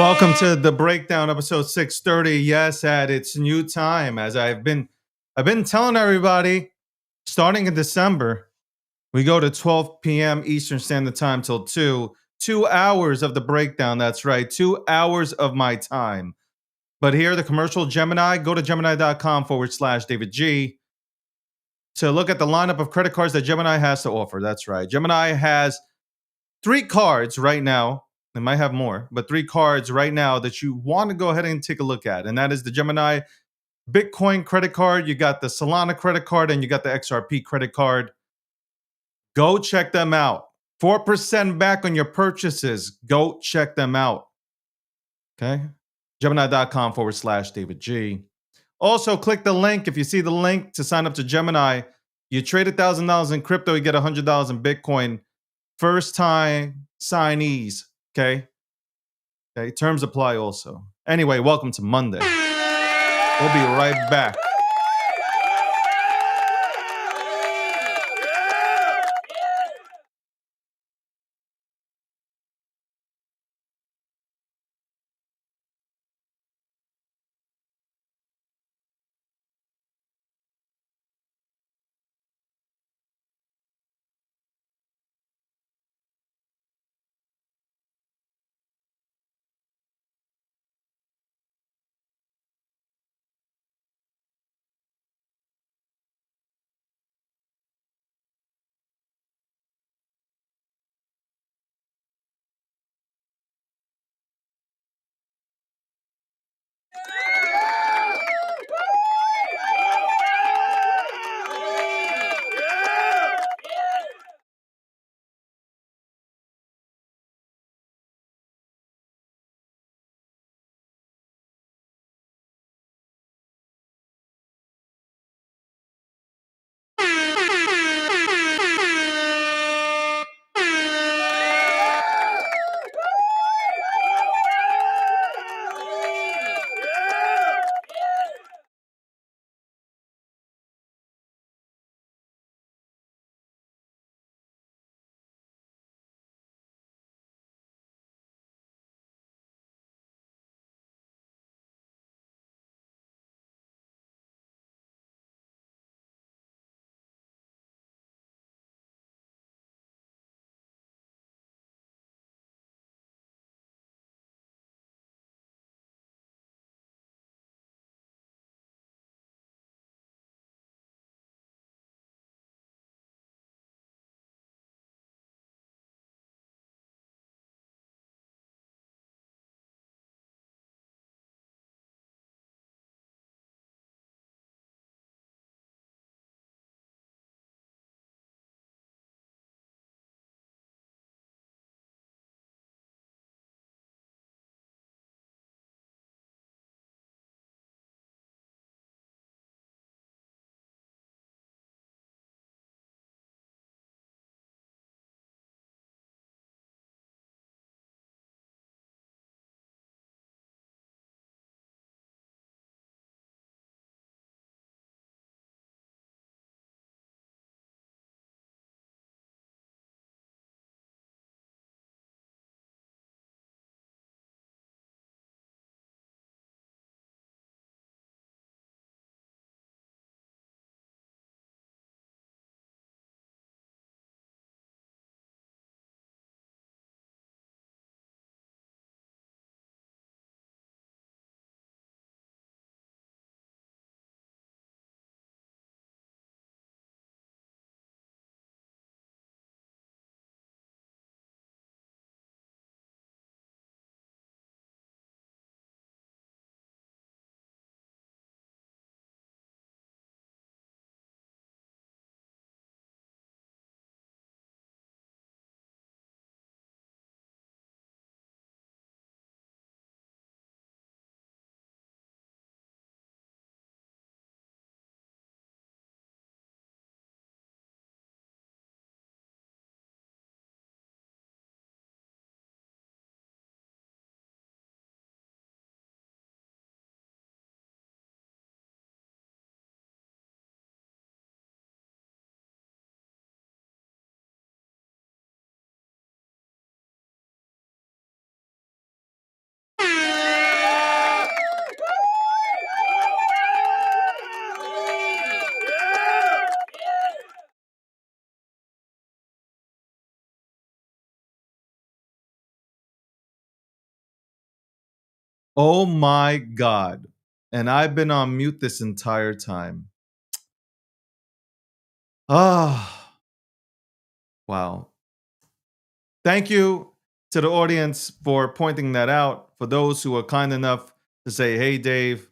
Welcome to the breakdown, episode 630. Yes, at its new time, as I've been telling everybody, starting in December, we go to 12 p.m. Eastern Standard Time till 2. 2 hours of the breakdown. That's right, 2 hours of my time. But here, the commercial Gemini, go to gemini.com/David G to look at the lineup of credit cards that Gemini has to offer. That's right. Gemini has 3 cards right now. They might have more, but 3 cards right now that you want to go ahead and take a look at. And that is the Gemini Bitcoin credit card. You got the Solana credit card and you got the XRP credit card. Go check them out. 4% back on your purchases. Go check them out. Okay. Gemini.com/David G. Also, click the link. If you see the link to sign up to Gemini, you trade $1,000 in crypto, you get $100 in Bitcoin. First time signees. Okay. Okay. Terms apply also. Anyway, welcome to Monday. We'll be right back. Oh my God. And I've been on mute this entire time. Ah, wow. Thank you to the audience for pointing that out. For those who are kind enough to say, hey, Dave,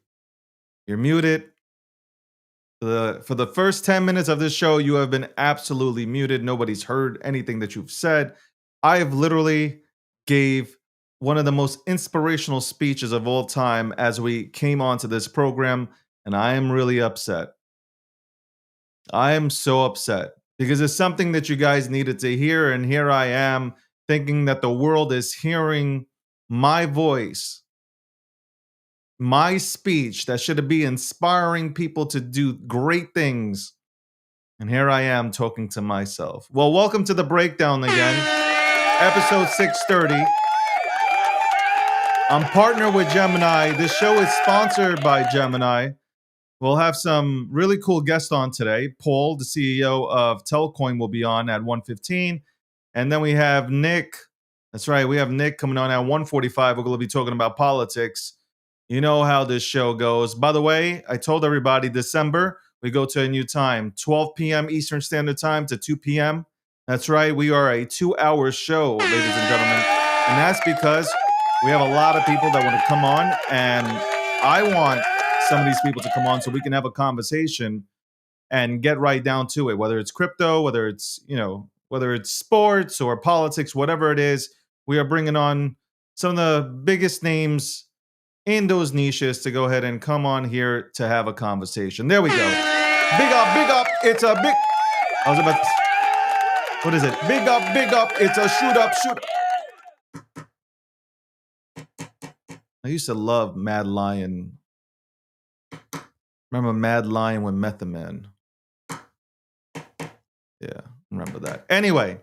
you're muted. For the first 10 minutes of this show, you have been absolutely muted. Nobody's heard anything that you've said. I have literally gave one of the most inspirational speeches of all time as we came onto this program, and I am really upset. I am so upset because it's something that you guys needed to hear, and here I am thinking that the world is hearing my voice, my speech that should be inspiring people to do great things. And here I am talking to myself. Well, welcome to the breakdown again, episode 630. I'm partnered with Gemini. This show is sponsored by Gemini. We'll have some really cool guests on today. Paul, the CEO of Telcoin, will be on at 1:15. And then we have Nick. That's right. We have Nick coming on at 1:45. We're going to be talking about politics. You know how this show goes. By the way, I told everybody December, we go to a new time, 12 p.m. Eastern Standard Time to 2 p.m. That's right. We are a 2-hour show, ladies and gentlemen. And that's because we have a lot of people that want to come on. And I want some of these people to come on so we can have a conversation and get right down to it, whether it's crypto, whether it's, whether it's sports or politics, whatever it is. We are bringing on some of the biggest names in those niches to go ahead and come on here to have a conversation. There we go. Big up. It's a big. I was about to. What is it? Big up. It's a shoot up. I used to love Mad Lion. Remember Mad Lion with Method Man? Yeah, remember that. Anyway,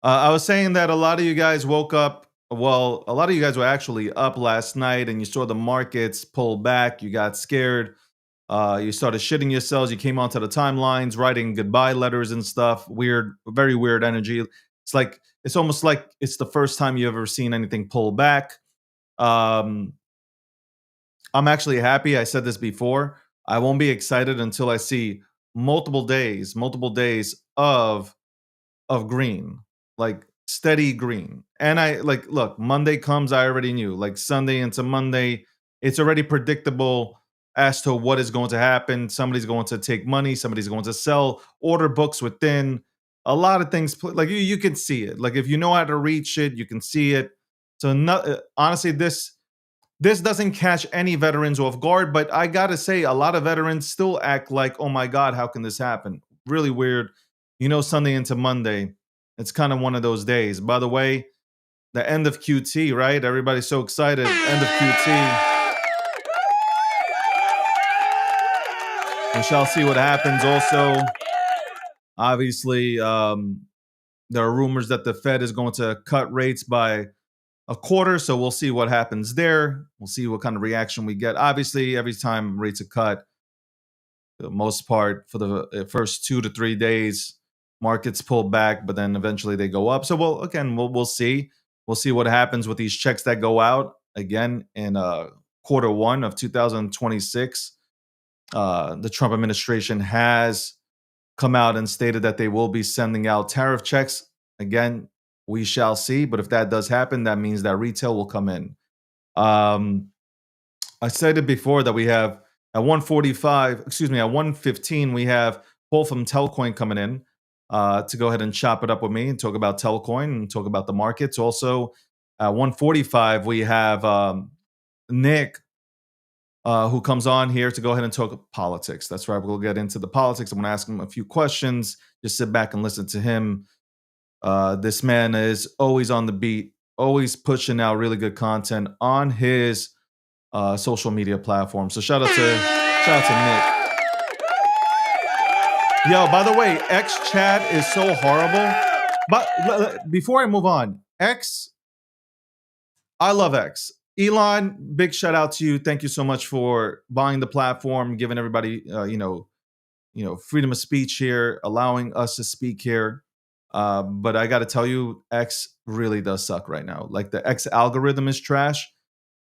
I was saying that a lot of you guys woke up. Well, a lot of you guys were actually up last night and you saw the markets pull back. You got scared. You started shitting yourselves. You came onto the timelines, writing goodbye letters and stuff. Weird, very weird energy. It's almost like it's the first time you've ever seen anything pull back. I'm actually happy. I said this before. I won't be excited until I see multiple days of green, like steady green. And I look, Monday comes, I already knew. Like Sunday into Monday, it's already predictable as to what is going to happen. Somebody's going to take money, somebody's going to sell, order books within. A lot of things, like you can see it. Like if you know how to read shit, you can see it. So honestly, this doesn't catch any veterans off guard, but I gotta say, a lot of veterans still act like, oh my God, how can this happen? Really weird. Sunday into Monday, it's kind of one of those days. By the way, the end of QT, right? Everybody's so excited. End of QT. We shall see what happens. Also, obviously, there are rumors that the Fed is going to cut rates by a quarter, so we'll see what happens there. We'll see what kind of reaction we get. Obviously, every time rates are cut, for the most part, for the first 2 to 3 days, markets pull back, but then eventually they go up. So we'll see. We'll see what happens with these checks that go out again in quarter one of 2026. The Trump administration has come out and stated that they will be sending out tariff checks. Again, we shall see. But if that does happen, that means that retail will come in. I said it before that we have at 1:15, we have Paul from Telcoin coming in to go ahead and chop it up with me and talk about Telcoin and talk about the markets. Also, at 1:45, we have Nick who comes on here to go ahead and talk politics. That's right. We'll get into the politics. I'm going to ask him a few questions. Just sit back and listen to him. This man is always on the beat, always pushing out really good content on his social media platform. So shout out to Nick. Yo, by the way, X chat is so horrible. But before I move on, X, I love X. Elon, big shout out to you. Thank you so much for buying the platform, giving everybody, freedom of speech here, allowing us to speak here. But I got to tell you, X really does suck right now. Like the X algorithm is trash.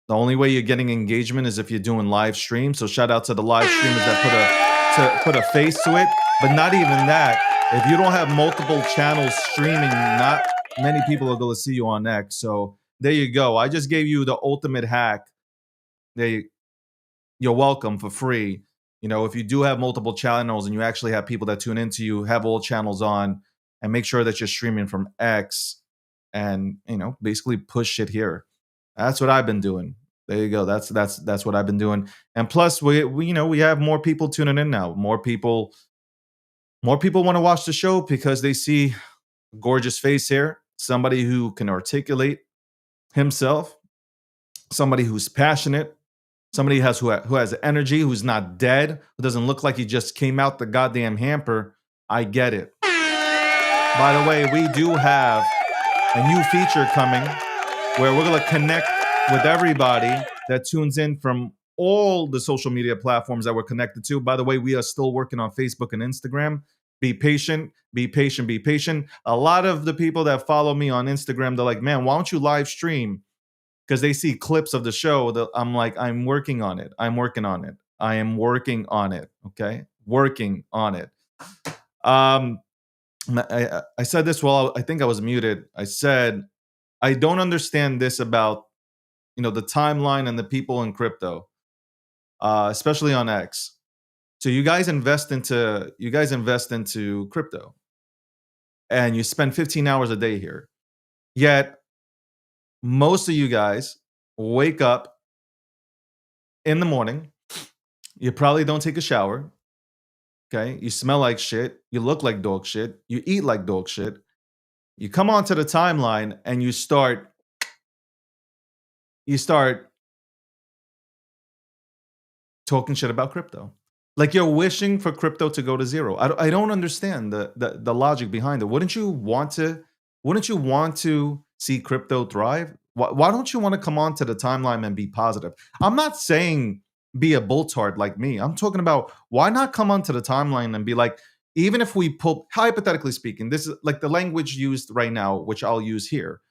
The only way you're getting engagement is if you're doing live streams. So shout out to the live streamers that put a face to it. But not even that. If you don't have multiple channels streaming, not many people are going to see you on X. So there you go. I just gave you the ultimate hack. You're welcome for free. If you do have multiple channels and you actually have people that tune into you, have all channels on, and make sure that you're streaming from X, and basically push it here. That's what I've been doing. There you go. That's what I've been doing. And plus, we have more people tuning in now. More people want to watch the show because they see a gorgeous face here, somebody who can articulate himself, somebody who's passionate, somebody who has energy, who's not dead, who doesn't look like he just came out the goddamn hamper. I get it. By the way, we do have a new feature coming where we're going to connect with everybody that tunes in from all the social media platforms that we're connected to. By the way, we are still working on Facebook and Instagram. Be patient, be patient, be patient. A lot of the people that follow me on Instagram, they're like, man, why don't you live stream? Because they see clips of the show. I'm like, I'm working on it. I'm working on it. I am working on it. Okay. Working on it. I said this while I think I was muted. I said, I don't understand this about, the timeline and the people in crypto, especially on X. So you guys invest into crypto and you spend 15 hours a day here. Yet most of you guys wake up in the morning. You probably don't take a shower. Okay. You smell like shit. You look like dog shit. You eat like dog shit. You come onto the timeline and you start talking shit about crypto. Like you're wishing for crypto to go to zero. I don't understand the logic behind it. Wouldn't you want to see crypto thrive? Why don't you want to come onto the timeline and be positive? I'm not saying be a bulltard like me. I'm talking about why not come onto the timeline and be like, even if we pull, hypothetically speaking, this is like the language used right now, which I'll use here.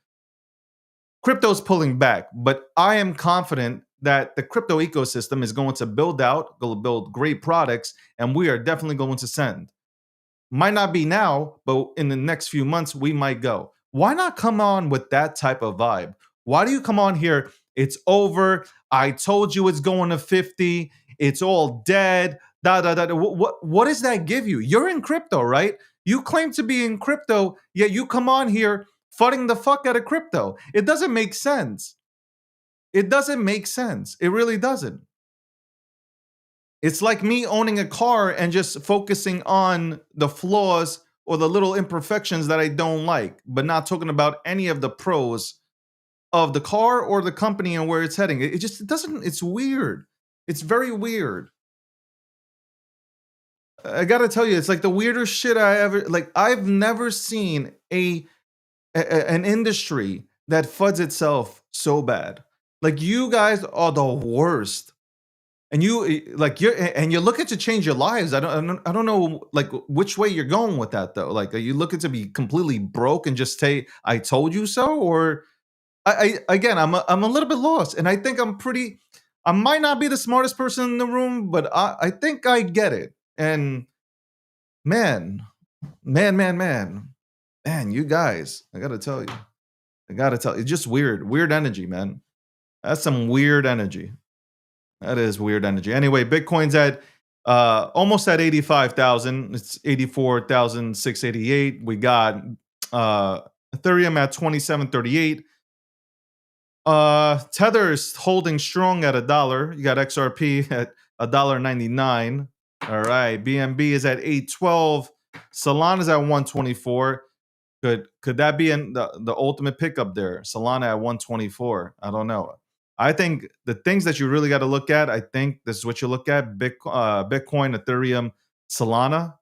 Crypto's pulling back, but I am confident that the crypto ecosystem is going to build great products, and we are definitely going to send. Might not be now, but in the next few months, we might go. Why not come on with that type of vibe? Why do you come on here? It's over. I told you it's going to 50. It's all dead. Da, da, da. What does that give you? You're in crypto, right? You claim to be in crypto, yet you come on here fudding the fuck out of crypto. It doesn't make sense. It doesn't make sense. It really doesn't. It's like me owning a car and just focusing on the flaws or the little imperfections that I don't like, but not talking about any of the pros of the car or the company and where it's heading. It doesn't, it's weird. It's very weird. I gotta tell you, it's like the weirdest shit I've never seen an industry that fuds itself so bad. Like you guys are the worst. And you're looking to change your lives. I don't know like which way you're going with that though. Like, are you looking to be completely broke and just say I told you so? Or I'm a little bit lost, and I think I might not be the smartest person in the room, but I think I get it. And man, man, you guys, I gotta tell you, it's just weird energy, man. That's some weird energy. That is weird energy. Anyway, Bitcoin's at almost at 85,000. It's 84,688. We got Ethereum at 2738. Tether's holding strong at $1. You got XRP at $1.99. All right. BNB is at 812. Solana's at 124. Could that be the ultimate pickup there? Solana at 124. I don't know. I think the things that you really got to look at, I think this is what you look at: Bitcoin, Ethereum, Solana,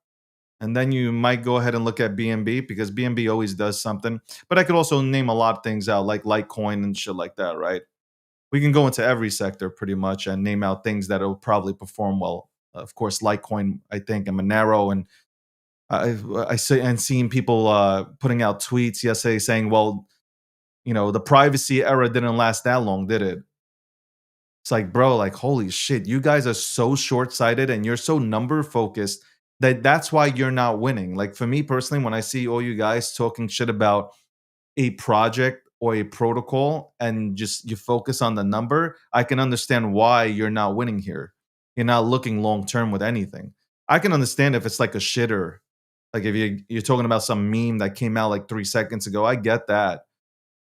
and then you might go ahead and look at BNB because BNB always does something. But I could also name a lot of things out like Litecoin and shit like that, right? We can go into every sector pretty much and name out things that will probably perform well. Of course, Litecoin, I think, and Monero, and I say and seeing people putting out tweets yesterday saying, "Well, the privacy era didn't last that long, did it?" It's like, bro, like, holy shit, you guys are so short-sighted and you're so number focused that that's why you're not winning. Like for me personally, when I see all you guys talking shit about a project or a protocol and just you focus on the number, I can understand why you're not winning here. You're not looking long term with anything. I can understand if it's like a shitter, like if you're talking about some meme that came out like 3 seconds ago. I get that.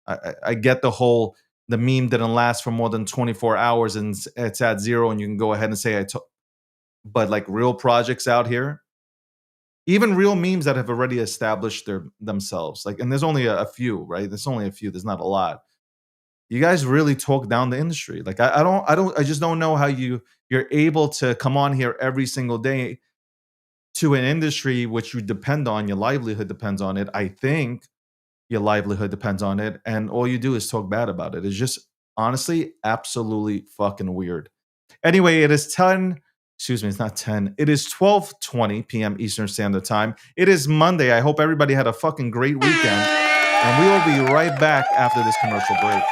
I get the meme didn't last for more than 24 hours and it's at zero, and you can go ahead and say but like real projects out here, even real memes that have already established themselves, like, and there's only a few, right? There's only a few. There's not a lot. You guys really talk down the industry. Like I just don't know how you're able to come on here every single day to an industry which you depend on. Your livelihood depends on it. I think your livelihood depends on it, and all you do is talk bad about it. It's just honestly absolutely fucking weird. Anyway, it is 10, excuse me, it's not 10. It is 12:20 p.m. Eastern Standard Time. It is Monday. I hope everybody had a fucking great weekend. And we will be right back after this commercial break.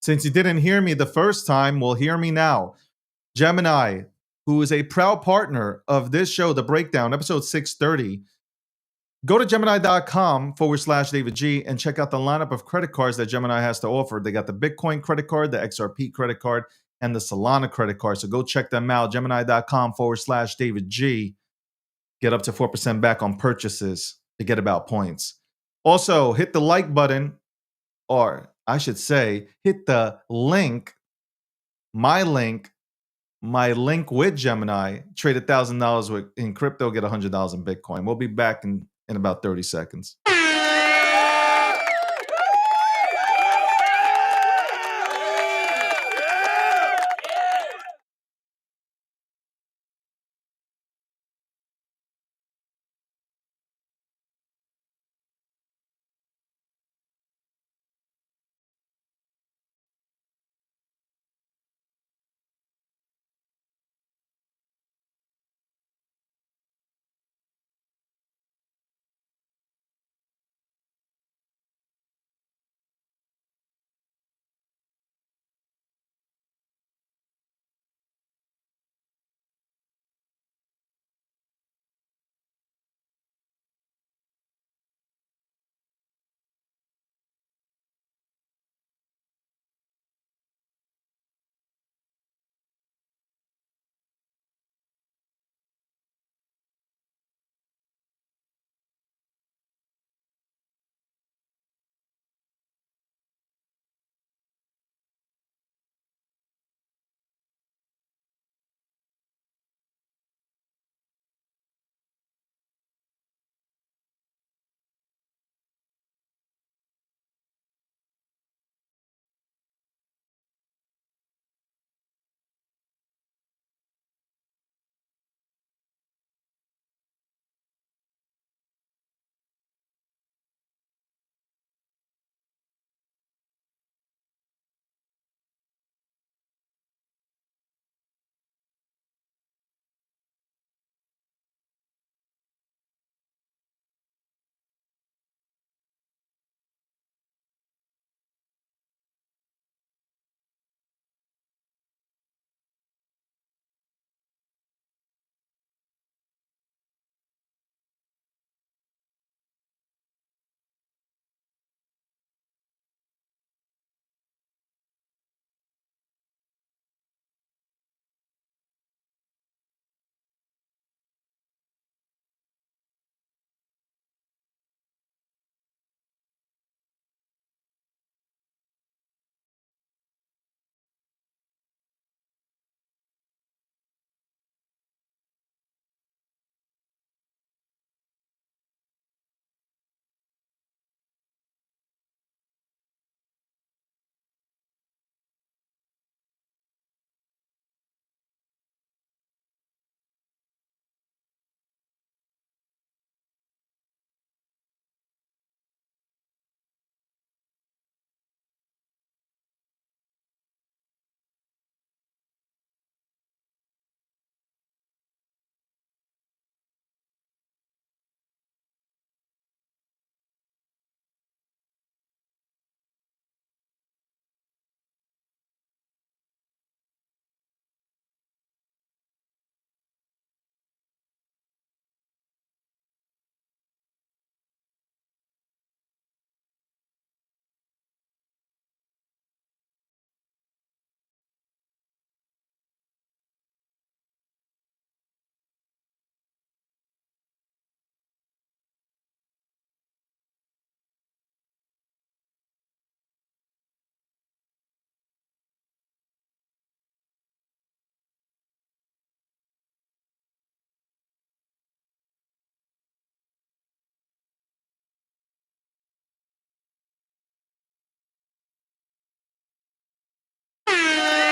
Since you didn't hear me the first time, well, hear me now. Gemini, who is a proud partner of this show, The Breakdown, episode 630, go to Gemini.com/David G and check out the lineup of credit cards that Gemini has to offer. They got the Bitcoin credit card, the XRP credit card, and the Solana credit card. So go check them out. Gemini.com/David G. Get up to 4% back on purchases to get about points. Also, hit the like button, or I should say, hit the link, my link, my link with Gemini. Trade $1,000 in crypto, get $100 in Bitcoin. We'll be back in about 30 seconds.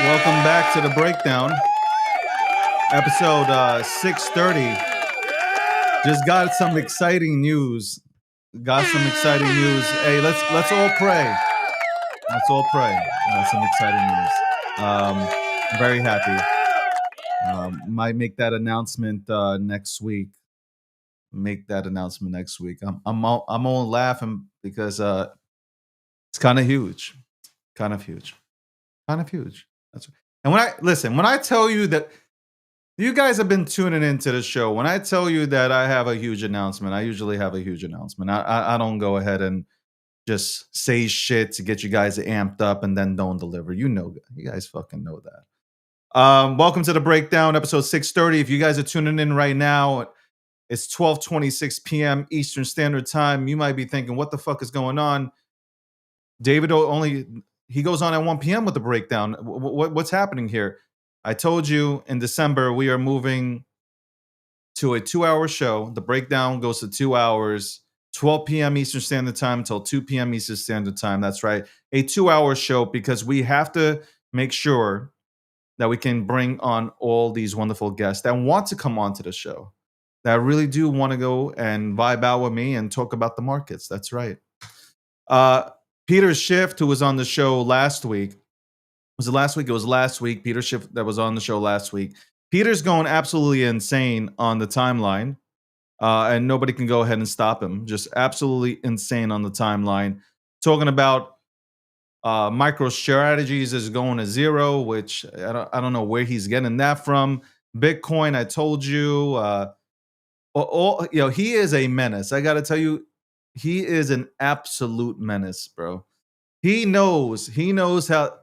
Welcome back to the breakdown, episode 630. Just got some exciting news. Hey, let's all pray. Let's all pray. That's some exciting news. I'm very happy. Might make that announcement next week. I'm all laughing because it's kind of huge. Kind of huge. Kind of huge. That's and when I tell you that you guys have been tuning into the show, when I tell you that I have a huge announcement, I usually have a huge announcement. I don't go ahead and just say shit to get you guys amped up and then don't deliver. You guys fucking know that. Welcome to the breakdown, episode 630. If you guys are tuning in right now, it's 12:26 p.m. Eastern Standard Time. You might be thinking, what the fuck is going on? David he goes on at 1 p.m. with the breakdown. What's happening here? I told you in December we are moving to a 2-hour show. The breakdown goes to 2 hours, 12 p.m. Eastern Standard Time until 2 p.m. Eastern Standard Time. That's right. A 2-hour show because we have to make sure that we can bring on all these wonderful guests that want to come on to the show, that really do want to go and vibe out with me and talk about the markets. That's right. Peter Schiff, who was on the show last week. Was it last week? It was last week. Peter Schiff that was on the show last week. Peter's going absolutely insane on the timeline, and nobody can go ahead and stop him. Just absolutely insane on the timeline. Talking about micro strategies is going to zero, which I don't know where he's getting that from. Bitcoin, I told you, he is a menace. I got to tell you, he is an absolute menace, bro. He knows how.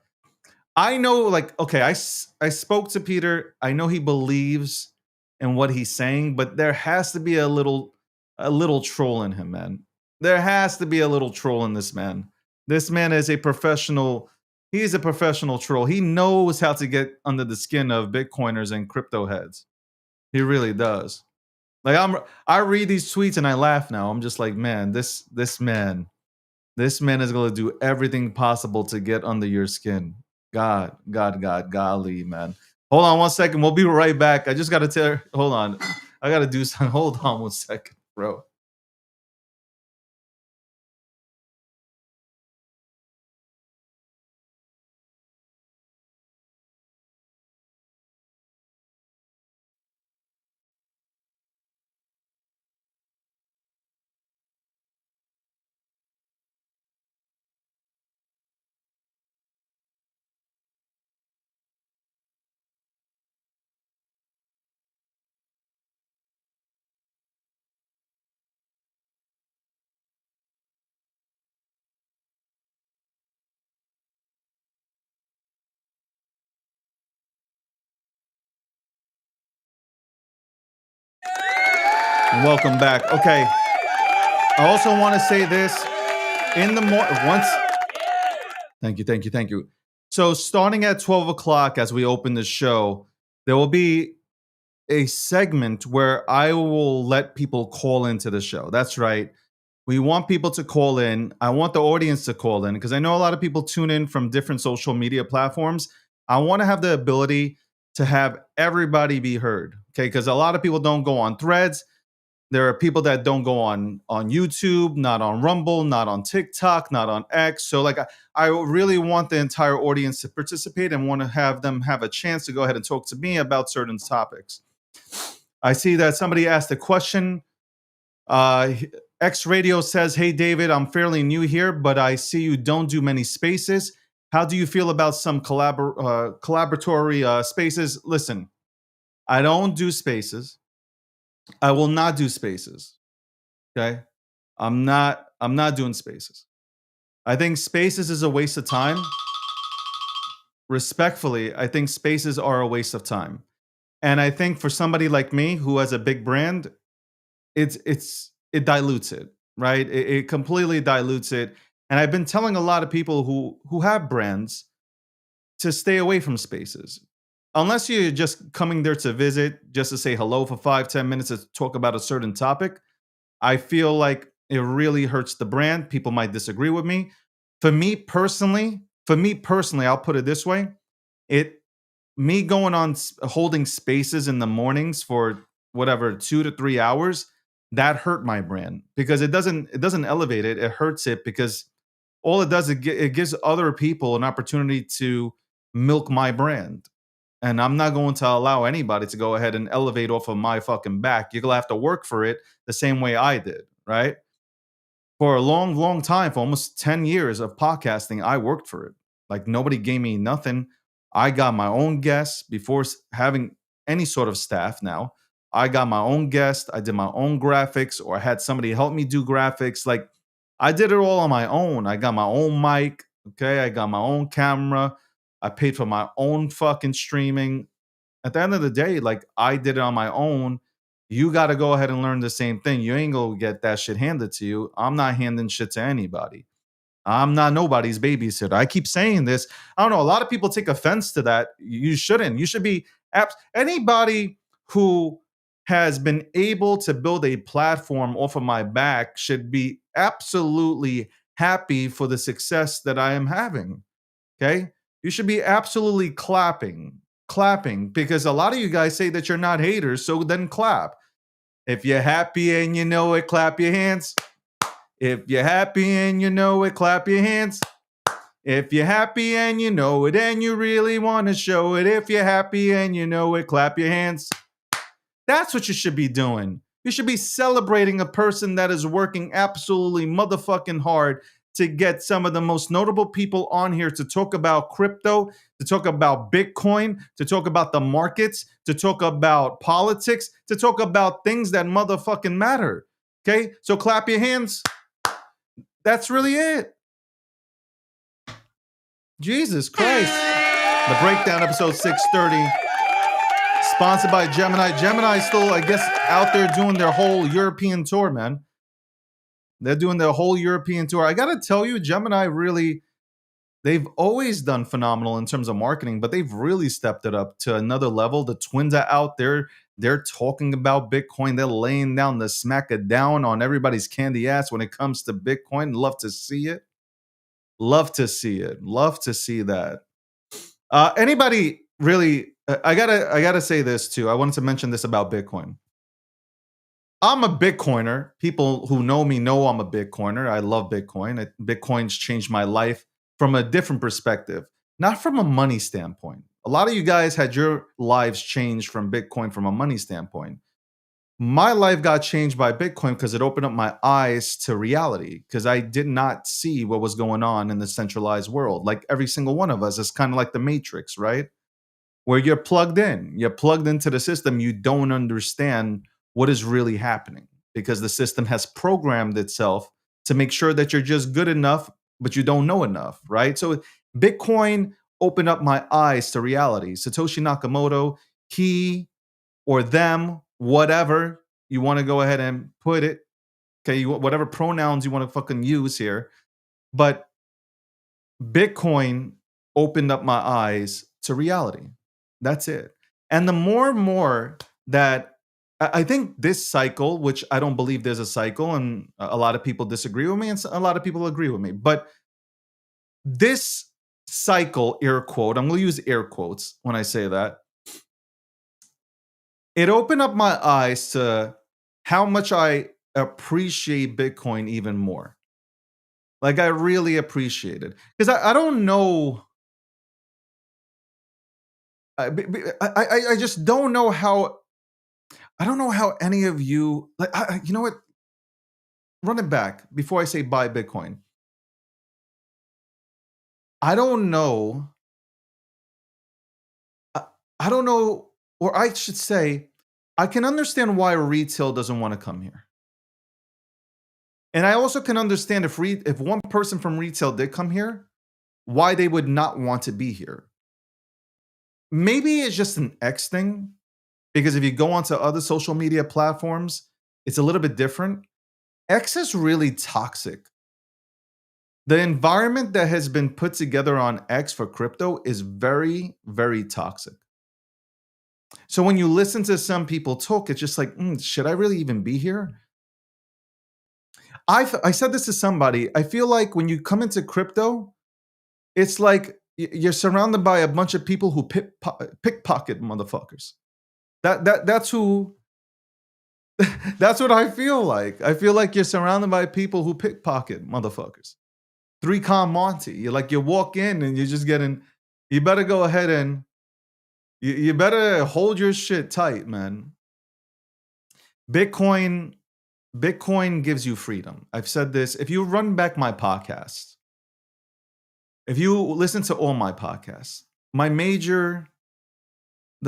I know, like, okay, I spoke to Peter. I know he believes in what he's saying, but there has to be a little troll in him, man. There has to be a little troll in this man. This man is a professional. He's a professional troll. He knows how to get under the skin of Bitcoiners and crypto heads. He really does. Like I read these tweets and I laugh now. I'm just like, man, this man is going to do everything possible to get under your skin. God, golly, man. Hold on 1 second. We'll be right back. I just got to hold on. I got to do something. Hold on 1 second, bro. Welcome back. Okay. I also want to say this in the once. Thank you. So starting at 12 o'clock as we open the show, there will be a segment where I will let people call into the show. That's right. We want people to call in. I want the audience to call in because I know a lot of people tune in from different social media platforms. I want to have the ability to have everybody be heard. Okay. Because a lot of people don't go on Threads. There are people that don't go on YouTube, not on Rumble, not on TikTok, not on X. So like I really want the entire audience to participate and want to have them have a chance to go ahead and talk to me about certain topics. I see that somebody asked a question. X Radio says, "Hey David, I'm fairly new here, but I see you don't do many spaces. How do you feel about some collaboratory spaces?" Listen, I don't do spaces. I will not do spaces. Okay. I'm not doing spaces. I think spaces is a waste of time. Respectfully, I think spaces are a waste of time. And I think for somebody like me who has a big brand, it dilutes it, right? It completely dilutes it. And I've been telling a lot of people who have brands to stay away from spaces. Unless you're just coming there to visit, just to say hello for 5-10 minutes to talk about a certain topic, I feel like it really hurts the brand. People might disagree with me. For me personally, I'll put it this way. It me going on holding spaces in the mornings for whatever 2 to 3 hours, that hurt my brand because it doesn't elevate it. It hurts it because all it does it gives other people an opportunity to milk my brand. And I'm not going to allow anybody to go ahead and elevate off of my fucking back. You're gonna have to work for it the same way I did, right? For a long, long time, for almost 10 years of podcasting, I worked for it. Like nobody gave me nothing. I got my own guests before having any sort of staff now. I got my own guest. I did my own graphics, or I had somebody help me do graphics. Like I did it all on my own. I got my own mic. Okay. I got my own camera. I paid for my own fucking streaming. At the end of the day, like I did it on my own. You got to go ahead and learn the same thing. You ain't gonna get that shit handed to you. I'm not handing shit to anybody. I'm not nobody's babysitter. I keep saying this. I don't know. A lot of people take offense to that. You shouldn't. You should be anybody who has been able to build a platform off of my back should be absolutely happy for the success that I am having. Okay. You should be absolutely clapping, because a lot of you guys say that you're not haters. So then clap. If you're happy and you know it, clap your hands. If you're happy and you know it, clap your hands. If you're happy and you know it and you really want to show it, if you're happy and you know it, clap your hands. That's what you should be doing. You should be celebrating a person that is working absolutely motherfucking hard to get some of the most notable people on here to talk about crypto, to talk about Bitcoin, to talk about the markets, to talk about politics, to talk about things that motherfucking matter. Okay? So clap your hands. That's really it. Jesus Christ. The Breakdown, episode 630. Sponsored by Gemini. Gemini is still, I guess, out there doing their whole European tour, man. They're doing their whole European tour. I got to tell you, Gemini really, they've always done phenomenal in terms of marketing, but they've really stepped it up to another level. The twins are out there. They're talking about Bitcoin. They're laying down the smack it down on everybody's candy ass when it comes to Bitcoin. Love to see it. Love to see it. Love to see that. Anybody really? I gotta say this too. I wanted to mention this about Bitcoin. I'm a Bitcoiner. People who know me know I'm a Bitcoiner. I love Bitcoin. Bitcoin's changed my life from a different perspective, not from a money standpoint. A lot of you guys had your lives changed from Bitcoin from a money standpoint. My life got changed by Bitcoin because it opened up my eyes to reality, because I did not see what was going on in the centralized world. Like every single one of us, it's kind of like the Matrix, right? Where you're plugged into the system, you don't understand what is really happening because the system has programmed itself to make sure that you're just good enough, but you don't know enough, right? So Bitcoin opened up my eyes to reality. Satoshi Nakamoto, he or them, whatever you want to go ahead and put it, okay, whatever pronouns you want to fucking use here, but Bitcoin opened up my eyes to reality. That's it. And the more and more that I think this cycle, which I don't believe there's a cycle, and a lot of people disagree with me, and a lot of people agree with me, but this cycle, air quote, I'm going to use air quotes when I say that, it opened up my eyes to how much I appreciate Bitcoin even more. Like I really appreciate it because I don't know. I just don't know how. I don't know how any of you like. You know what? Run it back before I say buy Bitcoin. I don't know. I don't know, or I should say, I can understand why retail doesn't want to come here. And I also can understand if one person from retail did come here, why they would not want to be here. Maybe it's just an X thing, because if you go onto other social media platforms, it's a little bit different. X is really toxic. The environment that has been put together on X for crypto is very, very toxic. So when you listen to some people talk, it's just like, should I really even be here? I said this to somebody. I feel like when you come into crypto, it's like You're surrounded by a bunch of people who pickpocket motherfuckers. That's who. That's what I feel like. I feel like you're surrounded by people who pickpocket motherfuckers. Three con Monty. You're like you walk in and you're just getting. You better go ahead and you better hold your shit tight, man. Bitcoin Bitcoin gives you freedom. I've said this. If you run back my podcast, if you listen to all my podcasts, the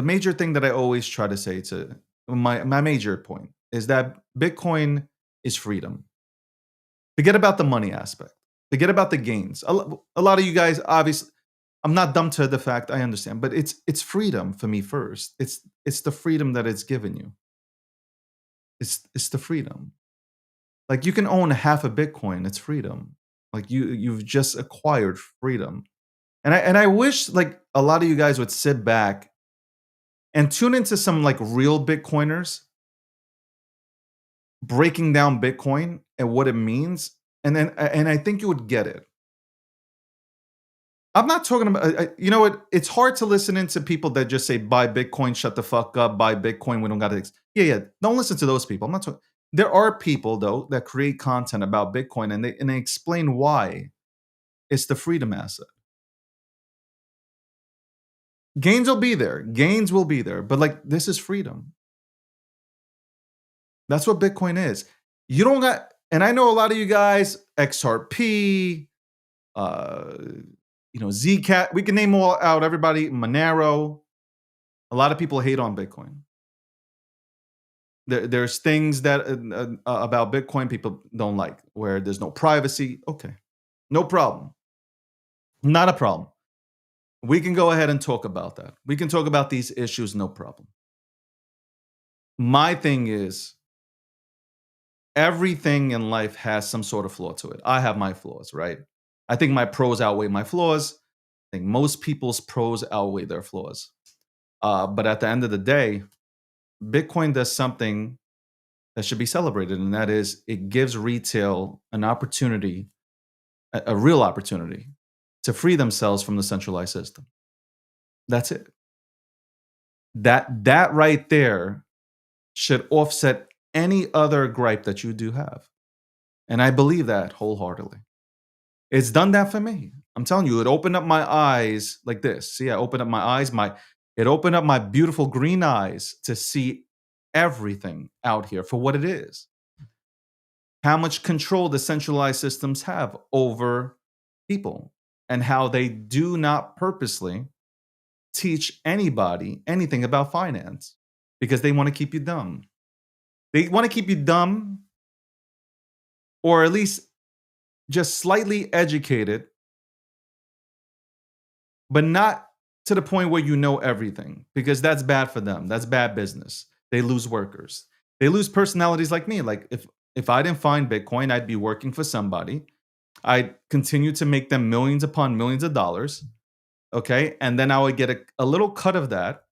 major thing that I always try to say to my major point is that Bitcoin is freedom. Forget about the money aspect. Forget about the gains. A lot of you guys, obviously, I'm not dumb to the fact I understand, but it's freedom for me first. It's the freedom that it's given you. It's the freedom. Like you can own half a Bitcoin. It's freedom. Like you've just acquired freedom. And I wish like a lot of you guys would sit back and tune into some like real Bitcoiners breaking down Bitcoin and what it means. And I think you would get it. I'm not talking about, you know what? It's hard to listen into people that just say, buy Bitcoin, shut the fuck up, buy Bitcoin, we don't got to. Yeah. Don't listen to those people. I'm not talking. There are people, though, that create content about Bitcoin and they explain why it's the freedom asset. Gains will be there. Gains will be there. But like, this is freedom. That's what Bitcoin is. You don't got, and I know a lot of you guys, XRP, Zcat, we can name all out everybody, Monero. A lot of people hate on Bitcoin. There's things that about Bitcoin people don't like, where there's no privacy. Okay, no problem. Not a problem. We can go ahead and talk about that. We can talk about these issues, no problem. My thing is, everything in life has some sort of flaw to it. I have my flaws, right? I think my pros outweigh my flaws. I think most people's pros outweigh their flaws. But at the end of the day, Bitcoin does something that should be celebrated, and that is it gives retail an opportunity, a real opportunity, to free themselves from the centralized system. That's it. That right there should offset any other gripe that you do have. And I believe that wholeheartedly. It's done that for me. I'm telling you, it opened up my eyes like this. See, I opened up my eyes, it opened up my beautiful green eyes to see everything out here for what it is. How much control the centralized systems have over people and how they do not purposely teach anybody anything about finance because they want to keep you dumb. They want to keep you dumb or at least just slightly educated, but not to the point where you know everything because that's bad for them. That's bad business. They lose workers. They lose personalities like me. Like if I didn't find Bitcoin, I'd be working for somebody. I'd continue to make them millions upon millions of dollars. Okay. And then I would get a little cut of that.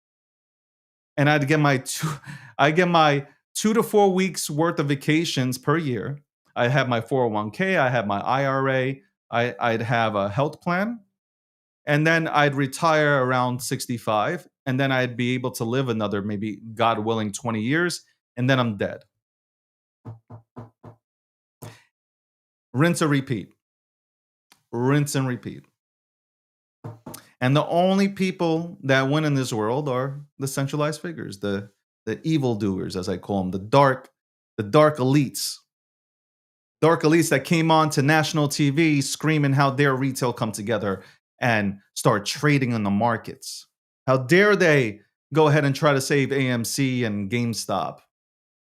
And I'd get my 2 to 4 weeks worth of vacations per year. I have my 401k, I have my IRA, I'd have a health plan, and then I'd retire around 65, and then I'd be able to live another, maybe God willing, 20 years, and then I'm dead. Rinse and repeat. Rinse and repeat. And the only people that win in this world are the centralized figures, the evildoers, as I call them, the dark elites. Dark elites that came on to national TV screaming how dare retail come together and start trading in the markets. How dare they go ahead and try to save AMC and GameStop?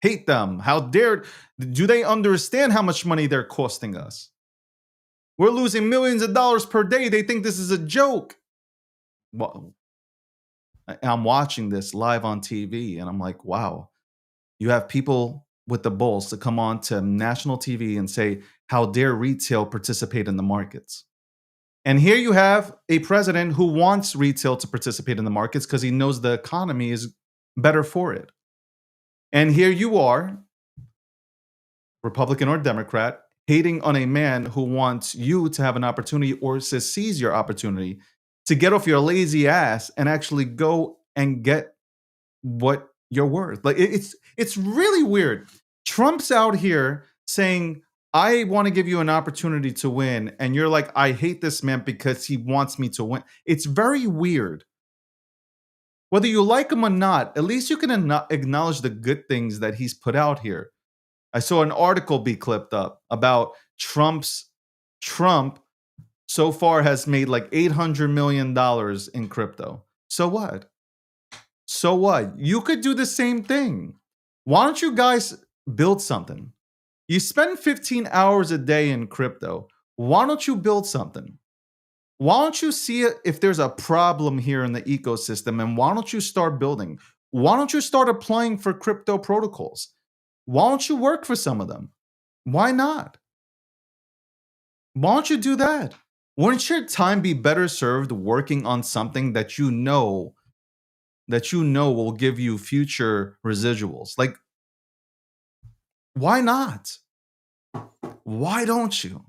Hate them. How do they understand how much money they're costing us? We're losing millions of dollars per day. They think this is a joke. Well, I'm watching this live on TV and I'm like, wow, you have people with the balls to come on to national TV and say, how dare retail participate in the markets? And here you have a president who wants retail to participate in the markets because he knows the economy is better for it. And here you are, Republican or Democrat, hating on a man who wants you to have an opportunity or to seize your opportunity to get off your lazy ass and actually go and get what you're worth. Like it's really weird. Trump's out here saying, I want to give you an opportunity to win. And you're like, I hate this man because he wants me to win. It's very weird. Whether you like him or not, at least you can acknowledge the good things that he's put out here. I saw an article be clipped up about Trump so far has made like $800 million in crypto. So what? So what? You could do the same thing. Why don't you guys build something? You spend 15 hours a day in crypto. Why don't you build something? Why don't you see if there's a problem here in the ecosystem, and why don't you start building? Why don't you start applying for crypto protocols? Why don't you work for some of them? Why not? Why don't you do that? Wouldn't your time be better served working on something that you know will give you future residuals? Like, why not? Why don't you?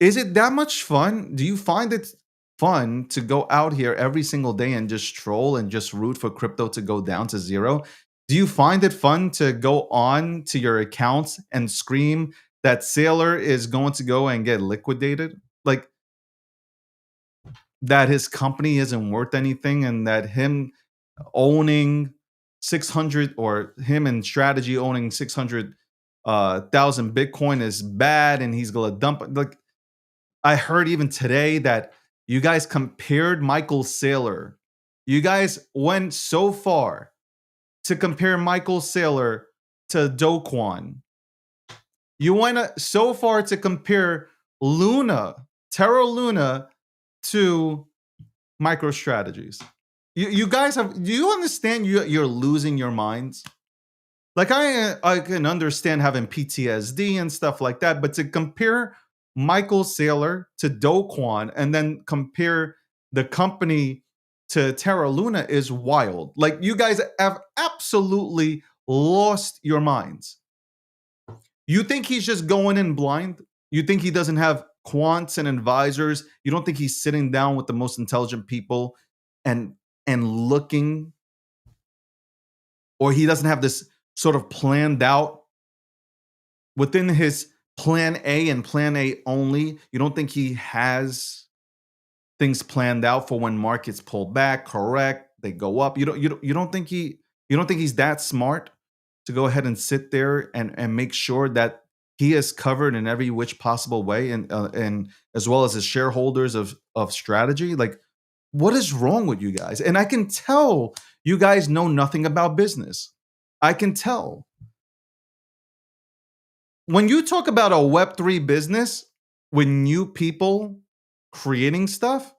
Is it that much fun? Do you find it fun to go out here every single day and just troll and just root for crypto to go down to zero? Do you find it fun to go on to your accounts and scream that Sailor is going to go and get liquidated? Like, that his company isn't worth anything, and that him owning 600, or him and Strategy owning 600,000 Bitcoin is bad, and he's gonna dump it. Like, I heard even today that you guys compared Michael Saylor. You guys went so far to compare Michael Saylor to Do Kwon. You went so far to compare Terra Luna to MicroStrategies. You guys have. Do you understand? You're losing your minds. Like, I can understand having PTSD and stuff like that, but to compare Michael Saylor to Do Kwon and then compare the company to Terra Luna is wild. Like, you guys have absolutely lost your minds. You think he's just going in blind? You think he doesn't have quants and advisors? You don't think he's sitting down with the most intelligent people and looking, or he doesn't have this sort of planned out within his plan A and plan A only? You don't think he has things planned out for when markets pull back, correct, they go up? You don't think he's that smart to go ahead and sit there and make sure that he is covered in every which possible way, and as well as his shareholders of Strategy? Like, what is wrong with you guys? And I can tell you guys know nothing about business. I can tell. When you talk about a Web3 business with new people creating stuff,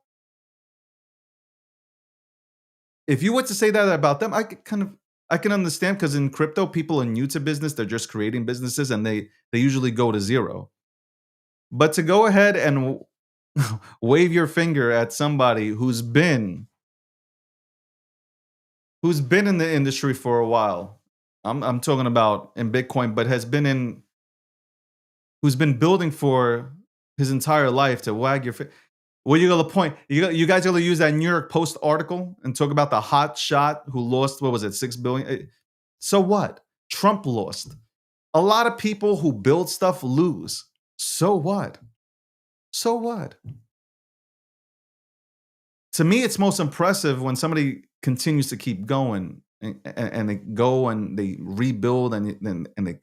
if you were to say that about them, I can understand, because in crypto, people are new to business. They're just creating businesses, and they usually go to zero. But to go ahead and wave your finger at somebody who's been in the industry for a while. I'm talking about in Bitcoin, but who's been building for his entire life, to wag your finger. What are you gonna point? You guys gonna use that New York Post article and talk about the hot shot who lost, what was it, $6 billion? So what? Trump lost. A lot of people who build stuff lose. So what? So what? To me, it's most impressive when somebody continues to keep going, and they go and they rebuild, and they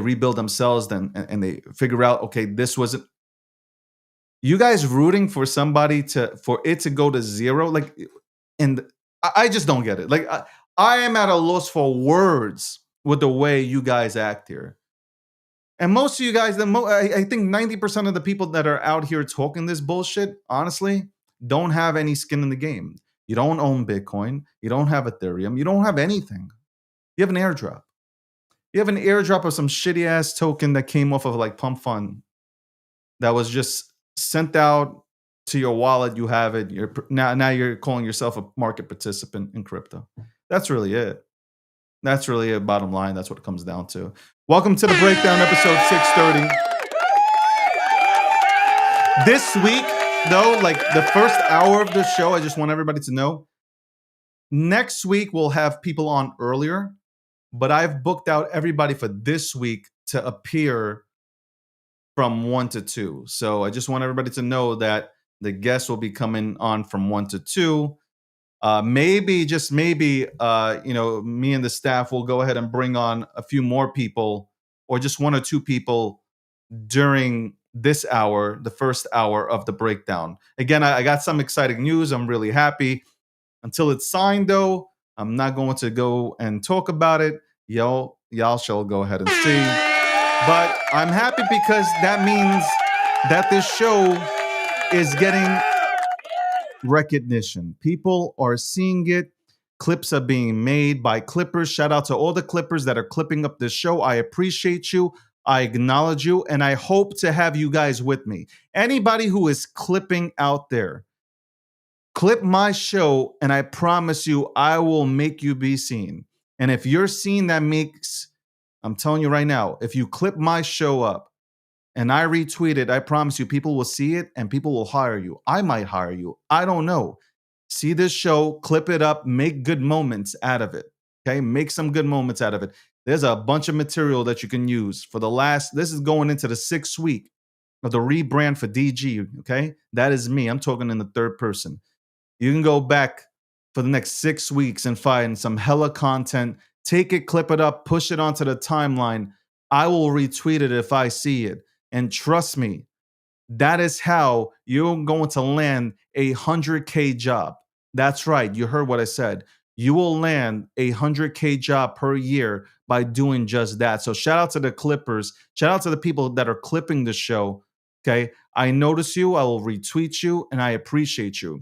rebuild themselves, and they figure out, okay, this wasn't. You guys rooting for somebody for it to go to zero, like, and I just don't get it. Like, I am at a loss for words with the way you guys act here. And most of you guys, I think 90% of the people that are out here talking this bullshit, honestly, don't have any skin in the game. You don't own Bitcoin. You don't have Ethereum. You don't have anything. You have an airdrop. You have an airdrop of some shitty ass token that came off of like Pump Fund, that was just sent out to your wallet. You have it. Now you're calling yourself a market participant in crypto. That's really it. That's really it. Bottom line, that's what it comes down to. Welcome to the Breakdown, episode 630. This week, though, like the first hour of the show, I just want everybody to know next week we'll have people on earlier, but I've booked out everybody for this week to appear from 1 to 2. So I just want everybody to know that the guests will be coming on from 1 to 2. Maybe, just maybe, me and the staff will go ahead and bring on a few more people or just one or two people during this hour, the first hour of the breakdown. Again, I got some exciting news. I'm really happy. Until it's signed, though, I'm not going to go and talk about it. Y'all shall go ahead and see. But I'm happy because that means that this show is getting recognition. People are seeing it. Clips are being made by clippers. Shout out to all the clippers that are clipping up this show. I appreciate you. I acknowledge you. And I hope to have you guys with me. Anybody who is clipping out there, clip my show, and I promise you, I will make you be seen. And if you're seen, I'm telling you right now, if you clip my show up, and I retweet it, I promise you, people will see it and people will hire you. I might hire you. I don't know. See this show, clip it up, make good moments out of it. Okay, make some good moments out of it. There's a bunch of material that you can use for this is going into the 6th week of the rebrand for DG. Okay, that is me. I'm talking in the third person. You can go back for the next 6 weeks and find some hella content. Take it, clip it up, push it onto the timeline. I will retweet it if I see it. And trust me, that is how you're going to land a 100K job. That's right. You heard what I said. You will land a 100K job per year by doing just that. So shout out to the clippers. Shout out to the people that are clipping the show. Okay. I notice you. I will retweet you and I appreciate you.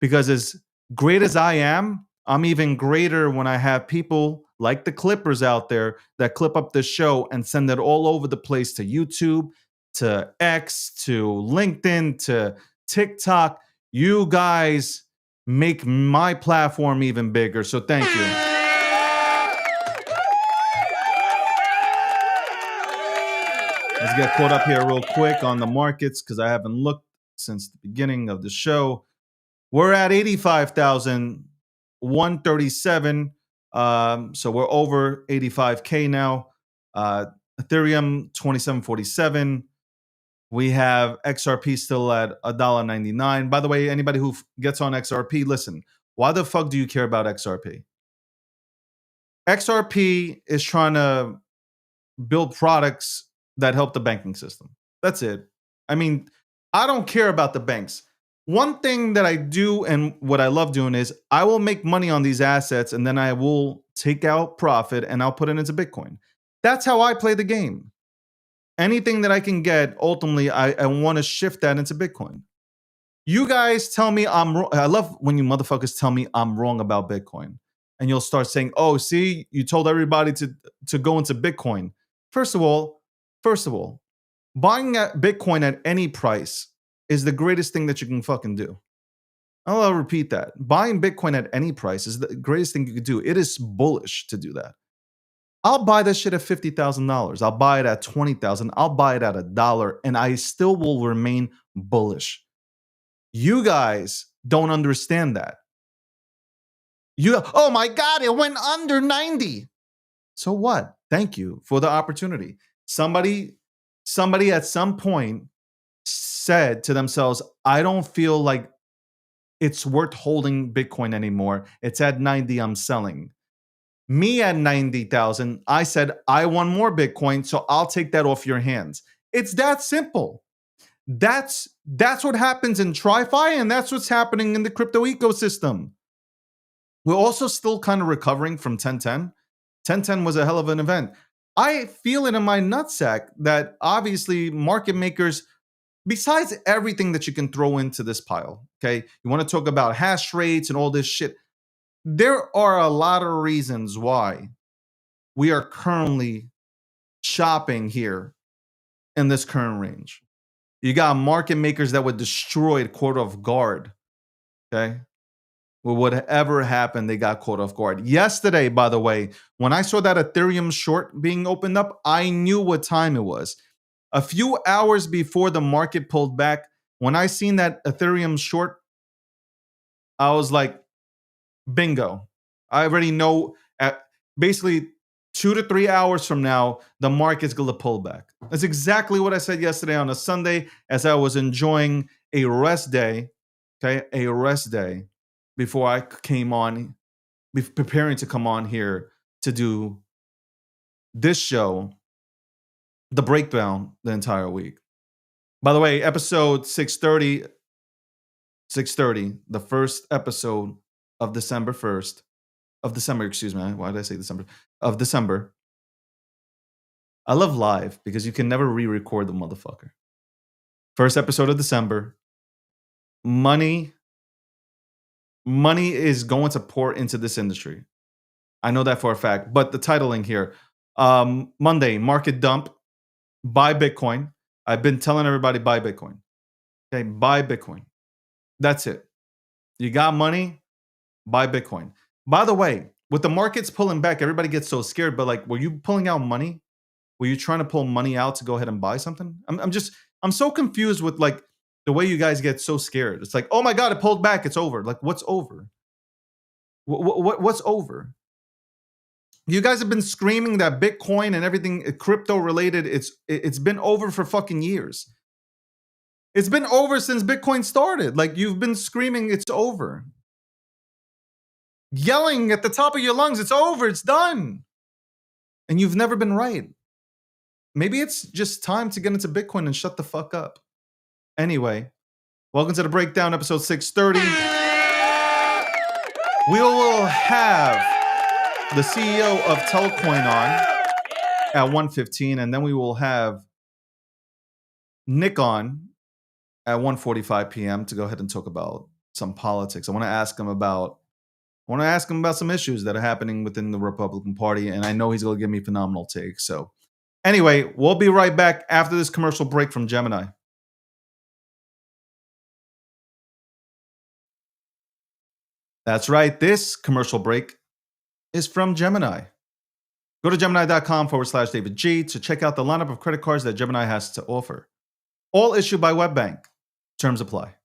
Because as great as I am, I'm even greater when I have people like the clippers out there that clip up the show and send it all over the place to YouTube, to X, to LinkedIn, to TikTok. You guys make my platform even bigger. So thank you. Let's get caught up here real quick on the markets because I haven't looked since the beginning of the show. We're at 85,137. So we're over 85K now. Ethereum 2747. We have XRP still at $1.99. By the way, anybody who gets on XRP, listen, why the fuck do you care about XRP? XRP is trying to build products that help the banking system. That's it. I mean, I don't care about the banks. One thing that I do and what I love doing is I will make money on these assets and then I will take out profit and I'll put it into Bitcoin. That's how I play the game. Anything that I can get, ultimately, I want to shift that into Bitcoin. You guys tell me I'm wrong. I love when you motherfuckers tell me I'm wrong about Bitcoin. And you'll start saying, oh, see, you told everybody to go into Bitcoin. First of all, buying Bitcoin at any price is the greatest thing that you can fucking do. I'll repeat that. Buying Bitcoin at any price is the greatest thing you could do. It is bullish to do that. I'll buy this shit at $50,000. I'll buy it at $20,000. I'll buy it at $1, and I still will remain bullish. You guys don't understand that. Oh my God, it went under 90. So what? Thank you for the opportunity. Somebody at some point said to themselves, I don't feel like it's worth holding Bitcoin anymore. It's at 90, I'm selling. Me at 90,000, I said, I want more Bitcoin, so I'll take that off your hands. It's that simple. That's what happens in TriFi, and that's what's happening in the crypto ecosystem. We're also still kind of recovering from 1010. 1010 was a hell of an event. I feel it in my nutsack that obviously market makers, besides everything that you can throw into this pile, okay, you want to talk about hash rates and all this shit. There are a lot of reasons why we are currently shopping here in this current range. You got market makers that would destroy it caught off guard. Okay. Well, whatever happened, they got caught off guard. Yesterday, by the way, when I saw that Ethereum short being opened up, I knew what time it was. A few hours before the market pulled back, When I seen that Ethereum short, I was like, bingo. I already know at basically 2 to 3 hours from now, the market's going to pull back. That's exactly what I said yesterday on a Sunday as I was enjoying a rest day, okay? A rest day before I came on, preparing to come on here to do this show, the breakdown, the entire week. By the way, episode 630, 630, the first episode of December 1st, of December, excuse me. Why did I say December? Of December. I love live because you can never re-record the motherfucker. First episode of December. Money is going to pour into this industry. I know that for a fact. But the titling here, Monday, market dump, buy Bitcoin. I've been telling everybody buy Bitcoin. Okay, buy Bitcoin. That's it. You got money, buy Bitcoin. By the way, with the markets pulling back, everybody gets so scared. But like, were you pulling out money? Were you trying to pull money out to go ahead and buy something? I'm so confused with like the way you guys get so scared. It's like, oh my god, it pulled back, it's over. Like, what's over? What's over? You guys have been screaming that Bitcoin and everything crypto related. It's been over for fucking years. It's been over since Bitcoin started. Like, you've been screaming it's over, yelling at the top of your lungs, it's over, it's done, and you've never been right. Maybe it's just time to get into Bitcoin and shut the fuck up. Anyway, welcome to the breakdown, episode 630. We will have the CEO of Telcoin on at 1:15, and then we will have Nick on at 1:45 p.m. to go ahead and talk about some politics. I want to ask him about some issues that are happening within the Republican Party, and I know he's going to give me phenomenal takes. So anyway, we'll be right back after this commercial break from Gemini. That's right. This commercial break is from Gemini. Go to Gemini.com/David G to check out the lineup of credit cards that Gemini has to offer. All issued by WebBank. Terms apply.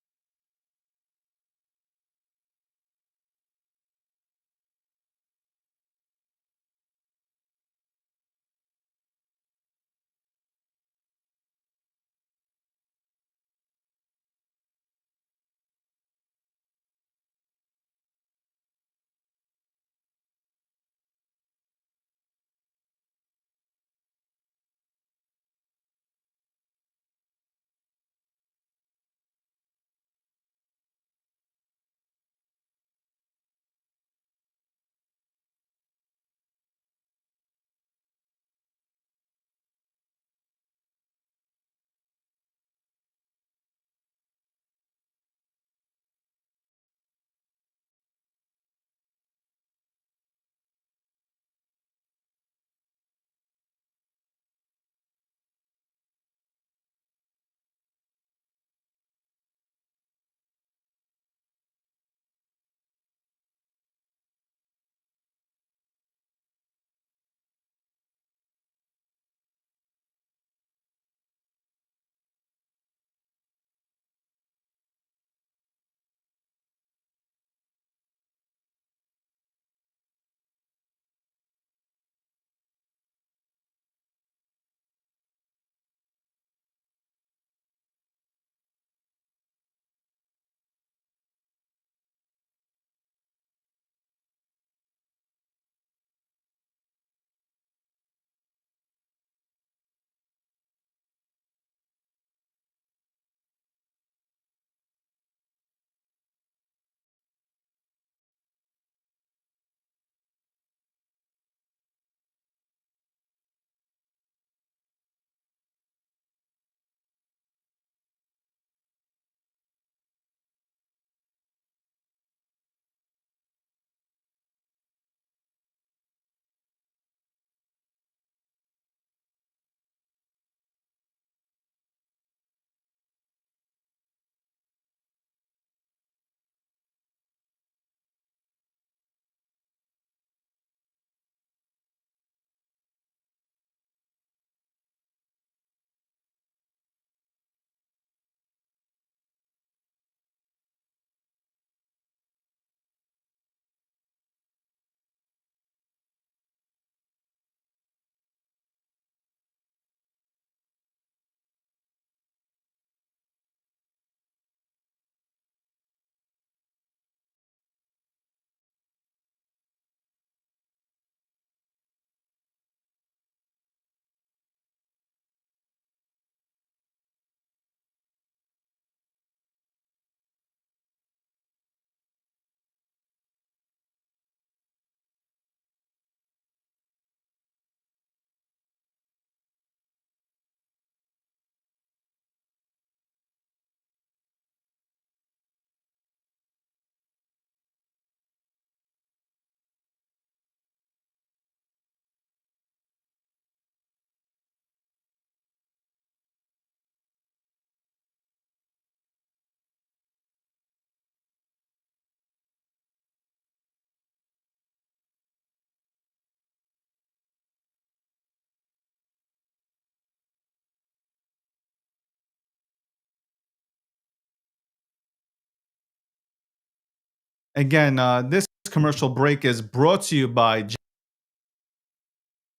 Again, this commercial break is brought to you by.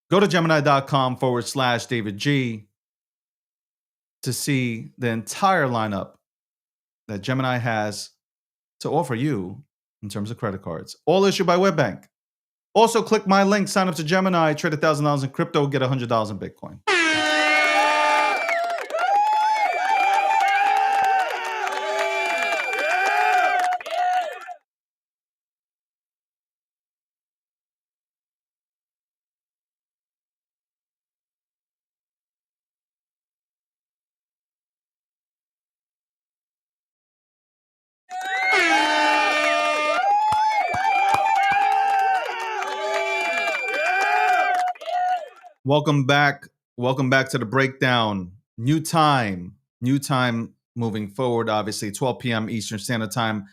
Go to Gemini.com/David G to see the entire lineup that Gemini has to offer you in terms of credit cards, all issued by WebBank. Also, click my link, sign up to Gemini, trade $1,000 in crypto, get $100 in Bitcoin. Welcome back. Welcome back to the breakdown. New time moving forward, obviously 12 p.m. Eastern Standard Time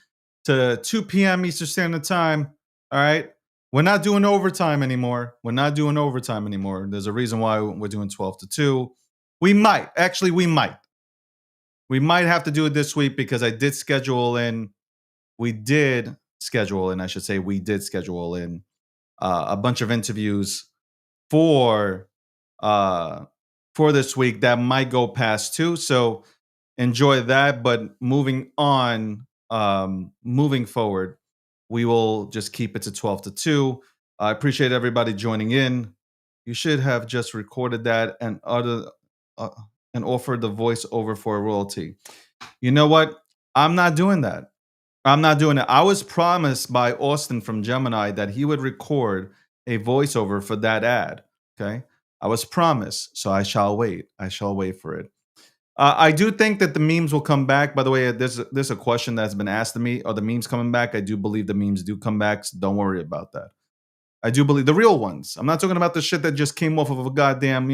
to 2 p.m. Eastern Standard Time. All right. We're not doing overtime anymore. There's a reason why we're doing 12 to 2. We might have to do it this week because we did schedule in a bunch of interviews for this week that might go past 2. So enjoy that. But moving forward, we will just keep it to 12 to 2. I appreciate everybody joining in. You should have just recorded that and offered the voiceover for a royalty. You know what? I'm not doing that. I was promised by Austin from Gemini that he would record a voiceover for that ad. Okay. I was promised, so I shall wait. For it. I do think that the memes will come back. By the way, there's a question that's been asked to me. Are the memes coming back? I do believe the memes do come back, so don't worry about that. I do believe the real ones. I'm not talking about the shit that just came off of a goddamn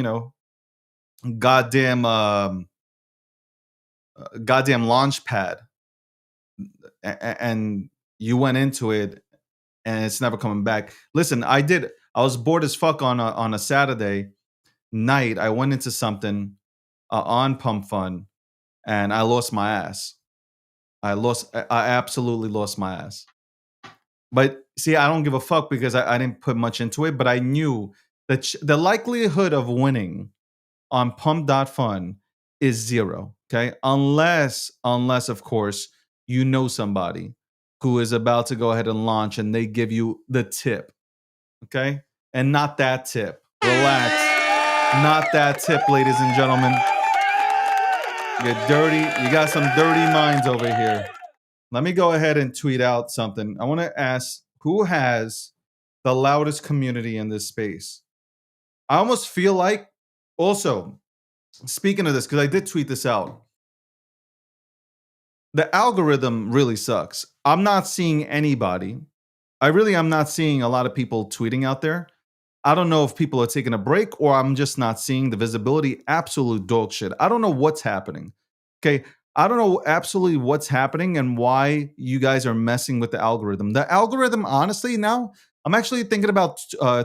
launch pad, and you went into it and it's never coming back. Listen, I was bored as fuck on a Saturday night. I went into something on Pump Fun, and I lost my ass. I absolutely lost my ass. But see, I don't give a fuck because I didn't put much into it, but I knew that the likelihood of winning on Pump.Fun is 0. Okay. Unless of course, you know somebody who is about to go ahead and launch and they give you the tip. Okay. And not that tip. Relax. Not that tip, ladies and gentlemen. Get dirty. You got some dirty minds over here. Let me go ahead and tweet out something. I want to ask who has the loudest community in this space. I almost feel like, also, speaking of this, because I did tweet this out, the algorithm really sucks. I'm not seeing anybody. I'm not seeing a lot of people tweeting out there. I don't know if people are taking a break or I'm just not seeing the visibility. Absolute dog shit. I don't know what's happening. Okay. I don't know absolutely what's happening and why you guys are messing with the algorithm. The algorithm, honestly, now I'm actually thinking about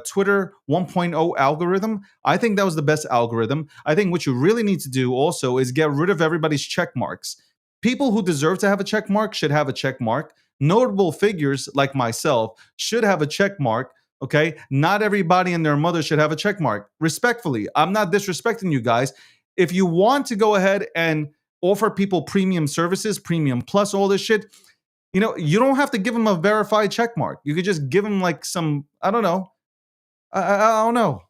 Twitter 1.0 algorithm. I think that was the best algorithm. I think what you really need to do also is get rid of everybody's check marks. People who deserve to have a check mark should have a check mark. Notable figures like myself should have a check mark. Okay. Not everybody and their mother should have a check mark. Respectfully, I'm not disrespecting you guys. If you want to go ahead and offer people premium services, premium plus, all this shit, you don't have to give them a verified check mark. You could just give them like some, I don't know. I don't know.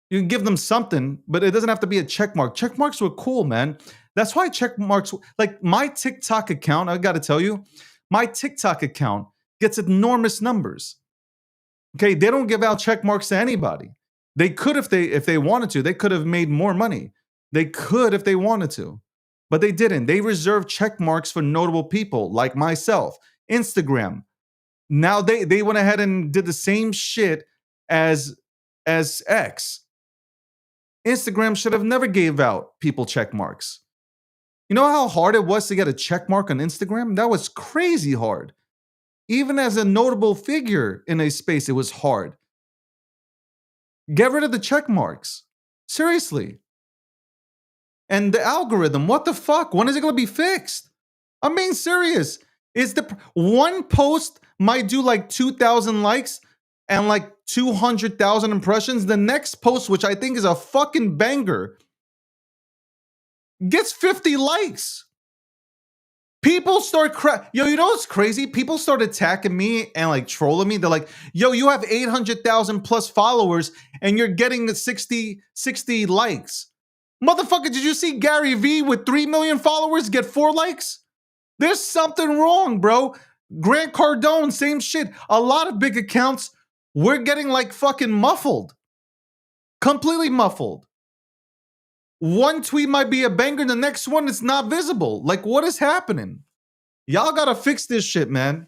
You can give them something, but it doesn't have to be a check mark. Check marks were cool, man. That's why check marks, like my TikTok account, I got to tell you, my TikTok account gets enormous numbers. Okay, they don't give out check marks to anybody. They could if they wanted to. They could have made more money. They could if they wanted to, but they didn't. They reserved check marks for notable people like myself. Instagram. Now they went ahead and did the same shit as X. Instagram should have never gave out people check marks. You know how hard it was to get a check mark on Instagram? That was crazy hard. Even as a notable figure in a space, it was hard. Get rid of the check marks. Seriously. And the algorithm, what the fuck? When is it going to be fixed? I'm being serious. Is the one post might do like 2,000 likes and like 200,000 impressions. The next post, which I think is a fucking banger, gets 50 likes. People start yo, you know what's crazy? People start attacking me and like trolling me. They're like, yo, you have 800,000 plus followers and you're getting 60 likes. Motherfucker, did you see Gary Vee with 3 million followers get 4 likes? There's something wrong, bro. Grant Cardone, same shit. A lot of big accounts, we're getting like fucking muffled. Completely muffled. One tweet might be a banger, the next one it's not visible. Like, what is happening? Y'all gotta fix this shit, man.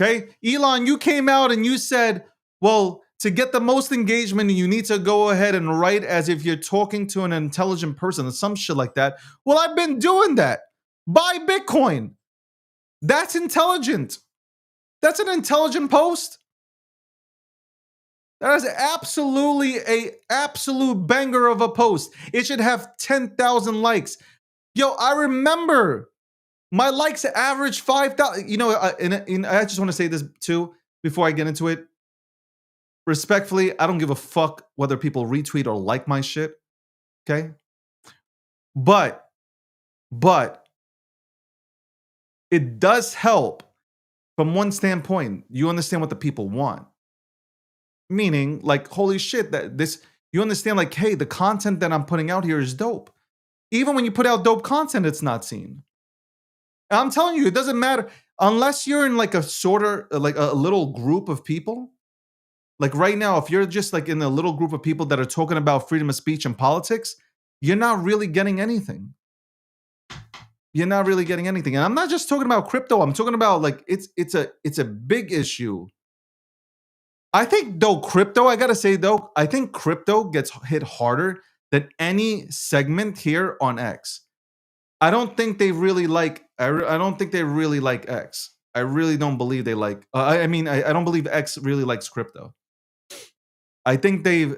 Okay? Elon, you came out and you said, well, to get the most engagement, you need to go ahead and write as if you're talking to an intelligent person or some shit like that. Well, I've been doing that. Buy Bitcoin. That's intelligent. That's an intelligent post. That is absolutely a absolute banger of a post. It should have 10,000 likes. Yo, I remember my likes average 5,000. You know, and I just want to say this too before I get into it. Respectfully, I don't give a fuck whether people retweet or like my shit. Okay? But it does help from one standpoint. You understand what the people want. Meaning, like, holy shit, that this, you understand, like, hey, the content that I'm putting out here is dope. Even when you put out dope content, it's not seen. And I'm telling you, it doesn't matter unless you're in like a Sortor, like a little group of people. Like right now, if you're just like in a little group of people that are talking about freedom of speech and politics, you're not really getting anything. You're not really getting anything. And I'm not just talking about crypto. I'm talking about like it's a big issue. I think though crypto, I gotta say though, I think crypto gets hit harder than any segment here on X. I don't think they really like. I don't think they really like X. I really don't believe they like. I mean, I don't believe X really likes crypto. I think they've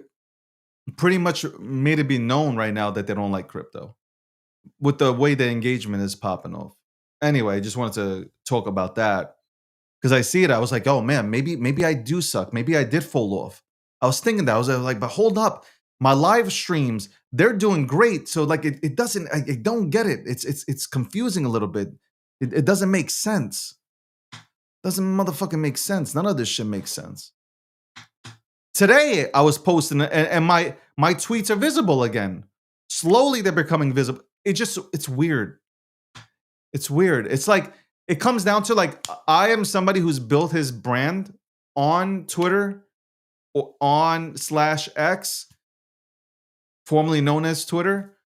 pretty much made it be known right now that they don't like crypto with the way the engagement is popping off. Anyway, I just wanted to talk about that because I see it. I was like, oh man, maybe I do suck. Maybe I did fall off. I was thinking that. I was like, but hold up, my live streams, they're doing great. So like it doesn't. I don't get it. It's confusing a little bit. It doesn't make sense. Doesn't motherfucking make sense. None of this shit makes sense. Today I was posting and my tweets are visible again. Slowly they're becoming visible. It's weird. It's weird. It's like it comes down to like I am somebody who's built his brand on Twitter or on /X, formerly known as Twitter.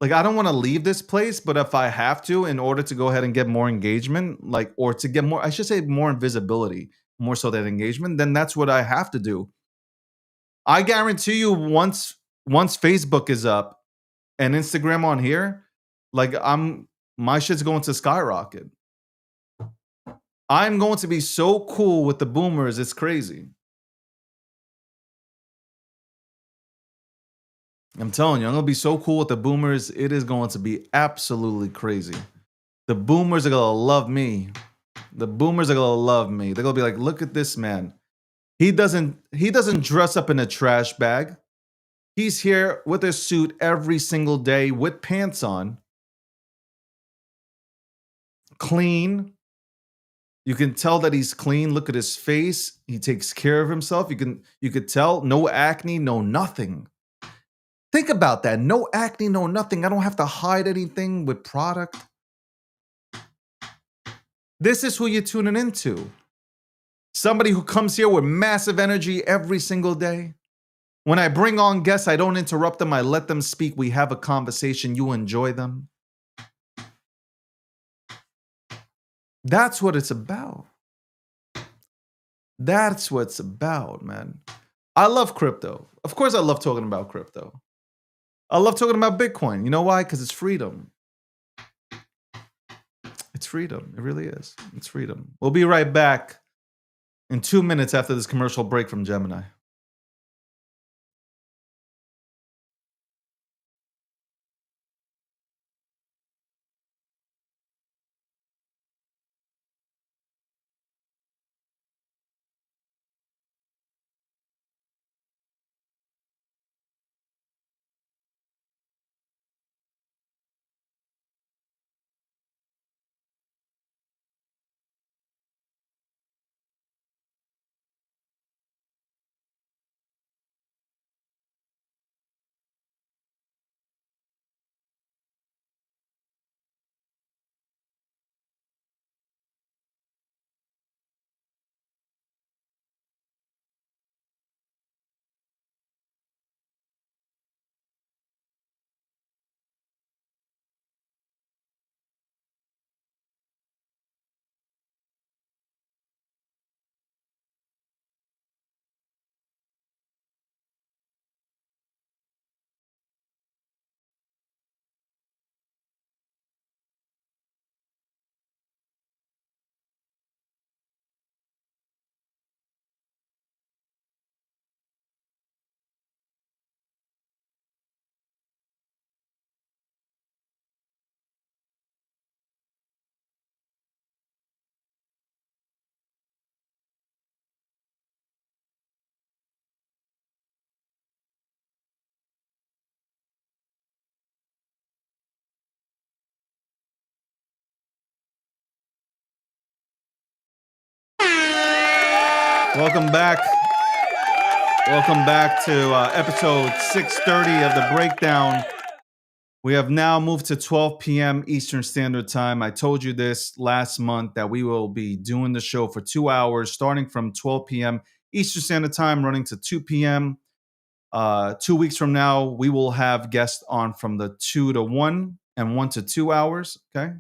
Like I don't want to leave this place, but if I have to in order to go ahead and get more engagement, like or to get more, I should say more visibility, more so than engagement, then that's what I have to do. I guarantee you once Facebook is up and Instagram on here, like my shit's going to skyrocket. I'm going to be so cool with the boomers, it's crazy. I'm telling you, I'm gonna be so cool with the boomers. It is going to be absolutely crazy. The boomers are gonna love me. The boomers are gonna love me. They're gonna be like, look at this man. He doesn't dress up in a trash bag. He's here with a suit every single day with pants on. Clean. You can tell that he's clean. Look at his face. He takes care of himself. You could tell no acne, no nothing. Think about that. No acne, no nothing. I don't have to hide anything with product. This is who you're tuning into. Somebody who comes here with massive energy every single day. When I bring on guests, I don't interrupt them. I let them speak. We have a conversation. You enjoy them. That's what it's about. That's what it's about, man. I love crypto. Of course, I love talking about crypto. I love talking about Bitcoin. You know why? Because it's freedom. It's freedom. It really is. It's freedom. We'll be right back in 2 minutes after this commercial break from Gemini. Welcome back. Welcome back to episode 630 of The Breakdown. We have now moved to 12 p.m. Eastern Standard Time. I told you this last month that we will be doing the show for 2 hours, starting from 12 p.m. Eastern Standard Time, running to 2 p.m. 2 weeks from now, we will have guests on from the 2 to 1 and 1 to 2 hours, okay?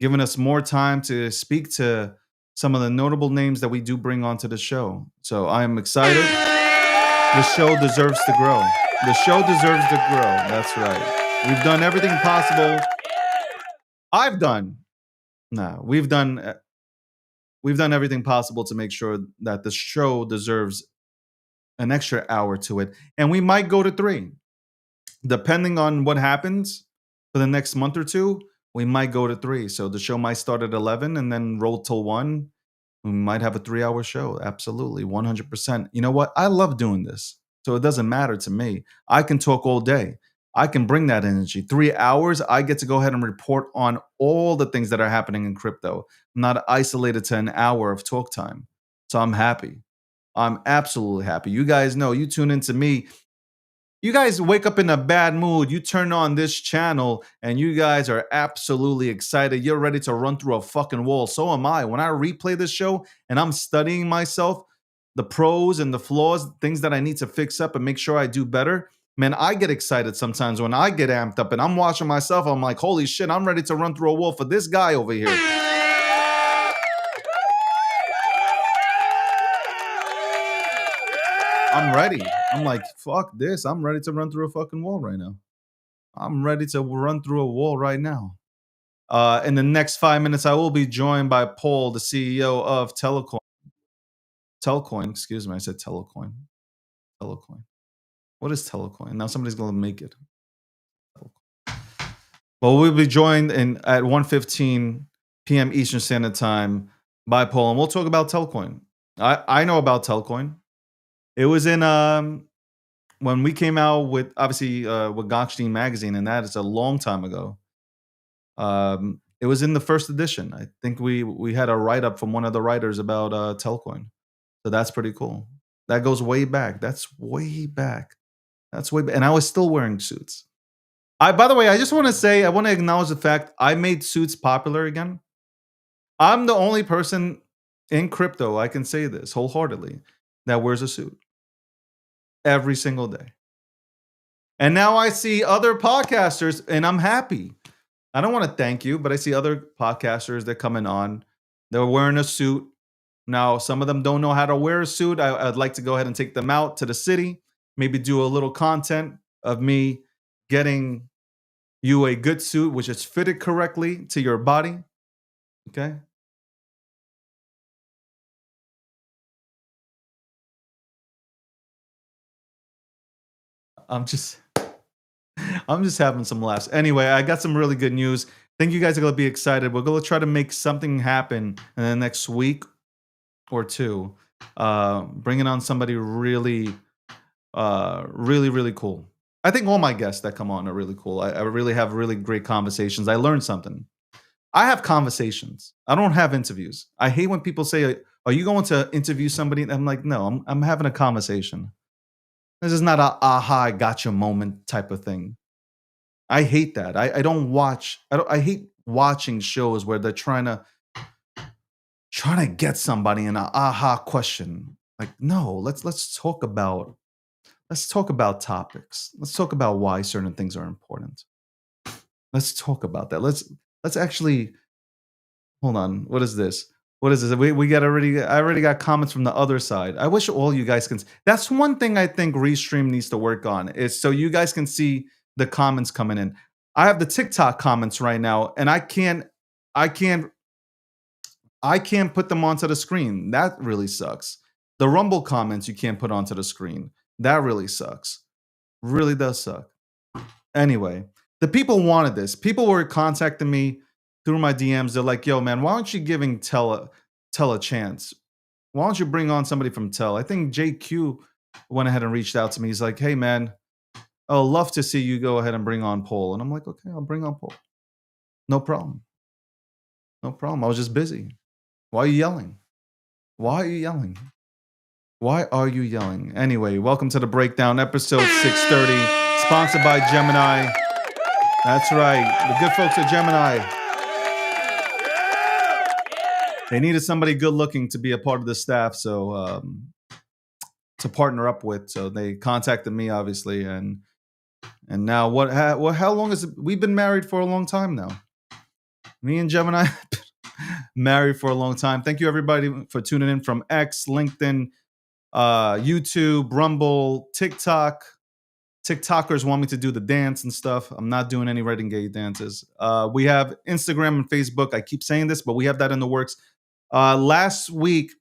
Giving us more time to speak to some of the notable names that we do bring onto the show. So I am excited. The show deserves to grow. The show deserves to grow. That's right. We've done everything possible. I've done. No, we've done everything possible to make sure that the show deserves an extra hour to it. And we might go to 3. Depending on what happens for the next month or two, we might go to 3. So the show might start at 11 and then roll till 1. We might have a 3-hour show. Absolutely, 100%. You know what? I love doing this. So it doesn't matter to me. I can talk all day. I can bring that energy. 3 hours, I get to go ahead and report on all the things that are happening in crypto. I'm not isolated to an hour of talk time. So I'm happy. I'm absolutely happy. You guys know, you tune into me. You guys wake up in a bad mood. You turn on this channel and you guys are absolutely excited. You're ready to run through a fucking wall. So am I. When I replay this show and I'm studying myself, the pros and the flaws, things that I need to fix up and make sure I do better, man, I get excited sometimes when I get amped up and I'm watching myself. I'm like, holy shit, I'm ready to run through a wall for this guy over here. I'm ready. I'm like, fuck this. I'm ready to run through a fucking wall right now. I'm ready to run through a wall right now. In the next 5 minutes, I will be joined by Paul, the CEO of Telecoin. Telcoin, excuse me. I said Telecoin. Telecoin. What is Telecoin? Now somebody's going to make it. Well, we'll be joined at 1:15 p.m. Eastern Standard Time by Paul, and we'll talk about Telcoin. I know about Telcoin. It was in when we came out with obviously with Gokhshtein magazine, and that is a long time ago. It was in the first edition. I think we had a write up from one of the writers about Telcoin, so that's pretty cool. That goes way back. That's way back. That's way back. And I was still wearing suits. By the way, I just want to say I want to acknowledge the fact I made suits popular again. I'm the only person in crypto, I can say this wholeheartedly, that wears a suit every single day. And now I see other podcasters, and I'm happy. I don't want to thank you, but I see other podcasters that coming on. They're wearing a suit. Now, some of them don't know how to wear a suit. I'd like to go ahead and take them out to the city, maybe do a little content of me getting you a good suit, which is fitted correctly to your body. Okay. I'm just I'm just having some laughs. Anyway, I got some really good news. Think you guys are gonna be excited. We're gonna try to make something happen in the next week or two. Bringing on somebody really, really cool. I think all my guests that come on are really cool. I really have really great conversations. I learned something. I have conversations. I don't have interviews. I hate when people say, "Are you going to interview somebody?" And I'm like, "No, I'm having a conversation. This is not a aha, I gotcha moment type of thing." I hate that. I don't watch. I hate watching shows where they're trying to get somebody in a aha question. Like, no, let's talk about topics. Let's talk about why certain things are important. Let's talk about that. Let's actually hold on. What is this? What is this? We got already. I already got comments from the other side. I wish all you guys can. That's one thing I think Restream needs to work on is so you guys can see the comments coming in. I have the TikTok comments right now, and I can't, I can't put them onto the screen. That really sucks. The Rumble comments you can't put onto the screen. That really sucks. Really does suck. Anyway, the people wanted this. People were contacting me through my DMs. They're like, "Yo, man, why aren't you giving Tell a chance? Why don't you bring on somebody from Tell?" I think JQ went ahead and reached out to me. He's like, "Hey, man, I'd love to see you go ahead and bring on Paul." And I'm like, "Okay, I'll bring on Paul. No problem. No problem. I was just busy. Why are you yelling? Why are you yelling?" Why are you yelling? Anyway, welcome to the breakdown, episode 630, sponsored by Gemini. That's right, the good folks at Gemini. They needed somebody good looking to be a part of the staff, so to partner up with. So they contacted me, obviously, and now how long is it? We've been married for a long time now. Me and Gemini married for a long time. Thank you everybody for tuning in from X, LinkedIn, YouTube, Rumble, TikTok. TikTokers want me to do the dance and stuff. I'm not doing any Red and Gay dances. We have Instagram and Facebook. I keep saying this, but we have that in the works. Last week,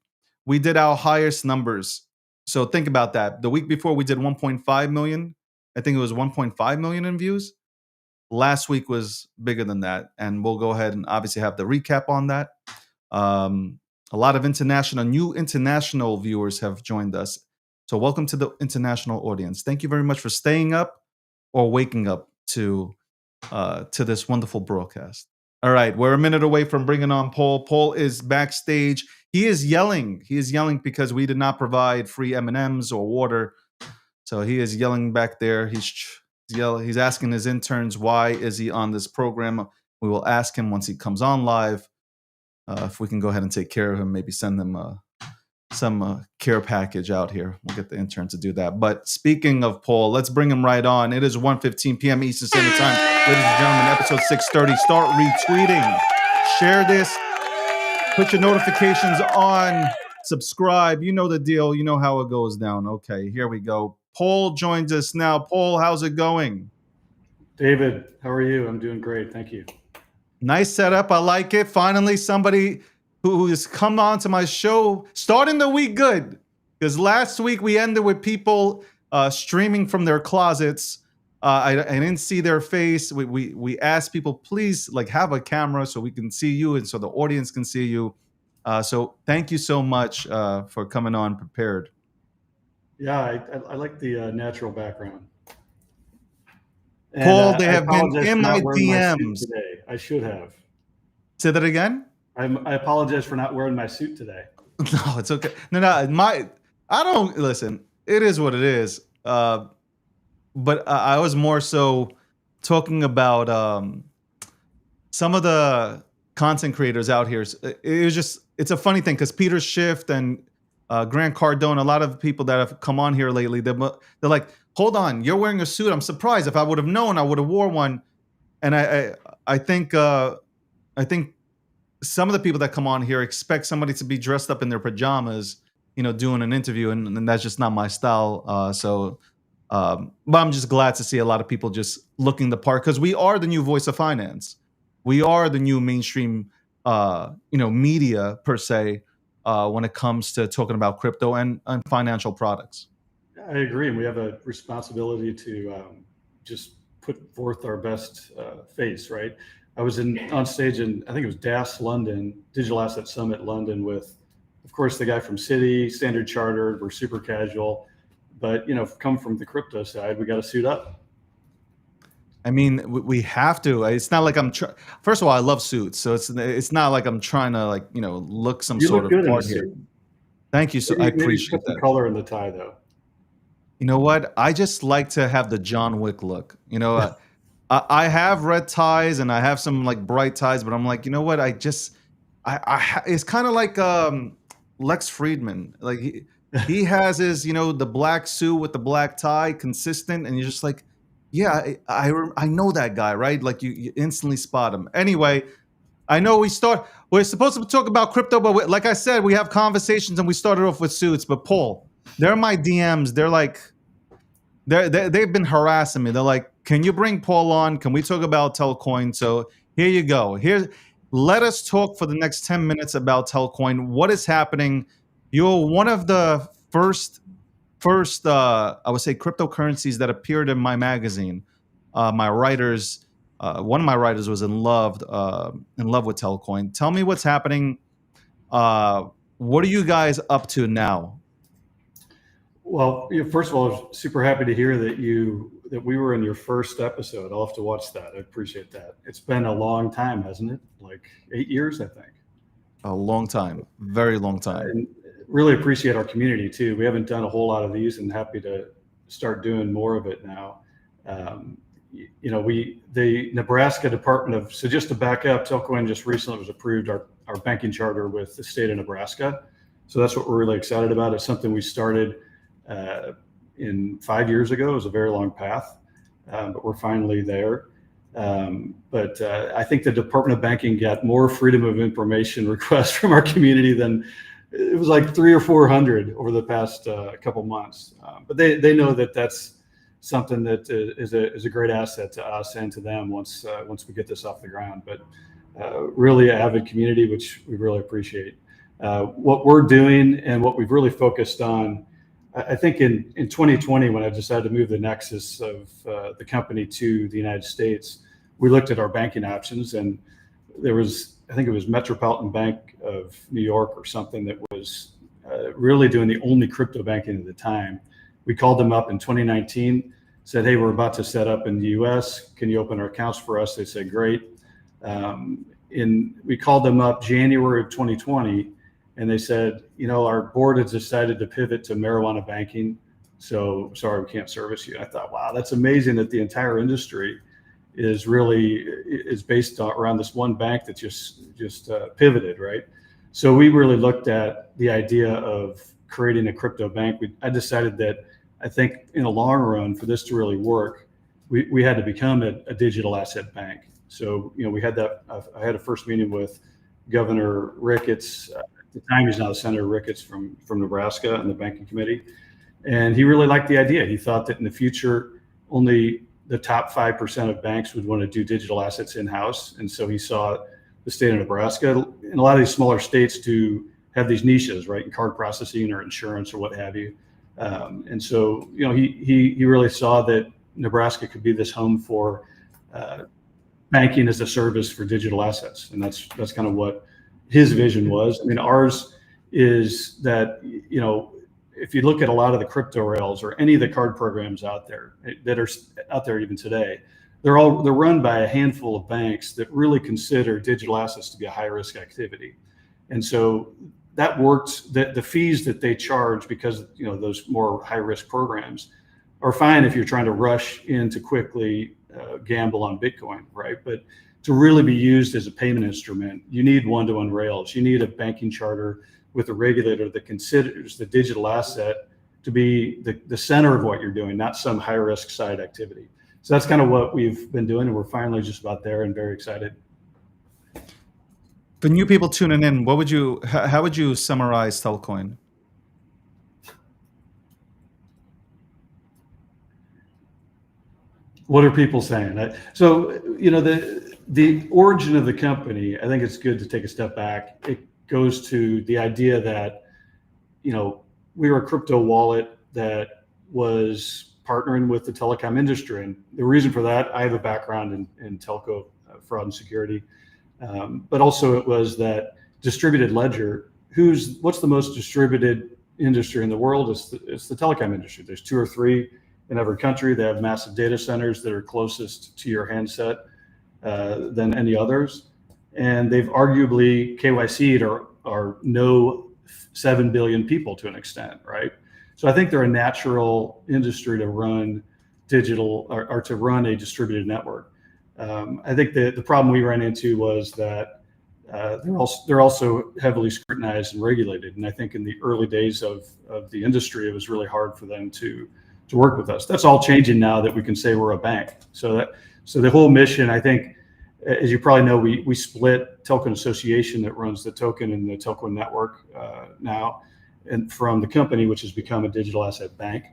we did our highest numbers. So think about that. The week before, we did 1.5 million. I think it was 1.5 million in views. Last week was bigger than that. And we'll go ahead and obviously have the recap on that. A lot of new international viewers have joined us. So welcome to the international audience. Thank you very much for staying up or waking up to this wonderful broadcast. All right, we're a minute away from bringing on Paul. Paul is backstage. He is yelling. He is yelling because we did not provide free M&Ms or water. So he is yelling back there. He's yelling. He's asking his interns, why is he on this program? We will ask him once he comes on live. If we can go ahead and take care of him, maybe send them some care package out here. We'll get the intern to do that. But speaking of Paul, let's bring him right on. It is 1:15 p.m. Eastern Standard Time. Ladies and gentlemen, episode 630. Start retweeting. Share this. Put your notifications on. Subscribe. You know the deal. You know how it goes down. Okay, here we go. Paul joins us now. Paul, how's it going? David, how are you? I'm doing great. Thank you. Nice setup. I like it. Finally, somebody who has come on to my show, starting the week good. Because last week we ended with people streaming from their closets. I didn't see their face. We asked people, please, have a camera so we can see you and so the audience can see you. So thank you so much for coming on prepared. Yeah, I like the natural background. And, Paul, they have been in my DMs today. I should have. Say that again? I apologize for not wearing my suit today. No, it's okay. No, I don't listen. It is what it is. But I was more so talking about some of the content creators out here. It's a funny thing because Peter Schiff and Grant Cardone, a lot of people that have come on here lately, they're like, hold on, you're wearing a suit. I'm surprised. If I would have known, I would have wore one. And I think some of the people that come on here expect somebody to be dressed up in their pajamas, doing an interview, and that's just not my style. But I'm just glad to see a lot of people just looking the part because we are the new voice of finance. We are the new mainstream, media per se when it comes to talking about crypto and financial products. I agree, and we have a responsibility to just put forth our best face, right? I was on stage in, I think it was DAS London, Digital Asset Summit London, with, of course, the guy from Citi, Standard Chartered. We're super casual, but come from the crypto side, we got to suit up. I mean, we have to. It's not like I'm first of all, I love suits, so it's not like I'm trying to look some sort of part here. Thank you. So I appreciate that. Color in the tie, though. You know what? I just like to have the John Wick look. I have red ties and I have some bright ties, but I'm like, you know what? It's kind of like Lex Friedman. Like he has his, the black suit with the black tie, consistent, and you're just like, yeah, I know that guy, right? Like you instantly spot him. Anyway, I know we're supposed to talk about crypto, but like I said, we have conversations and we started off with suits. But Paul, they're my DMs. They're like, they've been harassing me. They're like, can you bring Paul on? Can we talk about Telcoin? So here you go. Let us talk for the next 10 minutes about Telcoin. What is happening? You're one of the first, I would say, cryptocurrencies that appeared in my magazine. My writers, one of my writers was in love with Telcoin. Tell me what's happening. What are you guys up to now? Well, first of all, I'm super happy to hear that we were in your first episode. I'll have to watch that. I appreciate that. It's been a long time, hasn't it? Like 8 years, I think. A long time, very long time. really appreciate our community too. We haven't done a whole lot of these, and happy to start doing more of it now. The Nebraska Department of, so just to back up, Telcoin just recently was approved our banking charter with the state of Nebraska. So that's what we're really excited about. It's something we started in 5 years ago. It was a very long path, but we're finally there. But I think the Department of Banking got more freedom of information requests from our community than, it was like 300 or 400 over the past couple months. But they know that that's something that is a great asset to us and to them once we get this off the ground. But really an avid community, which we really appreciate. What we're doing and what we've really focused on, I think in 2020, when I decided to move the nexus of the company to the United States, we looked at our banking options, and there was, I think it was Metropolitan Bank of New York or something that was really doing the only crypto banking at the time. We called them up in 2019, said, hey, we're about to set up in the US. Can you open our accounts for us? They said, great. We called them up January of 2020, and they said, our board has decided to pivot to marijuana banking. So sorry, we can't service you. I thought, wow, that's amazing that the entire industry is based around this one bank that just pivoted, right? So we really looked at the idea of creating a crypto bank. I decided that I think in the long run, for this to really work, we had to become a digital asset bank. So, we had that. I had a first meeting with Governor Ricketts. At the time, he's now Senator Ricketts from Nebraska and the banking committee. And he really liked the idea. He thought that in the future, only the top 5% of banks would want to do digital assets in-house. And so he saw the state of Nebraska and a lot of these smaller states do have these niches, right, in card processing or insurance or what have you. And so, he really saw that Nebraska could be this home for banking as a service for digital assets. And that's kind of what his vision was. I mean, ours is that, if you look at a lot of the crypto rails or any of the card programs out there that are out there even today, they're run by a handful of banks that really consider digital assets to be a high risk activity. And so that works, the fees that they charge because, those more high risk programs are fine if you're trying to rush in to quickly gamble on Bitcoin, right? But to really be used as a payment instrument, you need one-to-one rails. You need a banking charter with a regulator that considers the digital asset to be the center of what you're doing, not some high risk side activity. So that's kind of what we've been doing, and we're finally just about there and very excited. For new people tuning in, how would you summarize Telcoin? What are people saying? So, the origin of the company, I think it's good to take a step back. It goes to the idea that, we were a crypto wallet that was partnering with the telecom industry. And the reason for that, I have a background in telco fraud and security. But also it was that distributed ledger, what's the most distributed industry in the world? It's the telecom industry. There's 2 or 3 in every country. They have massive data centers that are closest to your handset than any others. And they've arguably KYC'd or know 7 billion people to an extent, right? So I think they're a natural industry to run digital or to run a distributed network. I think the problem we ran into was that they're also heavily scrutinized and regulated. And I think in the early days of the industry, it was really hard for them to work with us. That's all changing now that we can say we're a bank. So the whole mission, I think, as you probably know, we split Telcoin Association that runs the token and the Telcoin network now, and from the company, which has become a digital asset bank.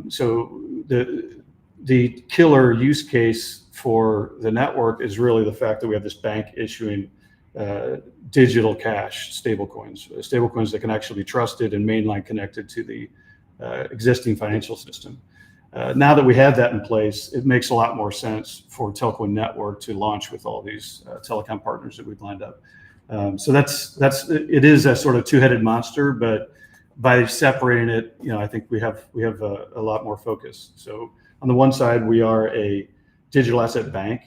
So the killer use case for the network is really the fact that we have this bank issuing digital cash stablecoins that can actually be trusted and mainline connected to the existing financial system. Now that we have that in place, it makes a lot more sense for Telcoin Network to launch with all these telecom partners that we've lined up. So it is a sort of two-headed monster, but by separating it, I think we have a lot more focus. So on the one side, we are a digital asset bank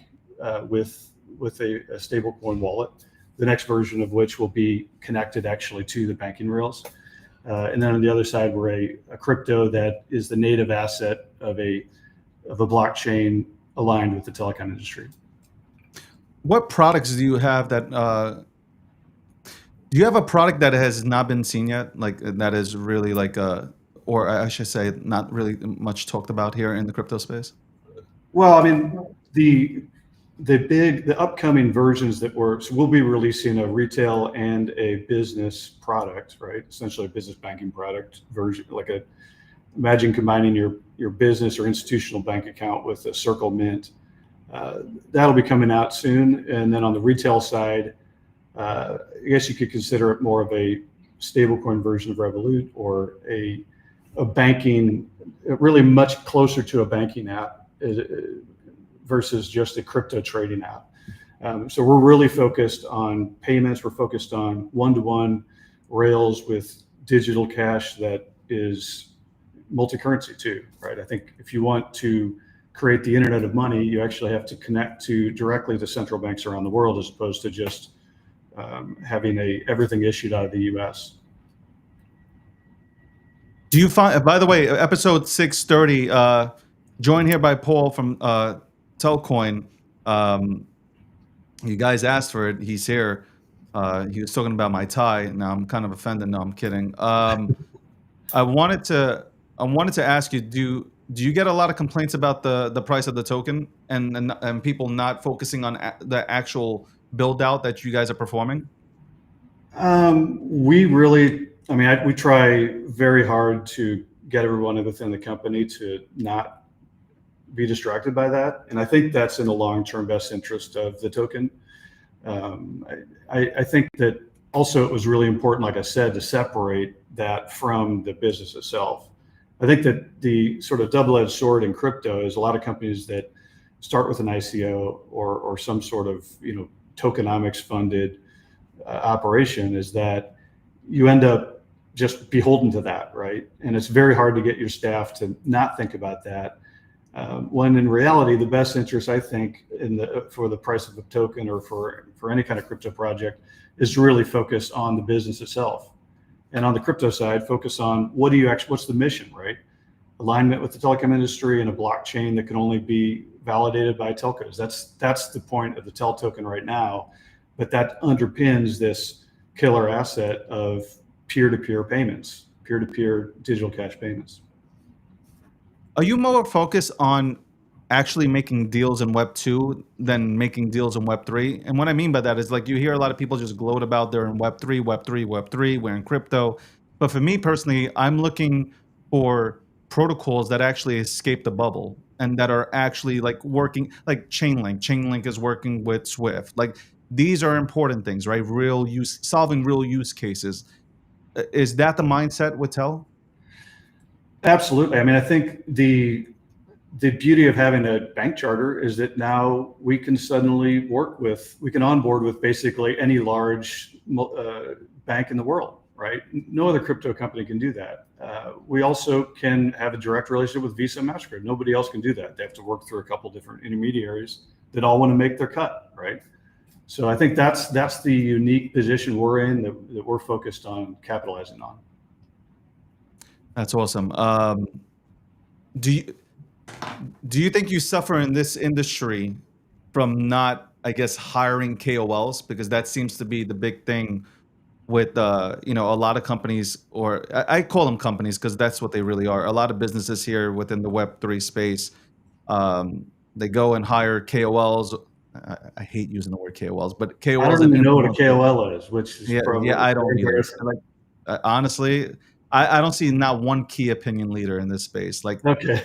with a stablecoin wallet, the next version of which will be connected actually to the banking rails. And then on the other side, we're a crypto that is the native asset of a blockchain aligned with the telecom industry. What products do you have that? Do you have a product that has not been seen yet, like that is really like or I should say, not really much talked about here in the crypto space? Well, I mean, the upcoming versions so we'll be releasing a retail and a business product, right? Essentially a business banking product version, imagine combining your business or institutional bank account with a Circle Mint. That'll be coming out soon. And then on the retail side, I guess you could consider it more of a stablecoin version of Revolut, or a banking, really much closer to a banking app versus just a crypto trading app. So we're really focused on payments. We're focused on one-to-one rails with digital cash that is multi-currency too, right? I think if you want to create the internet of money, you actually have to connect directly to central banks around the world, as opposed to just having everything issued out of the US. Do you find, by the way, episode 630, joined here by Paul from Telcoin. You guys asked for it. He's here. He was talking about my tie. Now I'm kind of offended. No, I'm kidding. I wanted to ask you, do you get a lot of complaints about the price of the token and people not focusing on the actual build out that you guys are performing? We try very hard to get everyone within the company to not be distracted by that. And I think that's in the long-term best interest of the token. I think that also it was really important, like I said, to separate that from the business itself. I think that the sort of double-edged sword in crypto is a lot of companies that start with an ICO or some sort of tokenomics funded operation, is that you end up just beholden to that, right? And it's very hard to get your staff to not think about that. When in reality, the best interest, I think, for the price of a token or for any kind of crypto project, is to really focus on the business itself. And on the crypto side, focus on what's the mission, right? Alignment with the telecom industry and a blockchain that can only be validated by telcos. That's the point of the Tel token right now. But that underpins this killer asset of peer-to-peer payments, peer-to-peer digital cash payments. Are you more focused on actually making deals in Web 2 than making deals in Web 3? And what I mean by that is, like, you hear a lot of people just gloat about they're in Web 3, Web 3, Web 3, we're in crypto. But for me personally, I'm looking for protocols that actually escape the bubble and that are actually like working, like Chainlink. Chainlink is working with Swift. Like, these are important things, right? Solving real use cases. Is that the mindset with Tel? Absolutely. I mean, I think the beauty of having a bank charter is that now we can suddenly onboard with basically any large bank in the world, right? No other crypto company can do that. We also can have a direct relationship with Visa and MasterCard. Nobody else can do that. They have to work through a couple different intermediaries that all want to make their cut, right? So I think that's the unique position we're in that we're focused on capitalizing on. That's awesome. Do you think you suffer in this industry from not, I guess, hiring KOLs? Because that seems to be the big thing with a lot of companies, or I call them companies because that's what they really are. A lot of businesses here within the Web3 space, they go and hire KOLs. I hate using the word KOLs, but KOLs. I don't even know what a KOL is, which is probably I don't either. Like, honestly, I don't see not one key opinion leader in this space. Like, okay,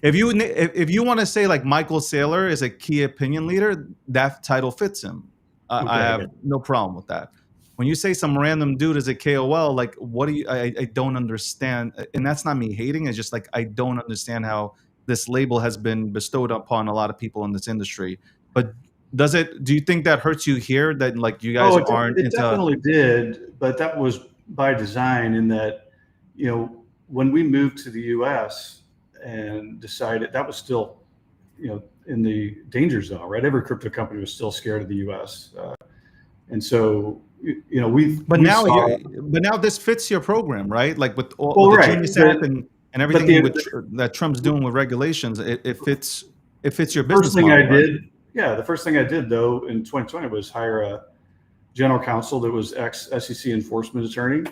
if you want to say like Michael Saylor is a key opinion leader, that title fits him. I have no problem with that. When you say some random dude is a KOL, like, what do you? I don't understand, and that's not me hating. It's just like I don't understand how this label has been bestowed upon a lot of people in this industry. But do you think that hurts you here? That like you guys aren't into? It definitely did, but that was by design, in that, when we moved to the US and decided, that was still, in the danger zone, right? Every crypto company was still scared of the US. And so, But but now this fits your program, right? Like Well, with the right, Genius Act and but everything with that Trump's doing with regulations, it fits your first business thing I model, right? did, yeah, the first thing I did though in 2020 was hire a general counsel that was ex SEC enforcement attorney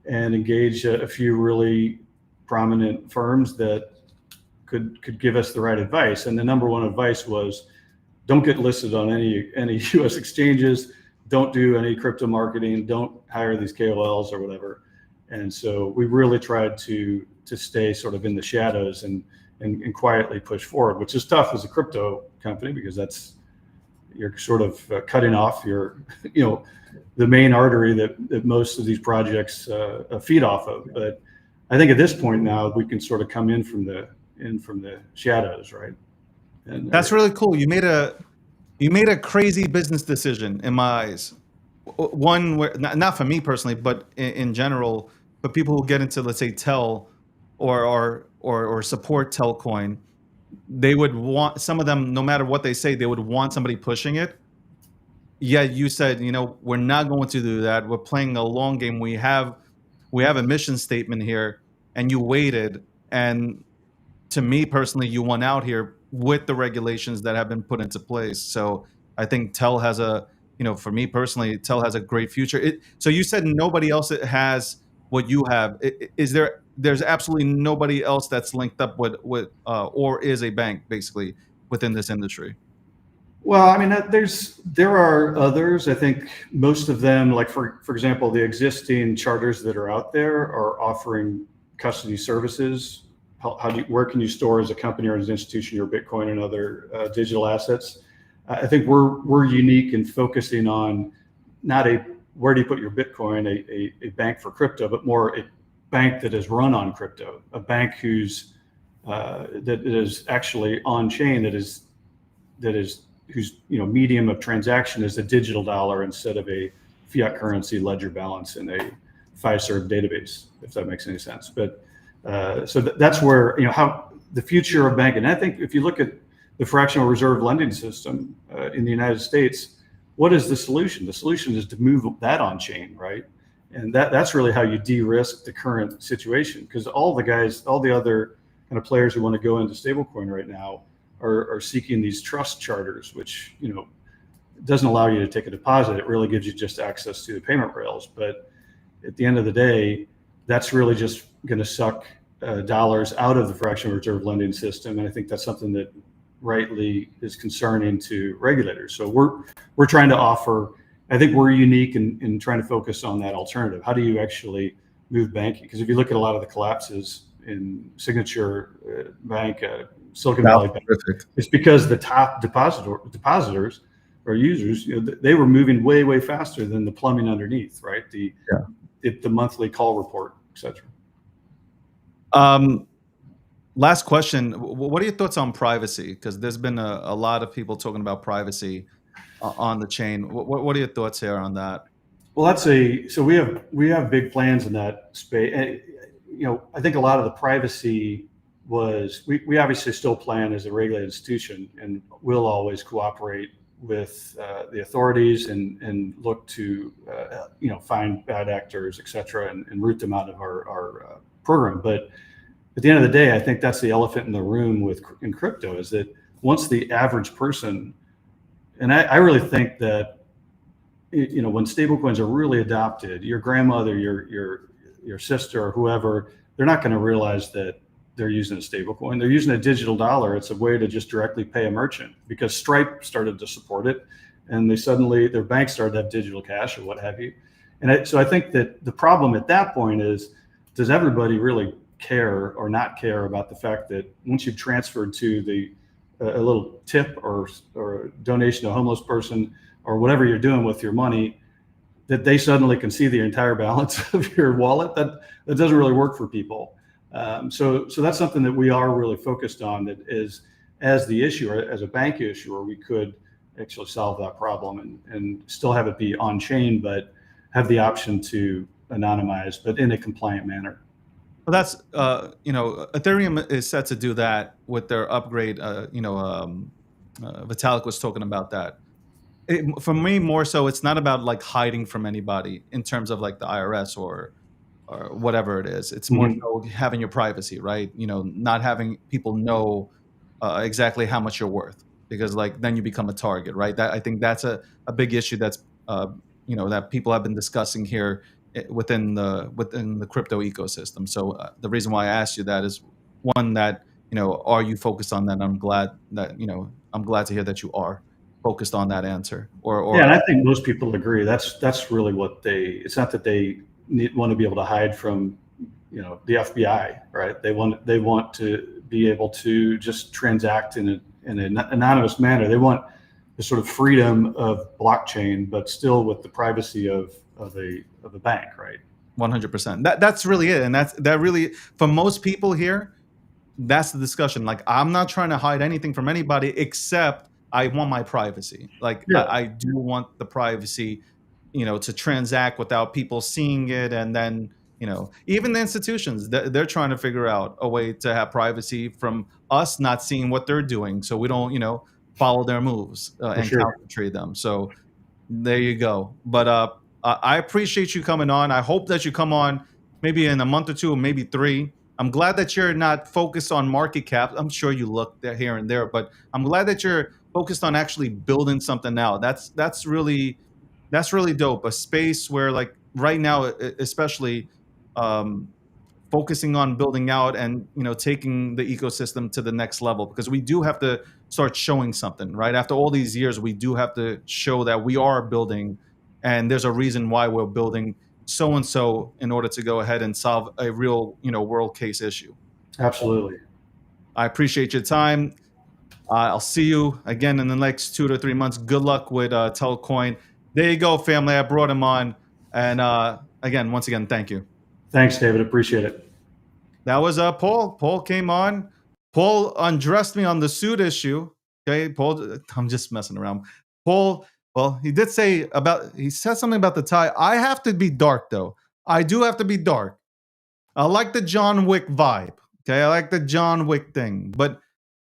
and engage a few really prominent firms that could give us the right advice. And the number one advice was don't get listed on any US exchanges, don't do any crypto marketing, don't hire these KOLs or whatever. And so we really tried to stay sort of in the shadows and quietly push forward, which is tough as a crypto company because that's you're sort of cutting off your the main artery that most of these projects feed off of. But I think at this point now we can sort of come in from the shadows, right? And That's really cool. You made a crazy business decision in my eyes. One where not for me personally, but in general, for people who get into, let's say, Tel or support Telcoin, they would want, some of them, no matter what they say, they would want somebody pushing it. Yeah, you said, we're not going to do that. We're playing a long game. We have a mission statement here, and you waited. And to me personally, you won out here with the regulations that have been put into place. So I think Tel has for me personally, Tel has a great future. So you said nobody else has what you have. Is there's absolutely nobody else that's linked up with or is a bank basically within this industry? well, I mean, there are others. I think most of them, like for example, the existing charters that are out there are offering custody services. Where can you store as a company or as an institution your Bitcoin and other digital assets? I think we're unique in focusing on not a where do you put your Bitcoin, a bank for crypto, but more a bank that is run on crypto, a bank that is actually on chain, whose medium of transaction is a digital dollar instead of a fiat currency ledger balance in a Fiserv database, if that makes any sense. But so that's where how the future of banking. I think if you look at the fractional reserve lending system in the United States, what is the solution? The solution is to move that on chain, right? And that's really how you de-risk the current situation, because all the other kind of players who want to go into stablecoin right now are seeking these trust charters, which doesn't allow you to take a deposit. It really gives you just access to the payment rails. But at the end of the day, that's really just going to suck dollars out of the fractional reserve lending system. And I think that's something that rightly is concerning to regulators. So we're trying to offer. I think we're unique in trying to focus on that alternative. How do you actually move banking? Because if you look at a lot of the collapses in Signature Bank, Silicon Valley Bank, it's because the top depositors or users, they were moving way faster than the plumbing underneath, right? The monthly call report, etc. Last question. What are your thoughts on privacy? Because there's been a lot of people talking about privacy on the chain. What are your thoughts here on that? Well, so we have big plans in that space. And, I think a lot of the privacy was we obviously still plan as a regulated institution and will always cooperate with the authorities and look to find bad actors, et cetera, and root them out of our program. But at the end of the day, I think that's the elephant in the room in crypto is that once the average person, and I really think that when stablecoins are really adopted, your grandmother, your sister, or whoever, they're not going to realize that they're using a stablecoin. They're using a digital dollar. It's a way to just directly pay a merchant because Stripe started to support it, and their banks started to have digital cash or what have you. And so I think that the problem at that point is, does everybody really care or not care about the fact that once you've transferred to a little tip or a donation to a homeless person or whatever you're doing with your money, that they suddenly can see the entire balance of your wallet? That doesn't really work for people. So that's something that we are really focused on. That is, as the issuer, as a bank issuer, we could actually solve that problem and still have it be on chain, but have the option to anonymize, but in a compliant manner. Well, that's Ethereum is set to do that with their upgrade. Vitalik was talking about that. For me, more so, it's not about like hiding from anybody in terms of like the IRS or whatever it is. It's more Mhm. so having your privacy, right? Not having people know exactly how much you're worth, because like then you become a target, right? That I think that's a big issue that's uh, that people have been discussing here within the crypto ecosystem. So the reason why I asked you that is one, that are you focused on that? And I'm glad to hear that you are focused on that answer. Yeah, Or and I think most people agree. That's really what they. It's not that they want to be able to hide from, the FBI, right? They want to be able to just transact in an anonymous manner. They want the sort of freedom of blockchain, but still with the privacy of a bank, right? 100%. That's really it, and that really, for most people here, that's the discussion. Like, I'm not trying to hide anything from anybody, except I want my privacy. Like, Yeah, I do want the privacy, to transact without people seeing it. And then, even the institutions, they're trying to figure out a way to have privacy from us not seeing what they're doing, so we don't, follow their moves for and sure. counter trade them. So there you go. But I appreciate you coming on. I hope that you come on maybe in a month or two, or maybe three. I'm glad that you're not focused on market cap. I'm sure you look there here and there, but I'm glad that you're focused on actually building something out. That's really dope. A space where, like, right now, especially, um, focusing on building out and taking the ecosystem to the next level, because we do have to start showing something, right? After all these years, we do have to show that we are building, and there's a reason why we're building so and so, in order to go ahead and solve a real world case issue. Absolutely. I appreciate your time. I'll see you again in the next 2 to 3 months. Good luck with Telcoin. There you go, family. I brought him on, and again, once again, thank you. Thanks, David. Appreciate it. That was Paul. Paul came on. Paul undressed me on the suit issue. Okay, Paul. I'm just messing around. Paul. Well, he said something about the tie. I have to be dark though. I do have to be dark. I like the John Wick vibe. Okay, I like the John Wick thing, but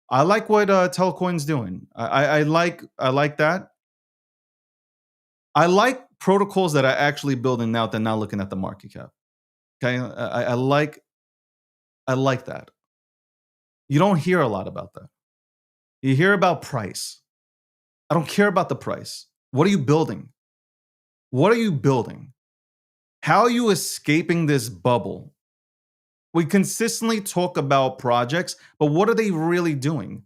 I like what Telcoin's doing. I like that. I like protocols that are actually building out. They're not looking at the market cap. Okay, I like that. You don't hear a lot about that. You hear about price. I don't care about the price. What are you building? What are you building? How are you escaping this bubble? We consistently talk about projects, but what are they really doing?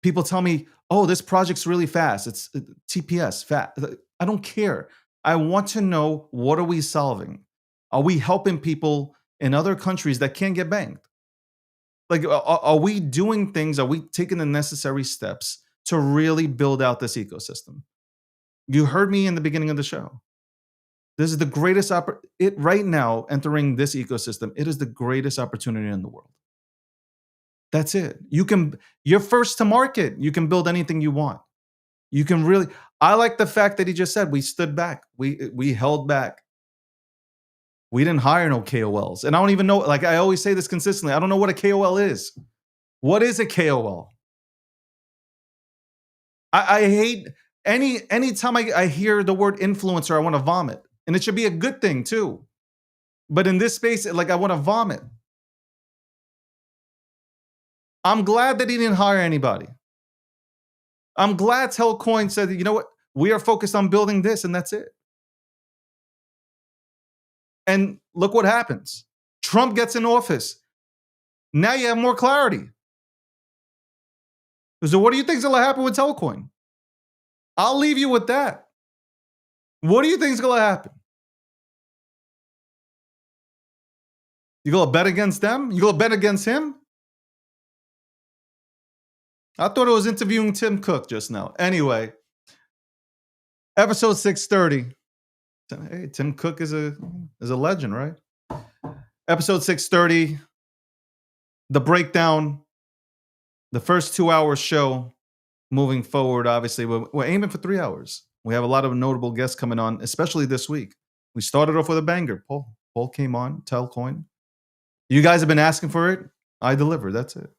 People tell me, "Oh, this project's really fast. It's TPS fast." I don't care. I want to know, what are we solving? Are we helping people in other countries that can't get banked? Like, are we doing things? Are we taking the necessary steps to really build out this ecosystem? You heard me in the beginning of the show. This is the greatest it right now, entering this ecosystem. It is the greatest opportunity in the world. That's it. You're first to market. You can build anything you want. You can really. I like the fact that he just said we stood back. We held back. We didn't hire no KOLs. And I don't even know, like I always say this consistently, I don't know what a KOL is. What is a KOL? I hate anytime I hear the word influencer, I want to vomit. And it should be a good thing too. But in this space, like, I want to vomit. I'm glad that he didn't hire anybody. I'm glad Telcoin said, you know what? We are focused on building this, and that's it. And look what happens. Trump gets in office. Now you have more clarity. So what do you think is going to happen with Telcoin? I'll leave you with that. What do you think is going to happen? You going to bet against them? You going to bet against him? I thought I was interviewing Tim Cook just now. Anyway, episode 630. Hey, Tim Cook is a legend, right? Episode 630. The breakdown. The first 2 hour show. Moving forward, obviously, we're aiming for 3 hours. We have a lot of notable guests coming on, especially this week. We started off with a banger. Paul came on, Telcoin. You guys have been asking for it. I delivered. That's it.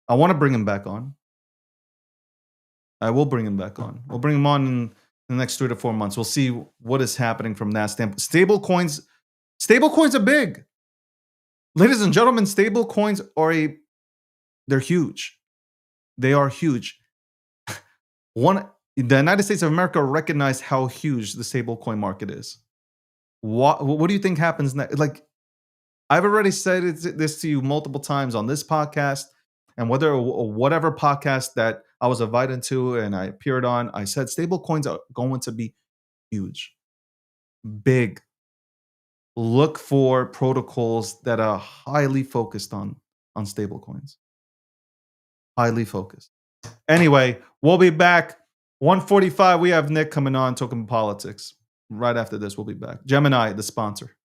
I want to bring him back on. I will bring him back on. We'll bring him on in the next 3 to 4 months. We'll see what is happening from that standpoint. Stable coins are big. Ladies and gentlemen, stable coins they're huge. They are huge. The United States of America recognized how huge the stable coin market is. What do you think happens next? Like, I've already said this to you multiple times on this podcast, and whatever podcast that I was invited to and I appeared on, I said stable coins are going to be huge, big. Look for protocols that are highly focused on stable coins. Highly focused. Anyway, we'll be back. 1:45. We have Nick coming on talking politics. Right after this, we'll be back. Gemini, the sponsor.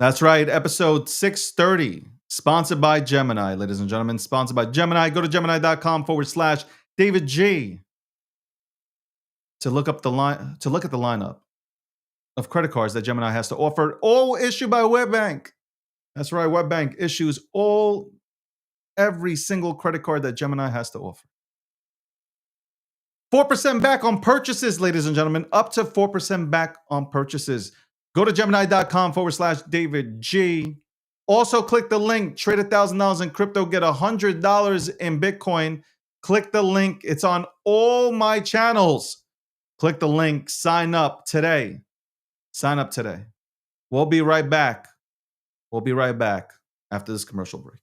That's right. Episode 630, sponsored by Gemini, ladies and gentlemen. Sponsored by Gemini. Go to Gemini.com/David G to look at the lineup of credit cards that Gemini has to offer, all issued by WebBank. That's right. WebBank issues every single credit card that Gemini has to offer. 4% back on purchases, ladies and gentlemen. Up to 4% back on purchases. Go to Gemini.com/David G. Also, click the link. Trade $1,000 in crypto. Get $100 in Bitcoin. Click the link. It's on all my channels. Click the link. Sign up today. Sign up today. We'll be right back. We'll be right back after this commercial break.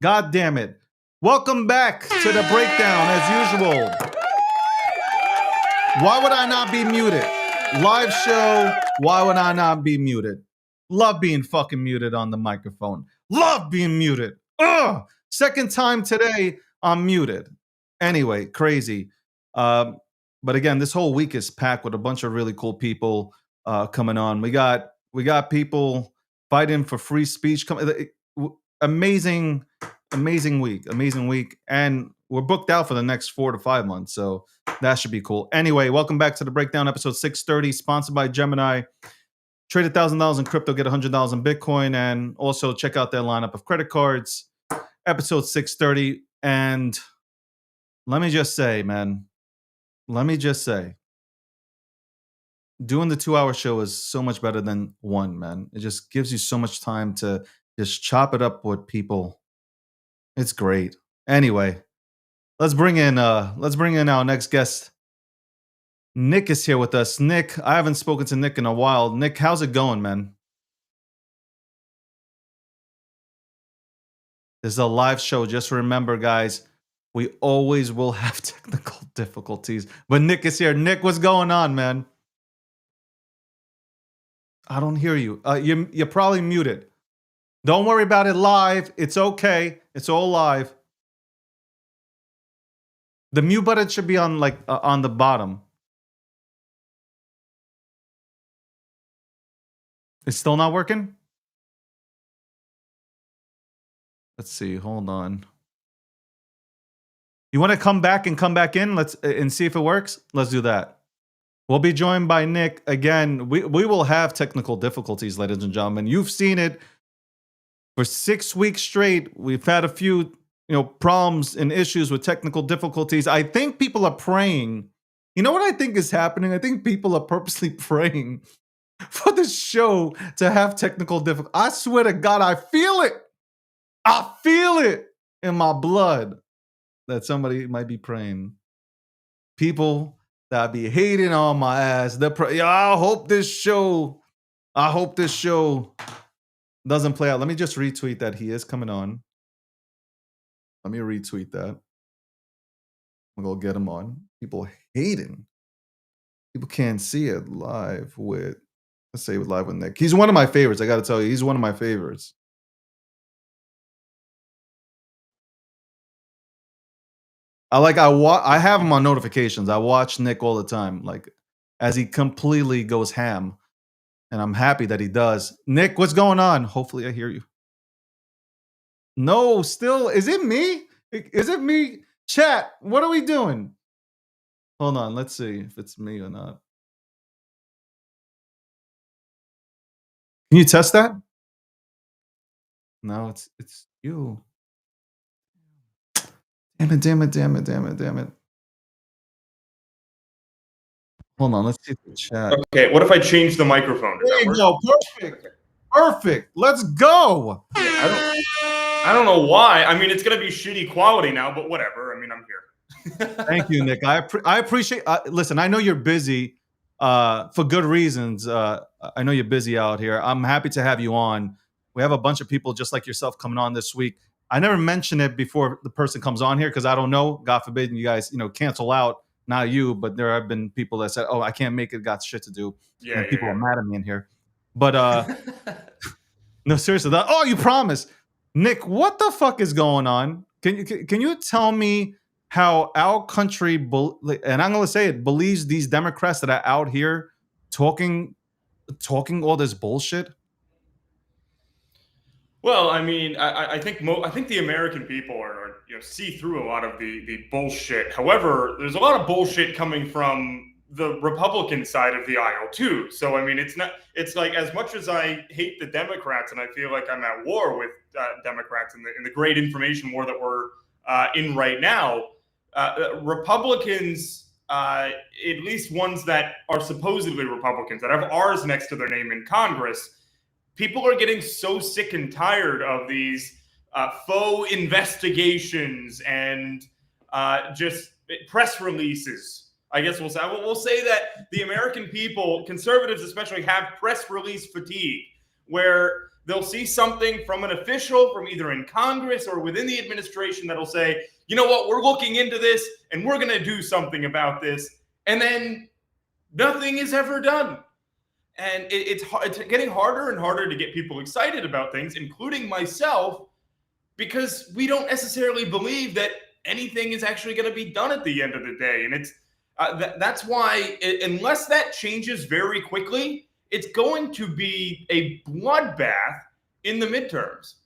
God damn it. Welcome back to the breakdown as usual. Why would I not be muted? Live show, why would I not be muted? Love being fucking muted on the microphone. Love being muted. Ugh! Second time today, I'm muted. Anyway, crazy. But again, this whole week is packed with a bunch of really cool people coming on. We got people fighting for free speech. Amazing week, and we're booked out for the next 4 to 5 months, so that should be cool. Anyway, welcome back to the breakdown, episode 630, sponsored by Gemini. Trade $1,000 in crypto, get $100 in Bitcoin, and also check out their lineup of credit cards. Episode 630, and let me just say, man, doing the 2-hour show is so much better than one, man. It just gives you so much time to just chop it up with people. It's great. Anyway, let's bring in our next guest. Nick is here with us. Nick, I haven't spoken to Nick in a while. Nick, how's it going, man? This is a live show. Just remember, guys, we always will have technical difficulties. But Nick is here. Nick, what's going on, man? I don't hear you. You're probably muted. Don't worry about it live. It's okay. It's all live. The mute button should be on on the bottom. It's still not working? Let's see. Hold on. You want to come back in? Let's and see if it works. Let's do that. We'll be joined by Nick again. We will have technical difficulties, ladies and gentlemen. You've seen it for 6 weeks straight. We've had a few, problems and issues with technical difficulties. I think people are praying. You know what I think is happening? I think people are purposely praying for this show to have technical difficulties. I swear to God, I feel it. I feel it in my blood that somebody might be praying. People that be hating on my ass. I hope this show doesn't play out. Let me just retweet that he is coming on. Let me retweet that. I'm gonna get him on. People hating. People can't see it live with. Let's say live with Nick. He's one of my favorites. I got to tell you, he's one of my favorites. I have him on notifications. I watch Nick all the time, as he completely goes ham, and I'm happy that he does. Nick, what's going on? Hopefully, I hear you. No, still, is it me? Is it me? Chat, what are we doing? Hold on, let's see if it's me or not. Can you test that? No, it's you. Damn it. Hold on, let's see the chat. Okay, what if I change the microphone? There you go. Perfect. Let's go. I don't know why. I mean, it's going to be shitty quality now, but whatever. I mean, I'm here. Thank you, Nick. I appreciate. Listen, I know you're busy for good reasons. I know you're busy out here. I'm happy to have you on. We have a bunch of people just like yourself coming on this week. I never mention it before the person comes on here because I don't know. God forbid you guys, cancel out. Not you, but there have been people that said, "Oh, I can't make it. Got shit to do." Yeah, people are mad at me in here. But no, seriously. You promised, Nick. What the fuck is going on? Can you tell me how our country, and I'm going to say it, believes these Democrats that are out here talking all this bullshit? Well, I mean, I think the American people are see through a lot of the bullshit. However, there's a lot of bullshit coming from the Republican side of the aisle too. So I mean, it's like, as much as I hate the Democrats and I feel like I'm at war with Democrats in the great information war that we're in right now, Republicans, at least ones that are supposedly Republicans that have R's next to their name in Congress. People are getting so sick and tired of these faux investigations and just press releases. I guess we'll say that the American people, conservatives especially, have press release fatigue, where they'll see something from an official from either in Congress or within the administration that'll say, you know what, we're looking into this and we're going to do something about this. And then nothing is ever done. And it's getting harder and harder to get people excited about things, including myself, because we don't necessarily believe that anything is actually going to be done at the end of the day. And that's why, unless that changes very quickly, it's going to be a bloodbath in the midterms.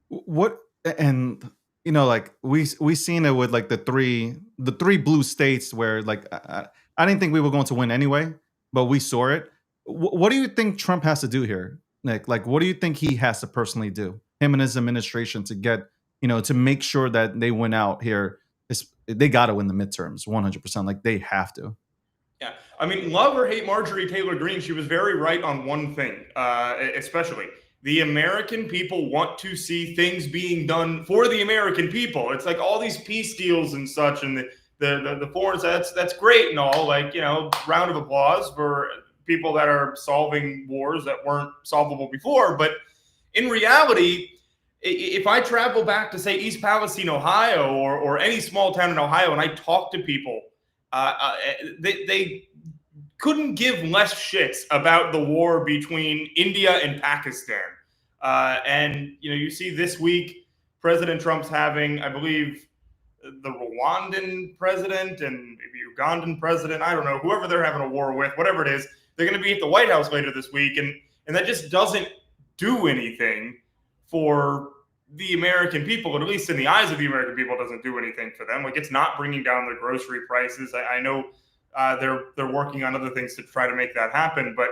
What and like we seen it with like the three blue states where like I didn't think we were going to win anyway, but we saw it. What do you think Trump has to do here, Nick? Like, what do you think he has to personally do, him and his administration, to get to make sure that they win out here? They got to win the midterms 100%. Like, they have to. Yeah, I mean, love or hate Marjorie Taylor Greene, she was very right on one thing, especially the American people want to see things being done for the American people. It's like all these peace deals and such, and the foreigners. That's great and all. Like, round of applause for people that are solving wars that weren't solvable before. But in reality, if I travel back to, say, East Palestine, Ohio, or any small town in Ohio, and I talk to people, they couldn't give less shits about the war between India and Pakistan. And you see this week, President Trump's having, I believe, the Rwandan president and maybe Ugandan president, I don't know, whoever they're having a war with, whatever it is, they're going to be at the White House later this week. And that just doesn't do anything for the American people, at least in the eyes of the American people, it doesn't do anything for them. Like, it's not bringing down their grocery prices. I know they're working on other things to try to make that happen, but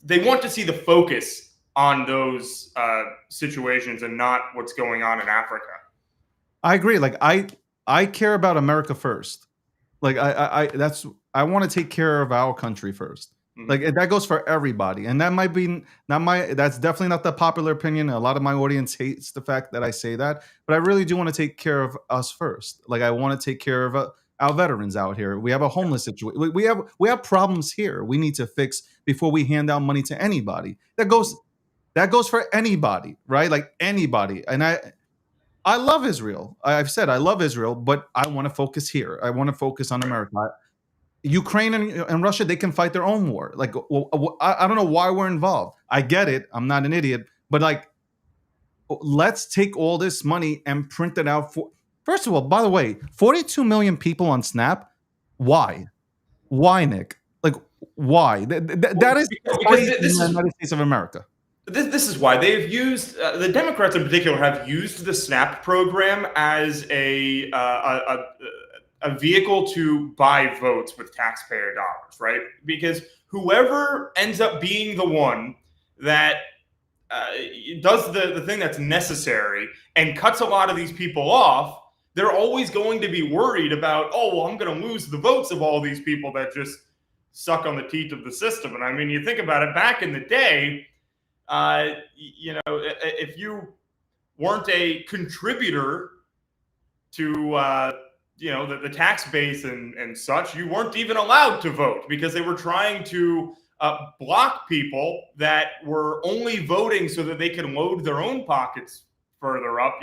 they want to see the focus on those situations and not what's going on in Africa. I agree. Like, I care about America first. Like, I want to take care of our country first. Mm-hmm. Like, that goes for everybody, and that's definitely not the popular opinion. A lot of my audience hates the fact that I say that, but I really do want to take care of us first. Like, I want to take care of our veterans out here. We have a homeless situation. We have problems here we need to fix before we hand out money to anybody. That goes for anybody, right? Like, anybody. And I love Israel. I've said I love Israel, but I want to focus here. I want to focus on America. Ukraine and Russia, they can fight their own war. Like, I don't know why we're involved. I get it. I'm not an idiot. But, like, let's take all this money and print it out for... First of all, by the way, 42 million people on Snap. Why? Why, Nick? Like, why? That is the United States of America. This is why they've used the Democrats in particular have used the SNAP program as a vehicle to buy votes with taxpayer dollars, right? Because whoever ends up being the one that does the thing that's necessary and cuts a lot of these people off, they're always going to be worried about, oh, well, I'm going to lose the votes of all these people that just suck on the teeth of the system. And I mean, you think about it, back in the day, if you weren't a contributor to, the tax base and such, you weren't even allowed to vote because they were trying to block people that were only voting so that they could load their own pockets further up,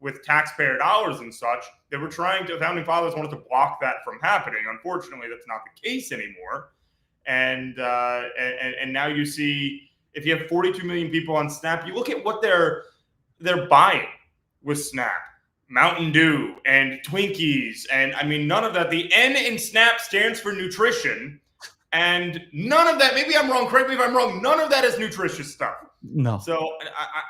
with taxpayer dollars and such. They were the founding fathers wanted to block that from happening. Unfortunately, that's not the case anymore. And now you see, if you have 42 million people on Snap, you look at what they're buying with Snap. Mountain Dew and Twinkies. And I mean, none of that. The N in Snap stands for nutrition. And none of that, maybe I'm wrong, correct me if I'm wrong, none of that is nutritious stuff. No. So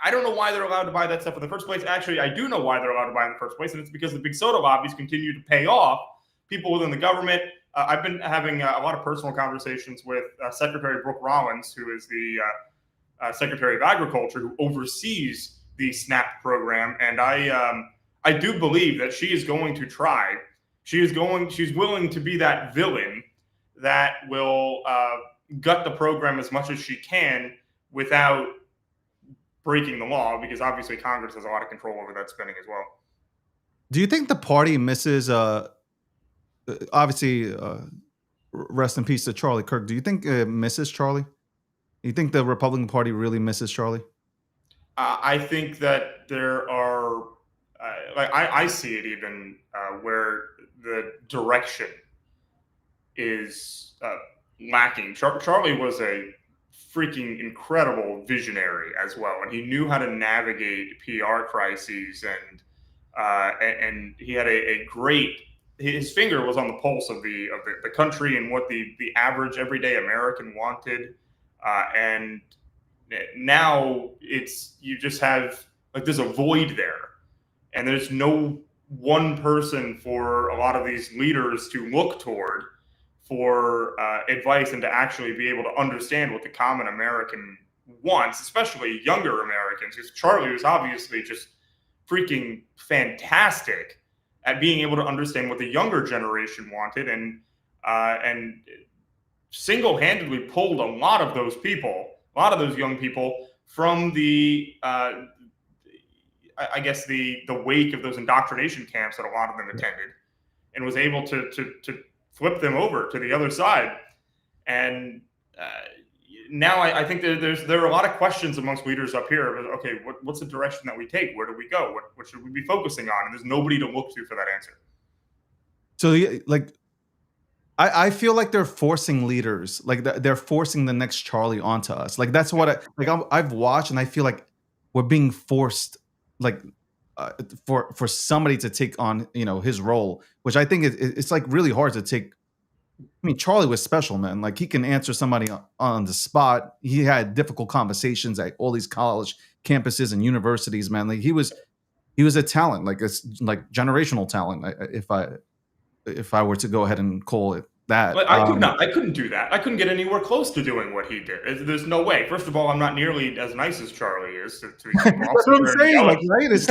I don't know why they're allowed to buy that stuff in the first place. Actually, I do know why they're allowed to buy it in the first place. And it's because the big soda lobbies continue to pay off people within the government. I've been having a lot of personal conversations with Secretary Brooke Rollins, who is the Secretary of Agriculture, who oversees the SNAP program. And I do believe that she is going to try. She's willing to be that villain that will gut the program as much as she can without breaking the law, because obviously Congress has a lot of control over that spending as well. Do you think the party misses, obviously, rest in peace to Charlie Kirk. Do you think it misses Charlie? You think the Republican Party really misses Charlie? I think that there are, like I see it even where the direction is lacking. Charlie was a freaking incredible visionary as well, and he knew how to navigate PR crises, and he had a great. His finger was on the pulse of the country and what the average everyday American wanted, and now it's you just have like there's a void there, and there's no one person for a lot of these leaders to look toward for advice and to actually be able to understand what the common American wants, especially younger Americans. Because Charlie was obviously just freaking fantastic at being able to understand what the younger generation wanted, and single-handedly pulled a lot of those people, a lot of those young people from the I guess the wake of those indoctrination camps that a lot of them attended, and was able to flip them over to the other side. And now I think there are a lot of questions amongst leaders up here. Of, okay, what's the direction that we take? Where do we go? What should we be focusing on? And there's nobody to look to for that answer. So, like, I feel like they're forcing leaders, like they're forcing the next Charlie onto us. Like that's what I've watched, and I feel like we're being forced, like for somebody to take on his role, which I think it's like really hard to take. I mean, Charlie was special, man. Like he can answer somebody on the spot. He had difficult conversations at all these college campuses and universities, man. Like he was a talent, like it's like generational talent. If I were to go ahead and call it that. But I couldn't do that. I couldn't get anywhere close to doing what he did. There's no way. First of all, I'm not nearly as nice as Charlie is. To That's what I'm saying. Like, right? It's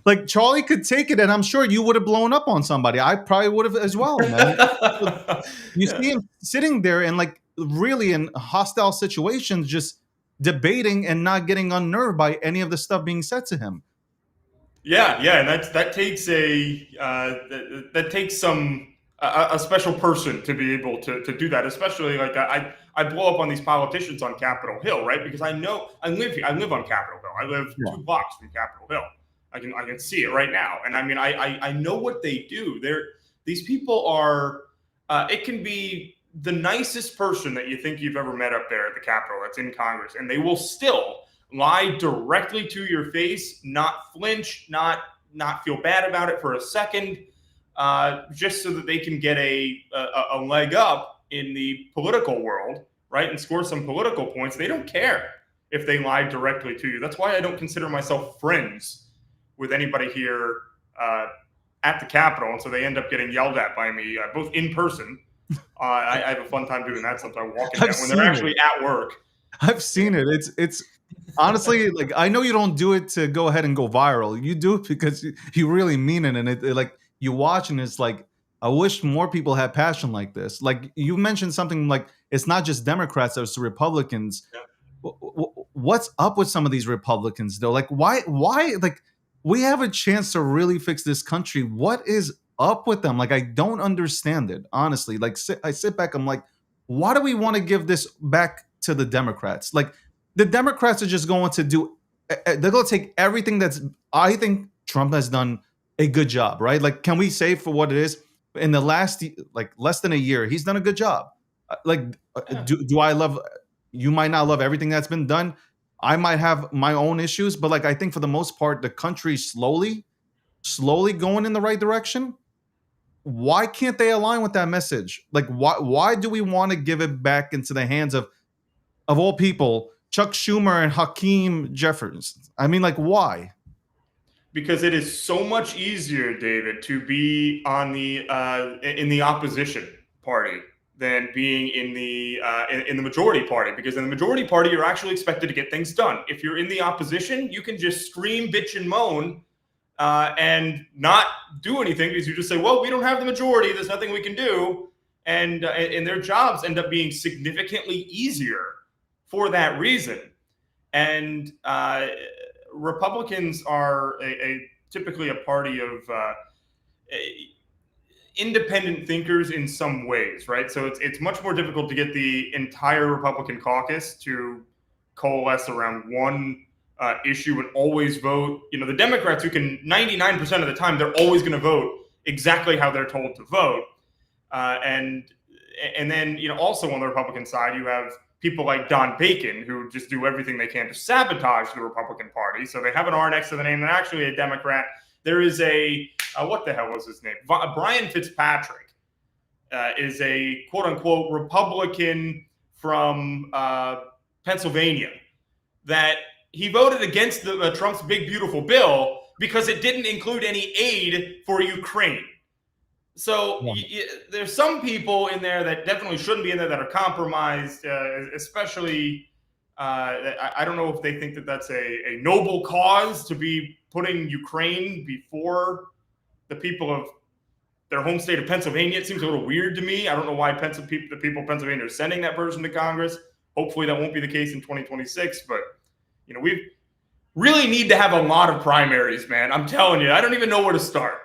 like Charlie could take it, and I'm sure you would have blown up on somebody. I probably would have as well, man. You see him sitting there and like really in hostile situations, just debating and not getting unnerved by any of the stuff being said to him. Yeah, and that takes a special person to be able to do that. Especially like I blow up on these politicians on Capitol Hill, right? Because I know I live on Capitol Hill. I live 2 blocks from Capitol Hill. I can see it right now, and I mean I know what they do. These people are. It can be the nicest person that you think you've ever met up there at the Capitol that's in Congress, and they will still lie directly to your face, not flinch, not feel bad about it for a second, just so that they can get a leg up in the political world, right, and score some political points. They don't care if they lie directly to you. That's why I don't consider myself friends with anybody here at the Capitol, and so they end up getting yelled at by me, both in person. I have a fun time doing that sometimes, walking down when they're actually at work. I've seen it. It's honestly, like, I know you don't do it to go ahead and go viral. You do it because you really mean it, and it like you watch and it's like, I wish more people had passion like this. Like you mentioned something like it's not just Democrats, it's Republicans. Yeah. What's up with some of these Republicans though? Like why like we have a chance to really fix this country. What is up with them? Like I don't understand it, honestly. Like I sit back, I'm like, why do we want to give this back to the Democrats? Like the Democrats are just going to do, they're going to take everything that's, I think Trump has done a good job, right? Like, can we say for what it is? In the last, like less than a year, he's done a good job. Do I love, you might not love everything that's been done. I might have my own issues, but like, I think for the most part, the country's slowly going in the right direction. Why can't they align with that message? Like, why do we want to give it back into the hands of all people, Chuck Schumer and Hakeem Jeffries? I mean, like, why? Because it is so much easier, David, to be on the in the opposition party than being in the majority party. Because in the majority party, you're actually expected to get things done. If you're in the opposition, you can just scream, bitch, and moan and not do anything because you just say, well, we don't have the majority. There's nothing we can do. And their jobs end up being significantly easier for that reason. And Republicans are typically a party of independent thinkers in some ways, right? So it's much more difficult to get the entire Republican caucus to coalesce around one issue and always vote. You know, the Democrats who can 99% of the time they're always going to vote exactly how they're told to vote, and then also on the Republican side you have people like Don Bacon who just do everything they can to sabotage the Republican Party. So they have an R next to the name. They're actually a Democrat. There is a what the hell was his name? Brian Fitzpatrick is a quote unquote Republican from Pennsylvania that he voted against the Trump's big beautiful bill because it didn't include any aid for Ukraine. So there's some people in there that definitely shouldn't be in there that are compromised, especially I don't know if they think that that's a noble cause to be putting Ukraine before the people of their home state of Pennsylvania. It seems a little weird to me. I don't know why the people of Pennsylvania are sending that version to Congress. Hopefully that won't be the case in 2026. But, we really need to have a lot of primaries, man. I'm telling you, I don't even know where to start.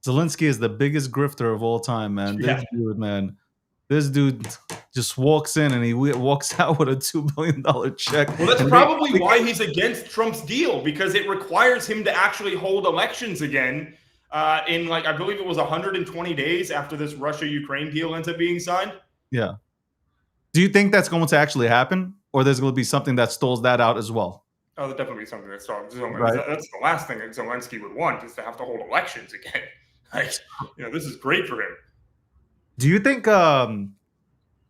Zelensky is the biggest grifter of all time, man. This dude just walks in and he walks out with a $2 billion check. Well, that's probably why he's against Trump's deal, because it requires him to actually hold elections again in, I believe it was 120 days after this Russia-Ukraine deal ends up being signed. Yeah. Do you think that's going to actually happen, or there's going to be something that stalls that out as well? Oh, there'll definitely be something that stalls. Right. That's the last thing that Zelensky would want, is to have to hold elections again. This is great for him. Do you think the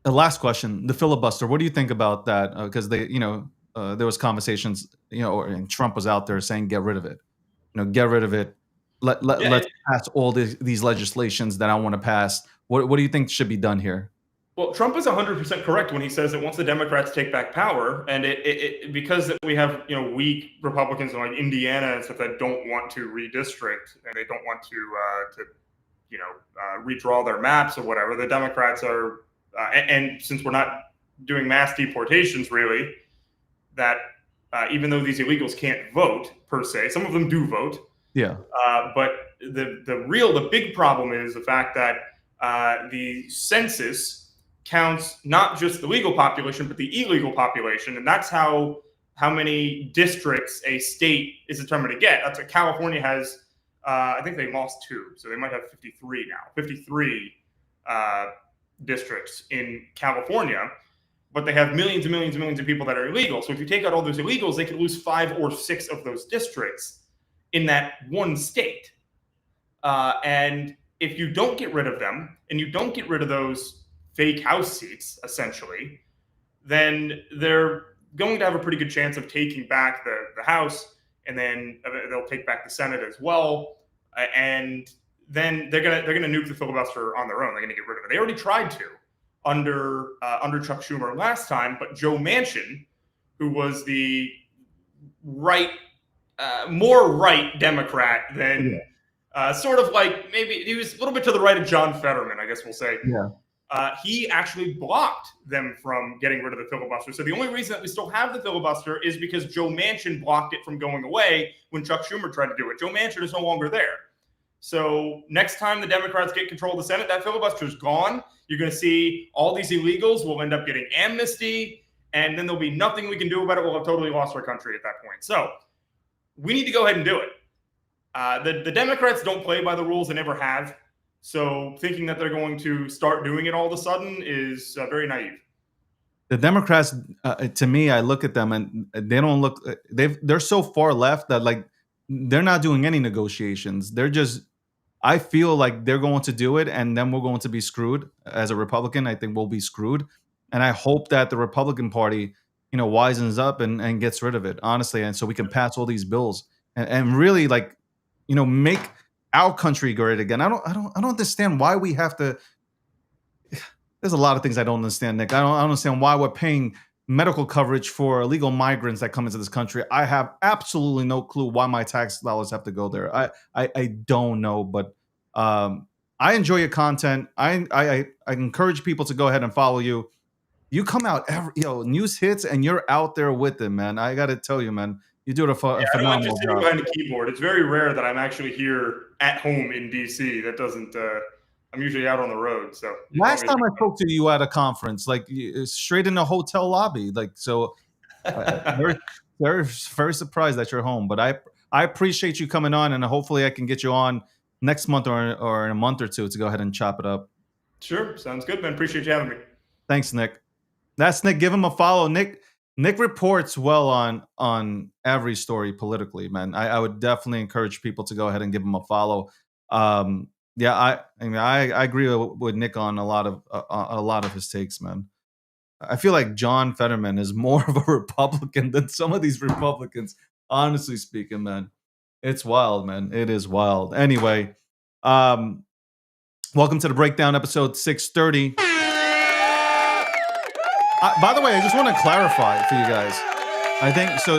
last question, the filibuster, what do you think about that? Because there was conversations, and Trump was out there saying, get rid of it. Get rid of it. Let's pass all these legislations that I want to pass. What do you think should be done here? Well, Trump is 100% correct when he says that once the Democrats take back power, and because we have weak Republicans in Indiana and stuff that don't want to redistrict and they don't want to redraw their maps or whatever, the Democrats are, and since we're not doing mass deportations really, that even though these illegals can't vote per se, some of them do vote. Yeah. But the big problem is the fact that the census counts not just the legal population, but the illegal population. And that's how many districts a state is determined to get. That's what California has. I think they lost 2. So they might have 53 now, 53 districts in California, but they have millions and millions and millions of people that are illegal. So if you take out all those illegals, they could lose 5 or 6 of those districts in that one state. And if you don't get rid of them and you don't get rid of those fake House seats, essentially, then they're going to have a pretty good chance of taking back the House, and then they'll take back the Senate as well. And then they're gonna nuke the filibuster on their own. They're gonna get rid of it. They already tried to under Chuck Schumer last time, but Joe Manchin, who was the more right Democrat than sort of maybe he was a little bit to the right of John Fetterman, I guess we'll say. Yeah. He actually blocked them from getting rid of the filibuster. So the only reason that we still have the filibuster is because Joe Manchin blocked it from going away when Chuck Schumer tried to do it. Joe Manchin is no longer there. So next time the Democrats get control of the Senate, that filibuster is gone. You're going to see all these illegals will end up getting amnesty, and then there'll be nothing we can do about it. We'll have totally lost our country at that point. So we need to go ahead and do it. The Democrats don't play by the rules. They never have. So thinking that they're going to start doing it all of a sudden is very naive. The Democrats, to me, I look at them and they don't look. They're so far left that they're not doing any negotiations. They're just. I feel like they're going to do it, and then we're going to be screwed. As a Republican, I think we'll be screwed, and I hope that the Republican Party, wisens up and gets rid of it, honestly, and so we can pass all these bills and really make our country great again. I don't understand why we have to. There's a lot of things I don't understand, Nick. I don't understand why we're paying medical coverage for illegal migrants that come into this country. I have absolutely no clue why my tax dollars have to go there. I don't know, but I enjoy your content. I encourage people to go ahead and follow you. You come out news hits and you're out there with them, man. I got to tell you, man. You do a phenomenal I'm just sitting job. behind the keyboard. It's very rare that I'm actually here at home in DC. That doesn't I'm usually out on the road. So last time I spoke to you at a conference, like straight in a hotel lobby, like so. Very, very surprised that you're home, but I appreciate you coming on, and hopefully I can get you on next month or in a month or two to go ahead and chop it up. Sure, sounds good, man. Appreciate you having me. Thanks, Nick. That's Nick. Give him a follow. Nick reports well on every story politically, man. I would definitely encourage people to go ahead and give him a follow. Yeah, I agree with Nick on a lot of his takes, man. I feel like John Fetterman is more of a Republican than some of these Republicans, honestly speaking, man. It's wild, man. It is wild. Anyway, welcome to the Breakdown, episode 630. By the way, I just want to clarify for you guys. I think so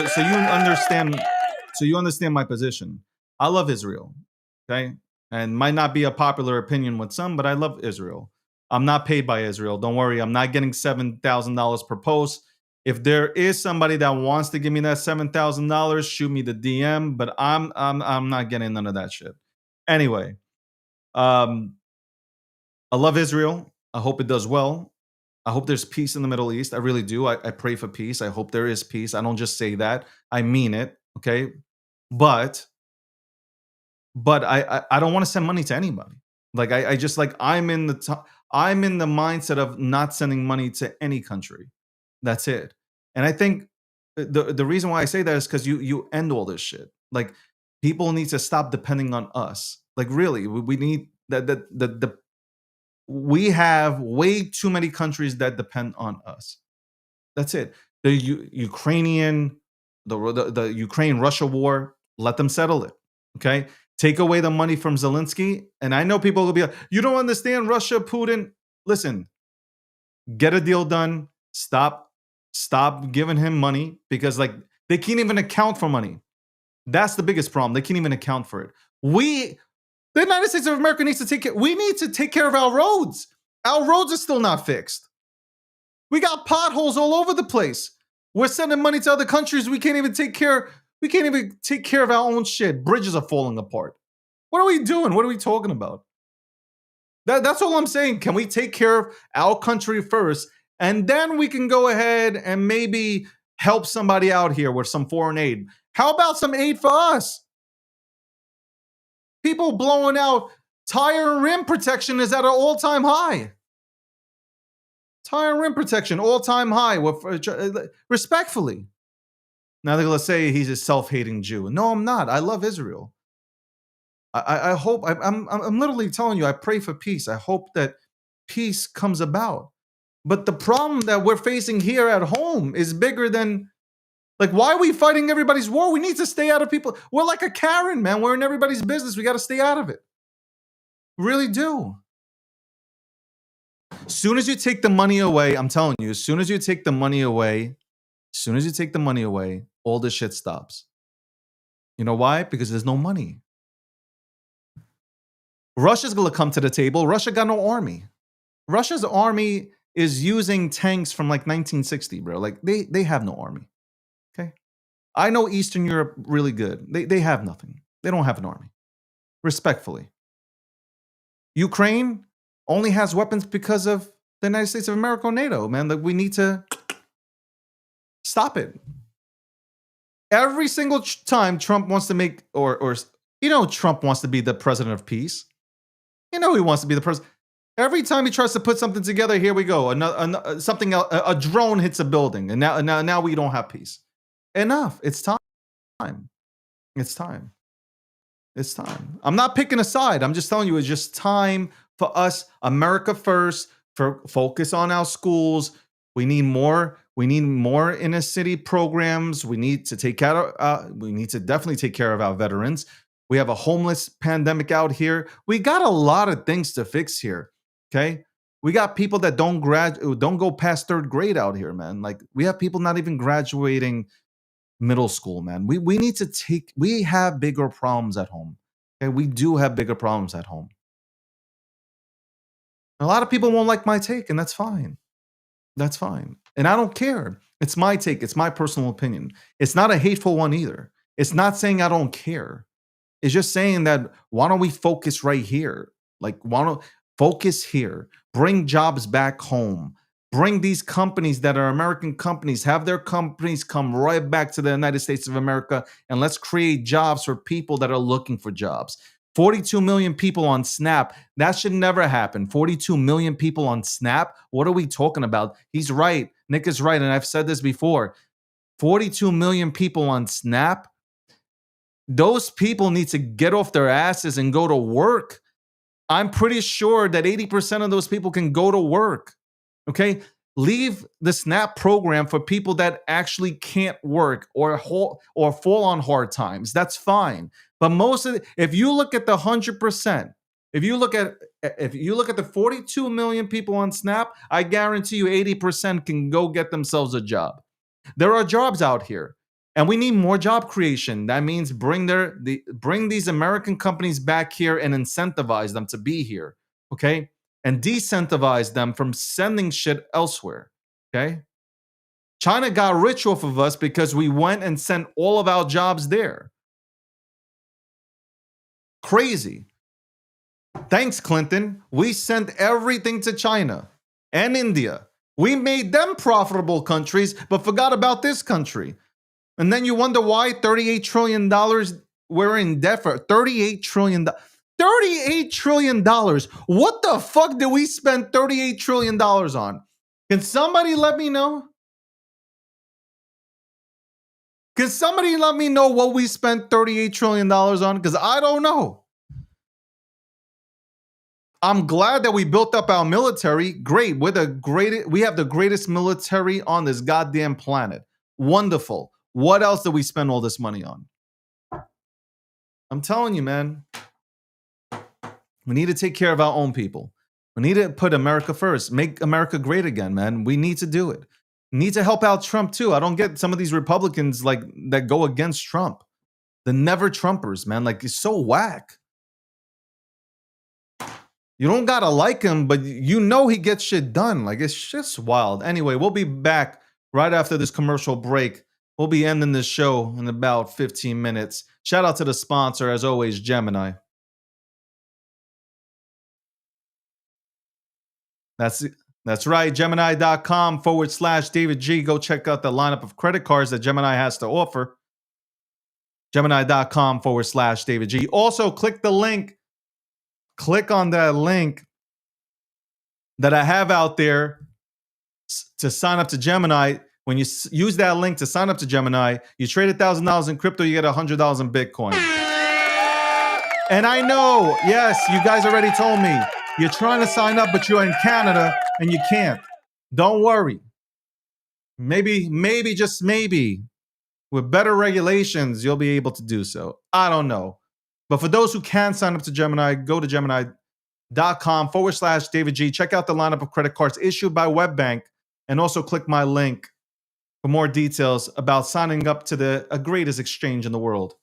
you understand my position. I love Israel, okay? And might not be a popular opinion with some, but I love Israel. I'm not paid by Israel. Don't worry. I'm not getting $7,000 per post. If there is somebody that wants to give me that $7,000, shoot me the DM. But I'm not getting none of that shit. Anyway, I love Israel. I hope it does well. I hope there's peace in the Middle East. I really do. I pray for peace. I hope there is peace. I don't just say that. I mean it. Okay, but I don't want to send money to anybody. Like I just like I'm in the mindset of not sending money to any country. That's it. And I think the reason why I say that is because you end all this shit. Like people need to stop depending on us. Like really, we need the we have way too many countries that depend on us. That's it. The Ukrainian Russia war, let them settle it. Okay. Take away the money from Zelensky. And I know people will be like, you don't understand Russia, Putin. Listen, get a deal done. Stop giving him money because like they can't even account for money. That's the biggest problem. They can't even account for it. The United States of America needs to take care. We need to take care of our roads. Our roads are still not fixed. We got potholes all over the place. We're sending money to other countries. We can't even take care of our own shit. Bridges are falling apart. What are we doing? What are we talking about? That's all I'm saying. Can we take care of our country first? And then we can go ahead and maybe help somebody out here with some foreign aid. How about some aid for us? People blowing out tire and rim protection is at an all-time high. Tire and rim protection, all-time high. Respectfully. Now they're going to say he's a self-hating Jew. No, I'm not. I love Israel. I hope, I'm literally telling you, I pray for peace. I hope that peace comes about. But the problem that we're facing here at home is bigger than, like, why are we fighting everybody's war? We need to stay out of people. We're like a Karen, man. We're in everybody's business. We got to stay out of it. We really do. As soon as you take the money away, I'm telling you, as soon as you take the money away, all this shit stops. You know why? Because there's no money. Russia's going to come to the table. Russia got no army. Russia's army is using tanks from like 1960, bro. Like they have no army. Okay. I know Eastern Europe really good. They have nothing. They don't have an army. Respectfully. Ukraine only has weapons because of the United States of America or NATO, man. Like we need to stop it. Every single time Trump wants to make, or Trump wants to be the president of peace. He wants to be the president. Every time he tries to put something together, here we go. Something else, a drone hits a building, and now we don't have peace. Enough. It's time. It's time. It's time. I'm not picking a side. I'm just telling you, it's just time for us, America first, for focus on our schools. We need more inner city programs. We need to definitely take care of our veterans. We have a homeless pandemic out here. We got a lot of things to fix here. Okay. We got people that don't go past third grade out here, man. Like we have people not even graduating middle school, man. We have bigger problems at home. Okay. We do have bigger problems at home. A lot of people won't like my take, and that's fine. That's fine. And I don't care. It's my take. It's my personal opinion. It's not a hateful one either. It's not saying I don't care. It's just saying that why don't we focus right here? Like, Focus here. Bring jobs back home. Bring these companies that are American companies, have their companies come right back to the United States of America, and let's create jobs for people that are looking for jobs. 42 million people on Snap. That should never happen. 42 million people on Snap? What are we talking about? He's right. Nick is right. And I've said this before. 42 million people on Snap. Those people need to get off their asses and go to work. I'm pretty sure that 80% of those people can go to work. Okay? Leave the SNAP program for people that actually can't work or fall on hard times. That's fine. But if you look at the 100%, if you look at the 42 million people on SNAP, I guarantee you 80% can go get themselves a job. There are jobs out here, and we need more job creation. That means bring these American companies back here and incentivize them to be here, okay? And decentivize them from sending shit elsewhere, okay? China got rich off of us because we went and sent all of our jobs there. Crazy. Thanks, Clinton. We sent everything to China and India. We made them profitable countries, but forgot about this country. And then you wonder why $38 trillion we're in debt for. $38 trillion. $38 trillion. What the fuck did we spend $38 trillion on? Can somebody let me know? Can somebody let me know what we spent $38 trillion on? Because I don't know. I'm glad that we built up our military. Great. We have the greatest military on this goddamn planet. Wonderful. What else did we spend all this money on? I'm telling you, man. We need to take care of our own people. We need to put America first. Make America great again, man. We need to do it. We need to help out Trump too. I don't get some of these Republicans that go against Trump. The never Trumpers, man. Like, it's so whack. You don't gotta like him, but you know he gets shit done. Like, it's just wild. Anyway, we'll be back right after this commercial break. We'll be ending this show in about 15 minutes. Shout out to the sponsor, as always, Gemini. That's right. Gemini.com/David G. Go check out the lineup of credit cards that Gemini has to offer. Gemini.com/David G. Also, click the link. Click on that link that I have out there to sign up to Gemini. When you use that link to sign up to Gemini, you trade $1,000 in crypto, you get $100 in Bitcoin. And I know, yes, you guys already told me. You're trying to sign up, but you're in Canada and you can't. Don't worry. Maybe, just maybe, with better regulations, you'll be able to do so. I don't know. But for those who can sign up to Gemini, go to Gemini.com/David G. Check out the lineup of credit cards issued by WebBank, and also click my link for more details about signing up to the greatest exchange in the world.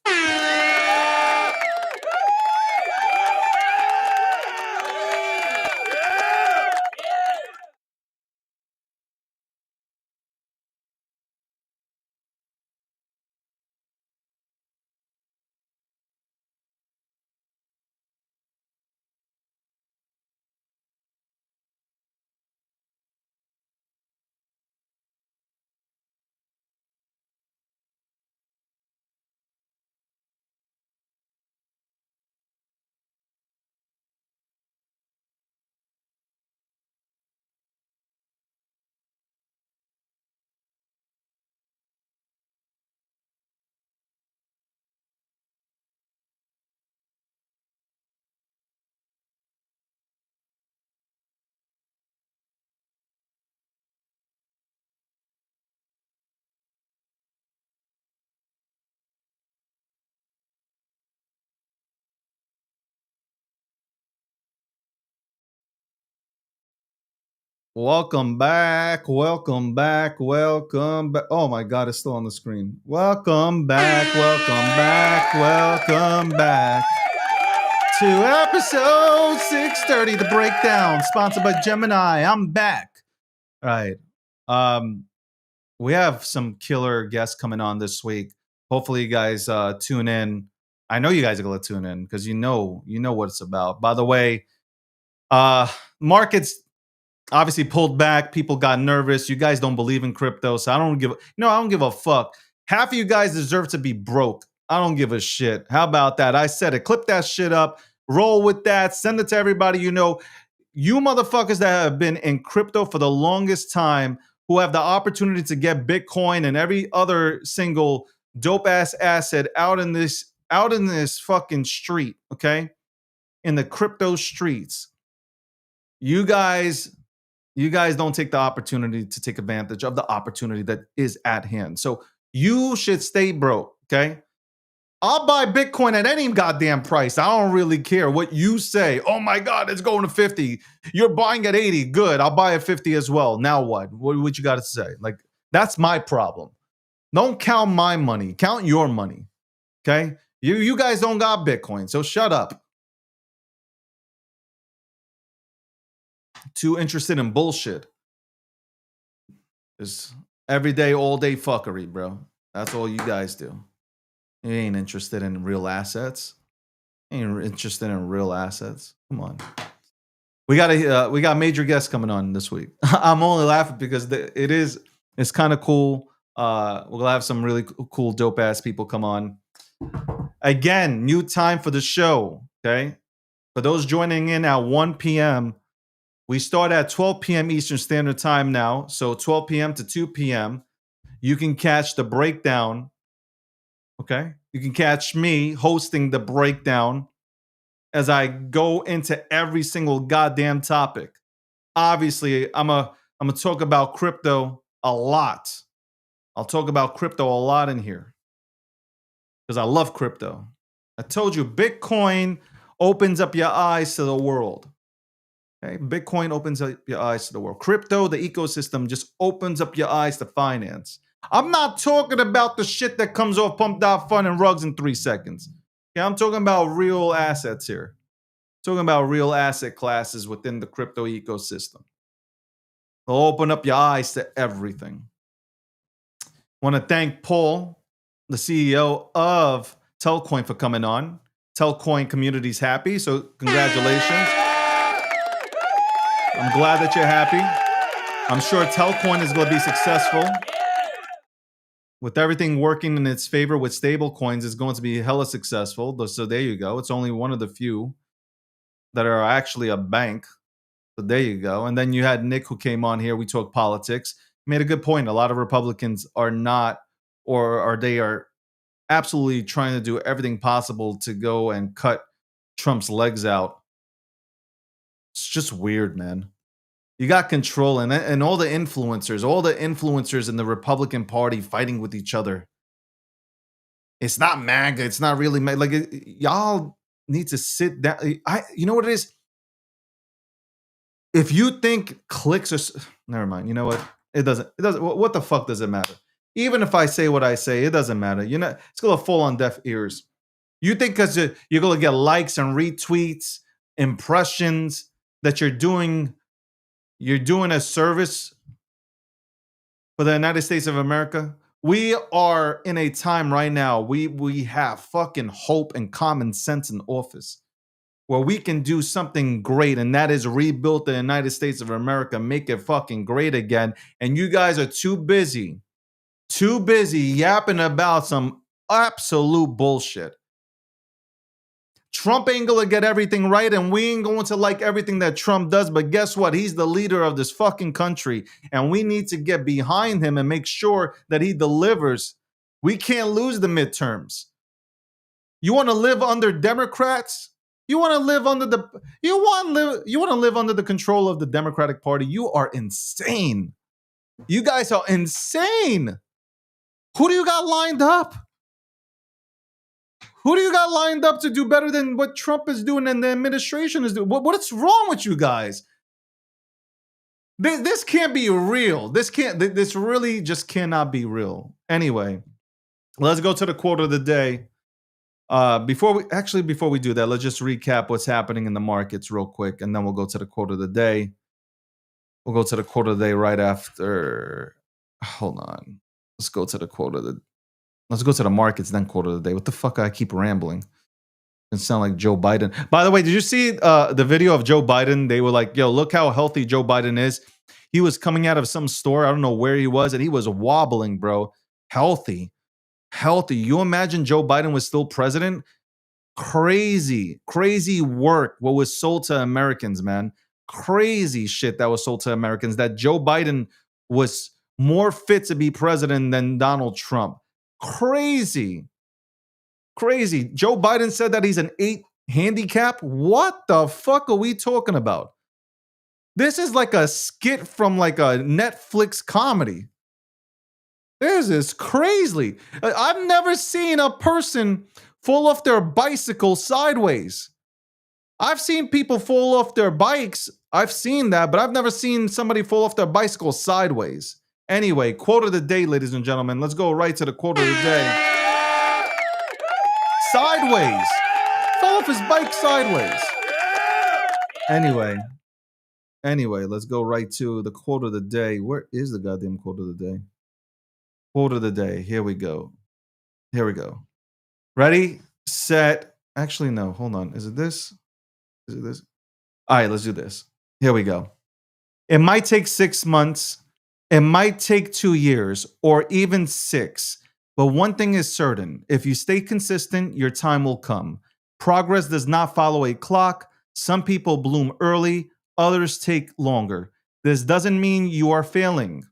Welcome back. Welcome back. Welcome back. Oh my God, it's still on the screen. Welcome back. Welcome back. Welcome back to episode 630, The Breakdown, sponsored by Gemini. I'm back. All right. We have some killer guests coming on this week. Hopefully you guys tune in. I know you guys are going to tune in because you know what it's about. By the way, Markets obviously pulled back. People got nervous. You guys don't believe in crypto, so I don't give a fuck. Half of you guys deserve to be broke. I don't give a shit. How about that? I said it. Clip that shit up. Roll with that. Send it to everybody you know. You motherfuckers that have been in crypto for the longest time, who have the opportunity to get Bitcoin and every other single dope ass asset out in this fucking street, okay? In the crypto streets. You guys don't take the opportunity to take advantage of the opportunity that is at hand. So you should stay broke, okay? I'll buy Bitcoin at any goddamn price. I don't really care what you say. Oh my God, it's going to 50. You're buying at 80. Good. I'll buy at 50 as well. Now what? What you got to say? Like, that's my problem. Don't count my money. Count your money. Okay? You guys don't got Bitcoin, so shut up. Too interested in bullshit. It's everyday, all day fuckery, bro. That's all you guys do. You ain't interested in real assets. Ain't interested in real assets. Come on. We got major guests coming on this week. I'm only laughing because it's kind of cool. We'll have some really cool, dope ass people come on. Again, new time for the show. Okay, for those joining in at 1 p.m., we start at 12 p.m. Eastern Standard Time now. So 12 p.m. to 2 p.m. You can catch the breakdown. Okay, you can catch me hosting the breakdown as I go into every single goddamn topic. Obviously, I'm gonna talk about crypto a lot. I'll talk about crypto a lot in here because I love crypto. I told you, Bitcoin opens up your eyes to the world. Okay? Bitcoin opens up your eyes to the world. Crypto, the ecosystem, just opens up your eyes to finance. I'm not talking about the shit that comes off Pump.Fun and rugs in 3 seconds. Okay, I'm talking about real assets here. Talking about real asset classes within the crypto ecosystem. They'll open up your eyes to everything. Want to thank Paul, the CEO of Telcoin, for coming on. Telcoin community's happy, so congratulations. I'm glad that you're happy. I'm sure Telcoin is going to be successful. With everything working in its favor with stable coins, it's going to be hella successful. So there you go. It's only one of the few that are actually a bank. So there you go. And then you had Nick, who came on here. We talked politics. Made a good point. A lot of Republicans are not, or they are absolutely trying to do everything possible to go and cut Trump's legs out. It's just weird, man. You got control and all the influencers in the Republican Party fighting with each other. It's not MAGA. It's not really like y'all need to sit down. You know what it is? If you think clicks are, never mind. You know what? It doesn't. What the fuck does it matter? Even if I say what I say, it doesn't matter. It's gonna fall on deaf ears. You think because you're gonna get likes and retweets, impressions, that you're doing a service for the United States of America? We are in a time right now. We have fucking hope and common sense in office, where we can do something great, and that is rebuild the United States of America, make it fucking great again. And you guys are too busy yapping about some absolute bullshit. Trump ain't gonna get everything right, and we ain't going to like everything that Trump does, but guess what? He's the leader of this fucking country, and we need to get behind him and make sure that he delivers. We can't lose the midterms. You want to live under Democrats? You want to live under the control of the Democratic Party? You are insane. You guys are insane. Who do you got lined up? Who do you got lined up to do better than what Trump is doing and the administration is doing? What's wrong with you guys? This can't be real. This really just cannot be real. Anyway, let's go to the quote of the day. Before we do that, let's just recap what's happening in the markets real quick, and then we'll go to the quote of the day. We'll go to the quote of the day right after. Hold on. Let's go to the markets, then quote of the day. What the fuck? I keep rambling. It sound like Joe Biden. By the way, did you see the video of Joe Biden? They were like, yo, look how healthy Joe Biden is. He was coming out of some store. I don't know where he was, and he was wobbling, bro. Healthy. You imagine Joe Biden was still president? Crazy work what was sold to Americans, man. Crazy shit that was sold to Americans, that Joe Biden was more fit to be president than Donald Trump. Crazy. Joe Biden said that he's an 8 handicap. What the fuck are we talking about? This is like a skit from like a Netflix comedy. This is crazy. I've never seen a person fall off their bicycle sideways. I've seen people fall off their bikes. I've seen that, but I've never seen somebody fall off their bicycle sideways. Anyway, quote of the day, ladies and gentlemen. Let's go right to the quote of the day. Sideways. Fell off his bike sideways. Anyway, let's go right to the quote of the day. Where is the goddamn quote of the day? Quote of the day. Here we go. Ready, set. Actually, no. Hold on. Is it this? All right, let's do this. Here we go. It might take 6 months. It might take 2 years or even 6. But one thing is certain. If you stay consistent, your time will come. Progress does not follow a clock. Some people bloom early. Others take longer. This doesn't mean you are failing.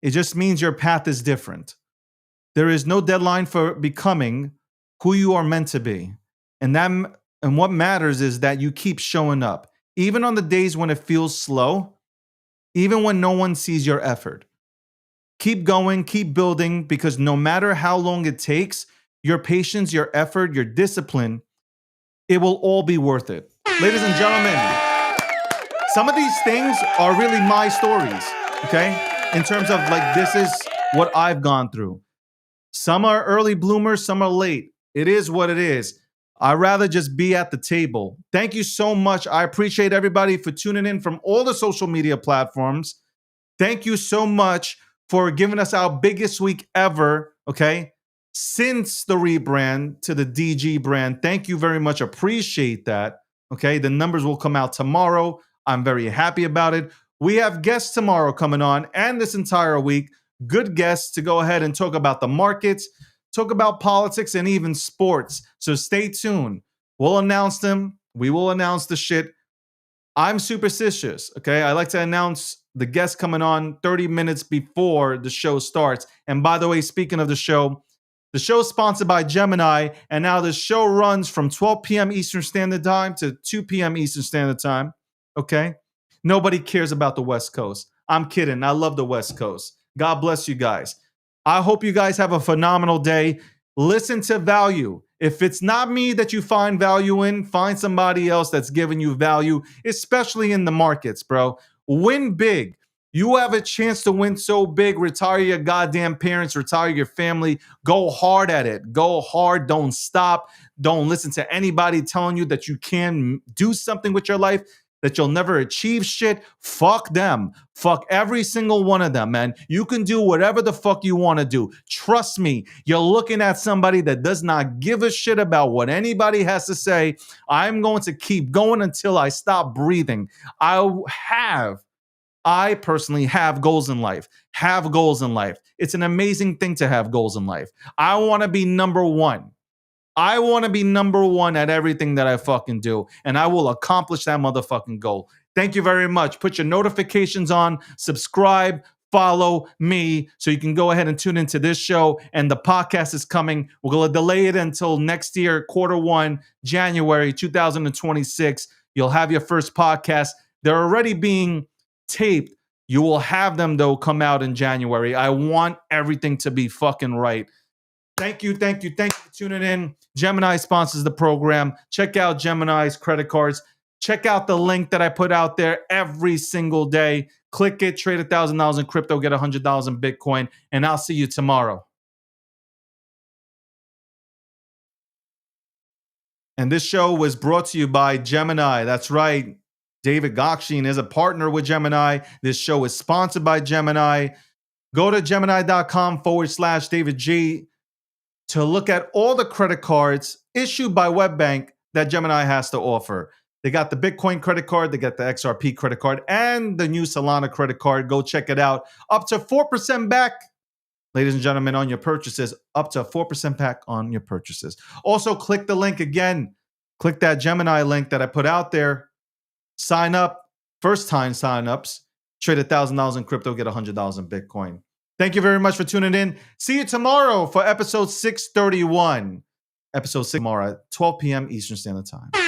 It just means your path is different. There is no deadline for becoming who you are meant to be. And what matters is that you keep showing up, even on the days when it feels slow, even when no one sees your effort. Keep going, keep building, because no matter how long it takes, your patience, your effort, your discipline, it will all be worth it. Ladies and gentlemen, some of these things are really my stories, okay? In terms of like, this is what I've gone through. Some are early bloomers, some are late. It is what it is. I'd rather just be at the table. Thank you so much. I appreciate everybody for tuning in from all the social media platforms. Thank you so much for giving us our biggest week ever, okay? Since the rebrand to the DG brand. Thank you very much. Appreciate that, okay? The numbers will come out tomorrow. I'm very happy about it. We have guests tomorrow coming on and this entire week. Good guests to go ahead and talk about the markets, talk about politics, and even sports. So stay tuned. We'll announce them. We will announce the shit. I'm superstitious, okay? I like to announce the guest coming on 30 minutes before the show starts. And by the way, speaking of the show is sponsored by Gemini, and now the show runs from 12 p.m. Eastern Standard Time to 2 p.m. Eastern Standard Time, okay? Nobody cares about the West Coast. I'm kidding. I love the West Coast. God bless you guys. I hope you guys have a phenomenal day. Listen to value. If it's not me that you find value in, find somebody else that's giving you value, especially in the markets, bro. Win big. You have a chance to win so big. Retire your goddamn parents, retire your family. Go hard at it. Go hard. Don't stop. Don't listen to anybody telling you that you can do something with your life, that you'll never achieve shit. Fuck them. Fuck every single one of them, man. You can do whatever the fuck you want to do. Trust me, you're looking at somebody that does not give a shit about what anybody has to say. I'm going to keep going until I stop breathing. I personally have goals in life. It's an amazing thing to have goals in life. I want to be number one. I want to be number one at everything that I fucking do, and I will accomplish that motherfucking goal. Thank you very much. Put your notifications on, subscribe, follow me so you can go ahead and tune into this show. And the podcast is coming. We're going to delay it until next year, Q1, January 2026. You'll have your first podcast. They're already being taped. You will have them, though, come out in January. I want everything to be fucking right. Thank you for tuning in. Gemini sponsors the program. Check out Gemini's credit cards. Check out the link that I put out there every single day. Click it, trade $1,000 in crypto, get $100 in Bitcoin, and I'll see you tomorrow. And this show was brought to you by Gemini. That's right. David Gokshin is a partner with Gemini. This show is sponsored by Gemini. Go to Gemini.com/David G. to look at all the credit cards issued by WebBank that Gemini has to offer. They got the Bitcoin credit card, they got the XRP credit card, and the new Solana credit card. Go check it out. Up to 4% back, ladies and gentlemen, on your purchases. Up to 4% back on your purchases. Also, click the link again. Click that Gemini link that I put out there. Sign up. First time signups. Trade $1,000 in crypto, get $100 in Bitcoin. Thank you very much for tuning in. See you tomorrow for episode 631. Episode 6 tomorrow at 12 p.m. Eastern Standard Time.